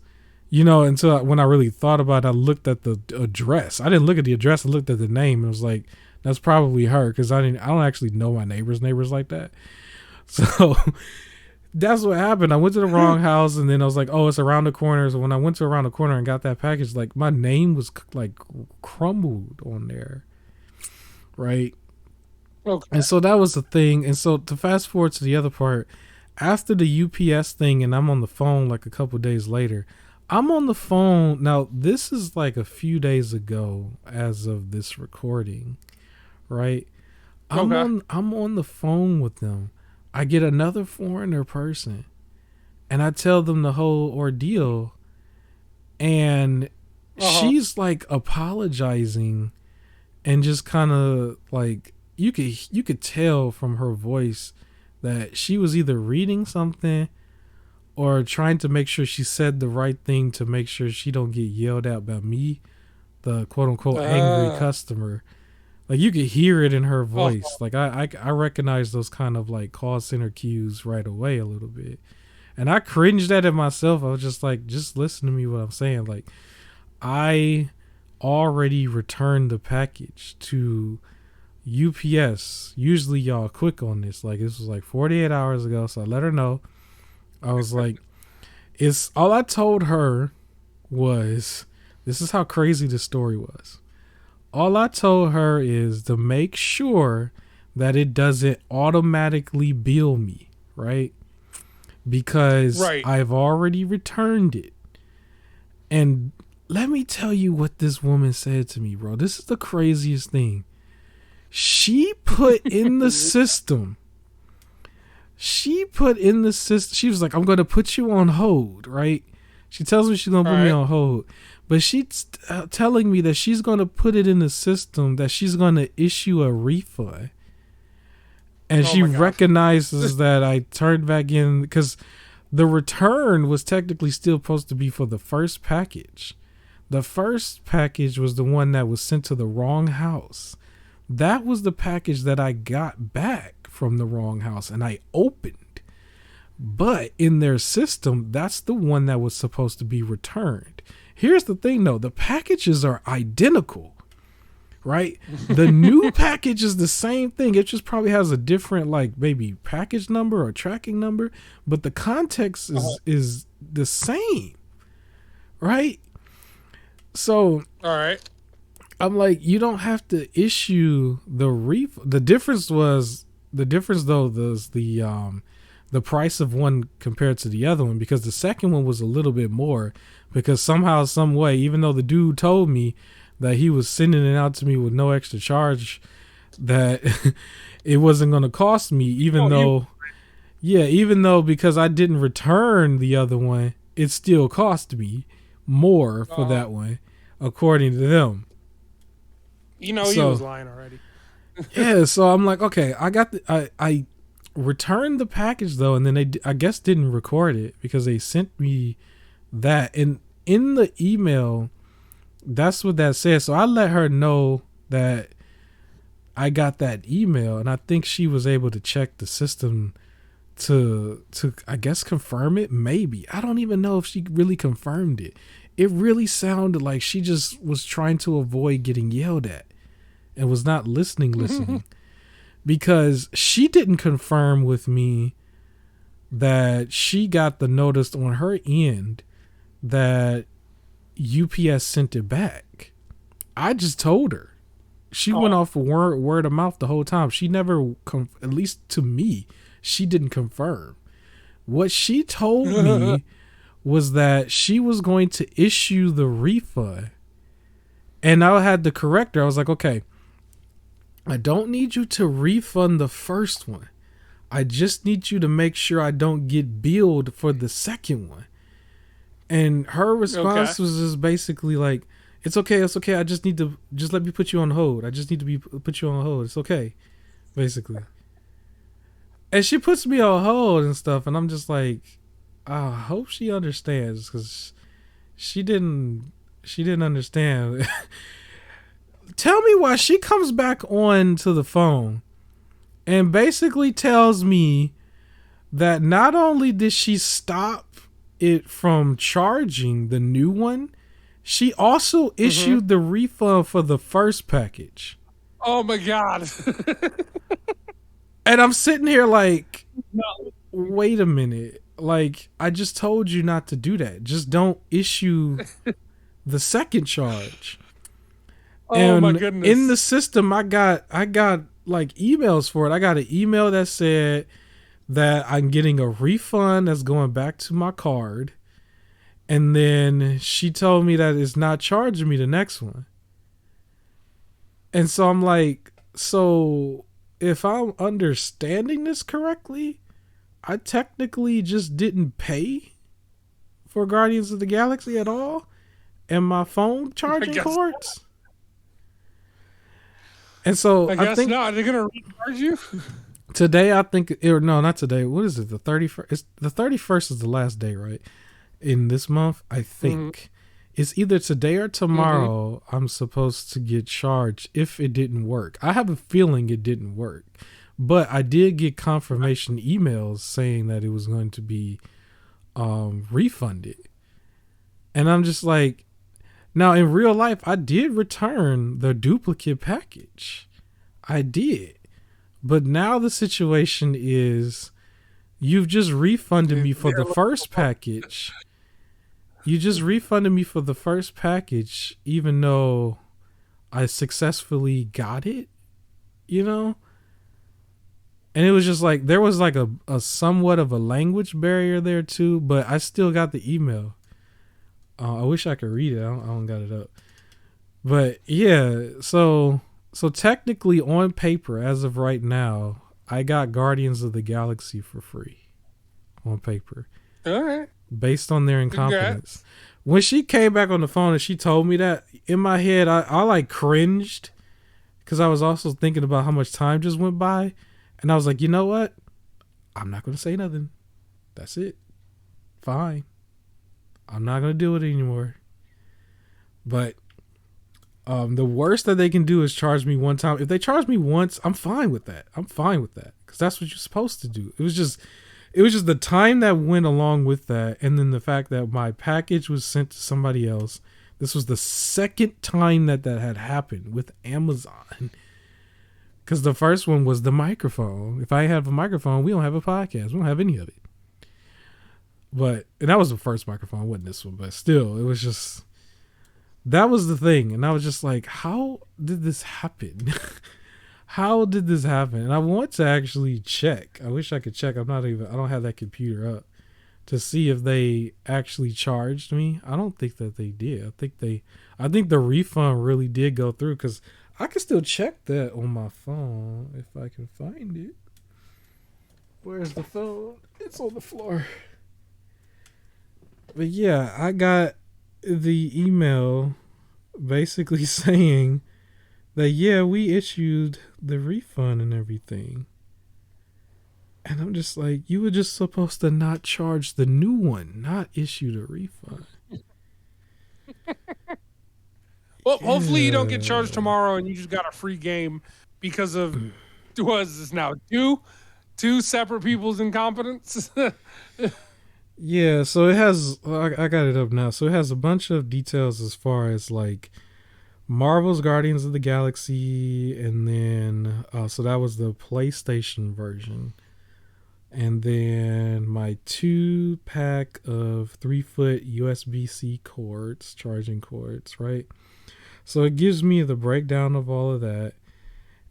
you know. Until when I really thought about it, I looked at the address. I didn't look at the address. I looked at the name. It was like, that's probably her, because I don't actually know my neighbors like that. So that's what happened. I went to the wrong house, and then I was like, oh, it's around the corner. So when I went to around the corner and got that package, like my name was like crumbled on there, right? Okay. And so that was the thing. And so to fast forward to the other part, after the UPS thing, and I'm on the phone like a couple days later. I'm on the phone now. This is like a few days ago as of this recording, right? I'm on the phone with them. I get another foreigner person, and I tell them the whole ordeal, and she's like apologizing, and just kind of like you could tell from her voice that she was either reading something or trying to make sure she said the right thing to make sure she don't get yelled at by me, the quote unquote angry customer. Like you could hear it in her voice. Like I recognize those kind of like call center cues right away a little bit. And I cringed at it myself. I was just like, just listen to me what I'm saying. Like I already returned the package to UPS. Usually y'all quick on this. Like this was like 48 hours ago. So I let her know. I was like, it's all I told her was, this is how crazy the story was. All I told her is to make sure that it doesn't automatically bill me, right? Because I've already returned it. And let me tell you what this woman said to me, bro. This is the craziest thing. She put in the system. She was like, I'm going to put you on hold, right? She tells me she's going to put me on hold. But she's telling me that she's going to put it in the system, that she's going to issue a refund. And she recognizes that I turned back in, because the return was technically still supposed to be for the first package. The first package was the one that was sent to the wrong house. That was the package that I got back from the wrong house and I opened. But in their system, that's the one that was supposed to be returned. Here's the thing though, the packages are identical, right? The new package is the same thing. It just probably has a different like maybe package number or tracking number, but the context is the same, right? So, all right. I'm like, you don't have to issue the The difference though was the price of one compared to the other one, because the second one was a little bit more, because somehow, some way, even though the dude told me that he was sending it out to me with no extra charge, that it wasn't going to cost me, even though because I didn't return the other one, it still cost me more for Uh, that one, according to them. he was So lying already. yeah, so I'm like, okay, I returned the package though, and then I guess didn't record it because they sent me that, and in the email, that's what that says. So I let her know that I got that email, and I think she was able to check the system to I guess confirm it. Maybe, I don't even know if she really confirmed it. It really sounded like she just was trying to avoid getting yelled at and was not listening because she didn't confirm with me that she got the notice on her end that UPS sent it back. I just told her. She went Oh. off word of mouth the whole time. She never, at least to me, she didn't confirm. What she told me was that she was going to issue the refund. And I had to correct her. I was like, okay, I don't need you to refund the first one. I just need you to make sure I don't get billed for the second one. And her Okay. response was just basically like, it's okay, it's okay. I just need to, just let me put you on hold. I just need to put you on hold. It's okay, basically. And she puts me on hold and stuff, and I'm just like, I hope she understands, because she didn't understand. Tell me why she comes back on to the phone and basically tells me that not only did she stop it from charging the new one, she also issued the refund for the first package. Oh my god. And I'm sitting here like, No. wait a minute. Like, I just told you not to do that. Just don't issue the second charge. Oh my And in the goodness. system, I got like emails for it. I got an email that said that I'm getting a refund that's going back to my card. And then she told me that it's not charging me the next one. And so I'm like, so if I'm understanding this correctly, I technically just didn't pay for Guardians of the Galaxy at all, and my phone I charging guess. cords. And so I I guess think not. Are they gonna recharge you? today, I think, or no, not today. What is it? The 31st. It's the 31st is the last day, right? In this month, I think it's either today or tomorrow. I'm supposed to get charged if it didn't work. I have a feeling it didn't work, but I did get confirmation emails saying that it was going to be refunded. And I'm just like, now in real life, I did return the duplicate package. I did. But now the situation is you've just refunded me for the first package. You just refunded me for the first package, even though I successfully got it, you know? And it was just like, there was like a somewhat of a language barrier there too, but I still got the email. I wish I could read it. I don't got it up. But yeah, so technically on paper, as of right now, I got Guardians of the Galaxy for free on paper, All right. based on their incompetence. Congrats. When she came back on the phone and she told me that, in my head, I like cringed, because I was also thinking about how much time just went by. And I was like, you know what? I'm not going to say nothing. That's it. Fine. I'm not going to do it anymore. But the worst that they can do is charge me one time. If they charge me once, I'm fine with that. Because that's what you're supposed to do. It was just the time that went along with that, and then the fact that my package was sent to somebody else. This was the second time that had happened with Amazon. Because the first one was the microphone. If I have a microphone, we don't have a podcast. We don't have any of it. And that was the first microphone, wasn't this one? But still, it was just, that was the thing. And I was just like, how did this happen? How did this happen? And I want to actually check. I wish I could check. I don't have that computer up to see if they actually charged me. I don't think that they did. I think the refund really did go through, because I can still check that on my phone if I can find it. Where's the phone? It's on the floor. But yeah, I got the email basically saying that yeah, we issued the refund and everything. And I'm just like, you were just supposed to not charge the new one, not issue the refund. Well, hopefully you don't get charged Yeah. tomorrow and you just got a free game because of what is this now? Two separate people's incompetence. Yeah, so it has, I got it up now. So it has a bunch of details as far as like Marvel's Guardians of the Galaxy, and then, so that was the PlayStation version. And then my 2 pack of 3-foot USB-C cords, charging cords, right? So it gives me the breakdown of all of that.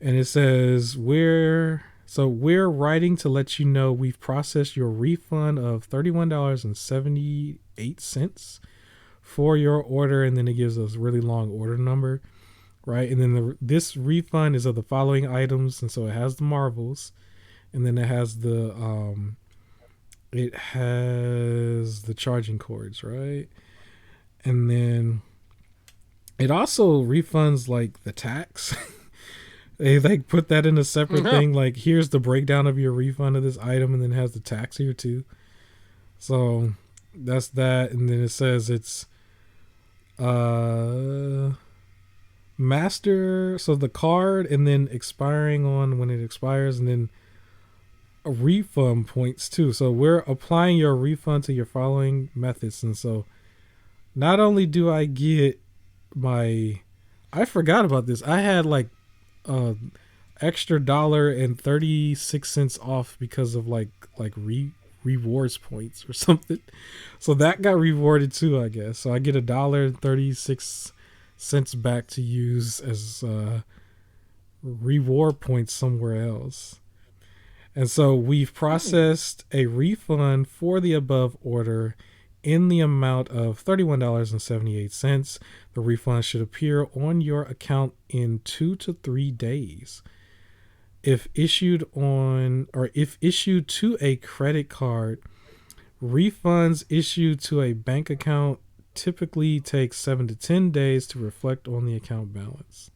And it says, we're writing to let you know we've processed your refund of $31.78 for your order. And then it gives us a really long order number, right? And then this refund is of the following items. And so it has the Marvels. And then it has the charging cords, right? And then it also refunds like the tax. They like put that in a separate thing. Like, here's the breakdown of your refund of this item, and then it has the tax here too. So that's that. And then it says it's master. So the card, and then expiring on when it expires, and then a refund points too. So we're applying your refund to your following methods. And so not only do I get I forgot about this. I had like extra $1.36 off because of like rewards points or something. So that got rewarded too, I guess. So I get $1.36 back to use as reward points somewhere else. And so we've processed a refund for the above order in the amount of $31.78. The refund should appear on your account in 2 to 3 days. If issued to a credit card, refunds issued to a bank account typically take 7 to 10 days to reflect on the account balance.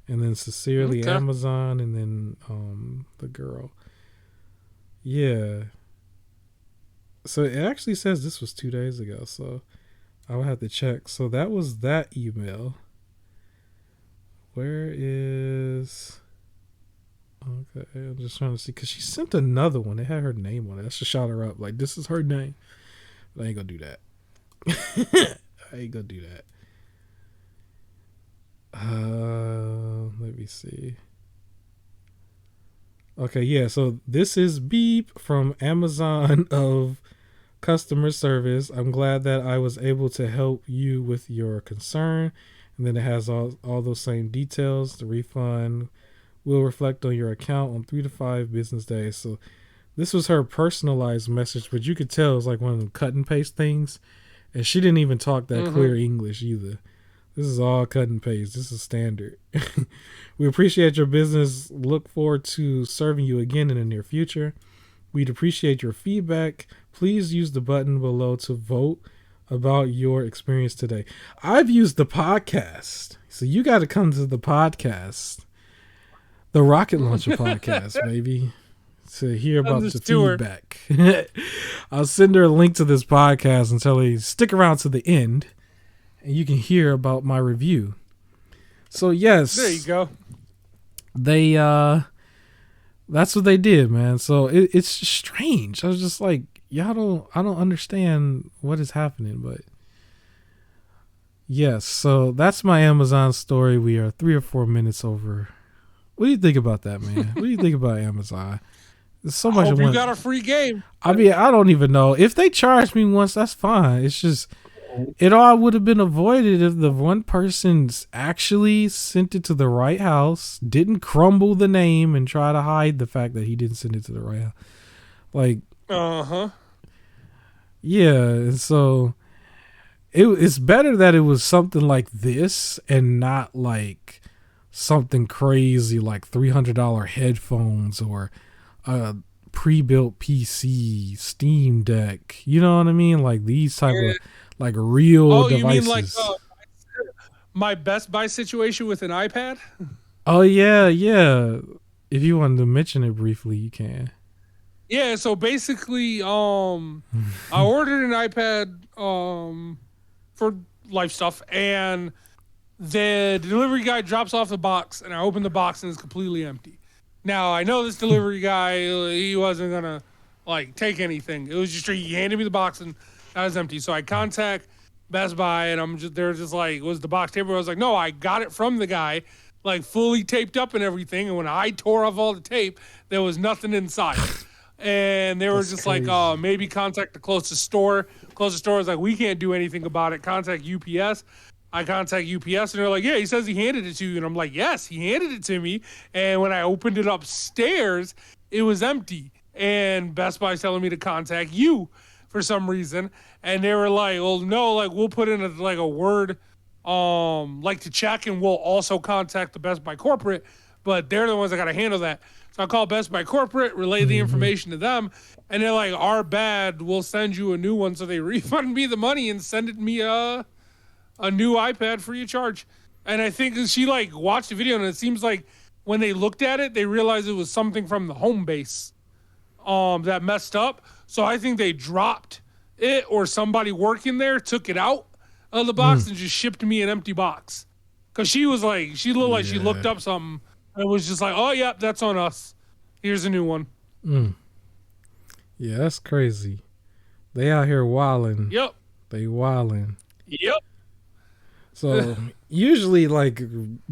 And then sincerely, Okay. Amazon, and then the girl. Yeah. So it actually says this was 2 days ago, so I would have to check. So that was that email. Where is... Okay, I'm just trying to see, because she sent another one. It had her name on it. I should shout her up. Like, this is her name. But I ain't gonna do that. I ain't gonna do that. Let me see. Okay, yeah, so this is Beep from Amazon of customer service. I'm glad that I was able to help you with your concern. And then it has all those same details. The refund will reflect on your account on 3 to 5 business days. So this was her personalized message, but you could tell it was like one of them cut and paste things. And she didn't even talk that clear English either. This is all cut and paste. This is standard. We appreciate your business. Look forward to serving you again in the near future. We'd appreciate your feedback. Please use the button below to vote about your experience today. I've used the podcast, so you got to come to the podcast, the Rocket Launcher podcast, baby, to hear about the feedback. I'll send her a link to this podcast and tell her stick around to the end, and you can hear about my review. So yes, There you go. They that's what they did, man. So it's strange. I was just like, I don't understand what is happening, but yes. So that's my Amazon story. We are 3 or 4 minutes over. What do you think about that, man? What do you think about Amazon? There's so much. I hope you got a free game. I mean, I don't even know if they charged me once. That's fine. It's just it all would have been avoided if the one person actually sent it to the right house, didn't crumble the name and try to hide the fact that he didn't send it to the right house. Like, yeah. And so it's better that it was something like this and not like something crazy like $300 headphones or a pre-built PC, Steam Deck. You know what I mean? Like these type Yeah. of like real Oh, you mean like devices. my Best Buy situation with an iPad? Oh yeah, yeah. If you wanted to mention it briefly, you can. Yeah, so basically, I ordered an iPad for life stuff, and the delivery guy drops off the box, and I open the box and it's completely empty. Now I know this delivery guy, he wasn't gonna like take anything. It was just he handed me the box and that was empty. So I contact Best Buy and they're just like, was the box taped? I was like, no, I got it from the guy, like fully taped up and everything. And when I tore off all the tape, there was nothing inside. And they were That's just crazy. like, maybe contact the closest store. Closest store was like, we can't do anything about it. Contact UPS. I contact UPS and they're like, yeah, he says he handed it to you. And I'm like, yes, he handed it to me. And when I opened it upstairs, it was empty. And Best Buy's telling me to contact you for some reason. And they were like, well, no, like we'll put in a word, like to check, and we'll also contact the Best Buy corporate, but they're the ones that got to handle that. So I call Best Buy corporate, relay the information to them, and they're like, our bad, we'll send you a new one. So they refund me the money and send me a new iPad free of charge. And I think she like watched the video, and it seems like when they looked at it, they realized it was something from the home base that messed up. So I think they dropped it, or somebody working there took it out of the box and just shipped me an empty box. Cause she was like, she looked like she looked Yeah. up something and it was just like, oh yep, that's on us. Here's a new one. Yeah, that's crazy. They out here wilding. Yep. They wilding. Yep. So usually like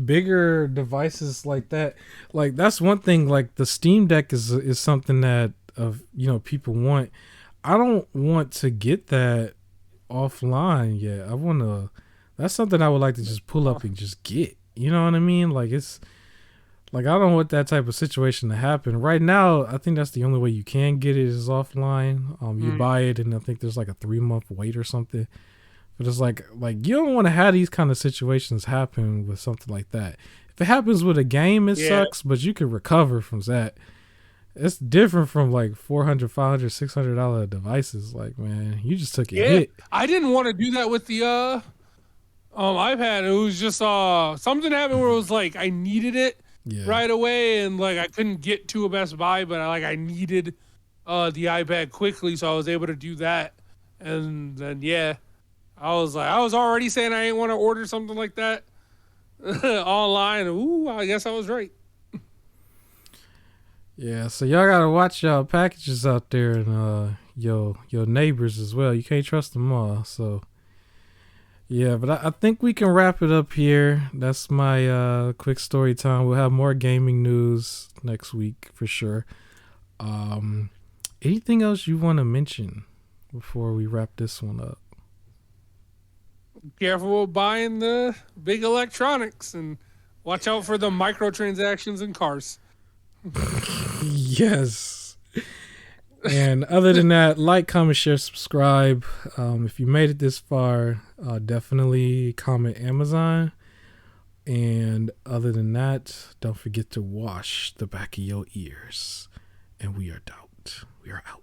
bigger devices like that, like that's one thing. Like the Steam Deck is something that people want. I don't want to get that offline yet. I want to. That's something I would like to just pull up and just get. You know what I mean? Like it's like I don't want that type of situation to happen right now. I think that's the only way you can get it is offline. You buy it, and I think there's like a 3-month wait or something. But it's like you don't want to have these kind of situations happen with something like that. If it happens with a game, it sucks, but you can recover from that. It's different from like $400, $500, $600 devices. Like, man, you just took a hit. I didn't want to do that with the iPad. It was just something happened where it was like I needed it right away, and like I couldn't get to a Best Buy, but I needed the iPad quickly, so I was able to do that. And then I was already saying I didn't want to order something like that online. Ooh, I guess I was right. Yeah, so y'all gotta watch y'all packages out there and your neighbors as well. You can't trust them all. So yeah, but I think we can wrap it up here. That's my quick story time. We'll have more gaming news next week for sure. Anything else you want to mention before we wrap this one up? Careful with buying the big electronics and watch out for the microtransactions in cars. Yes. And other than that, like, comment, share, subscribe. If you made it this far, definitely comment Amazon. And other than that, don't forget to wash the back of your ears. And we are out. We are out.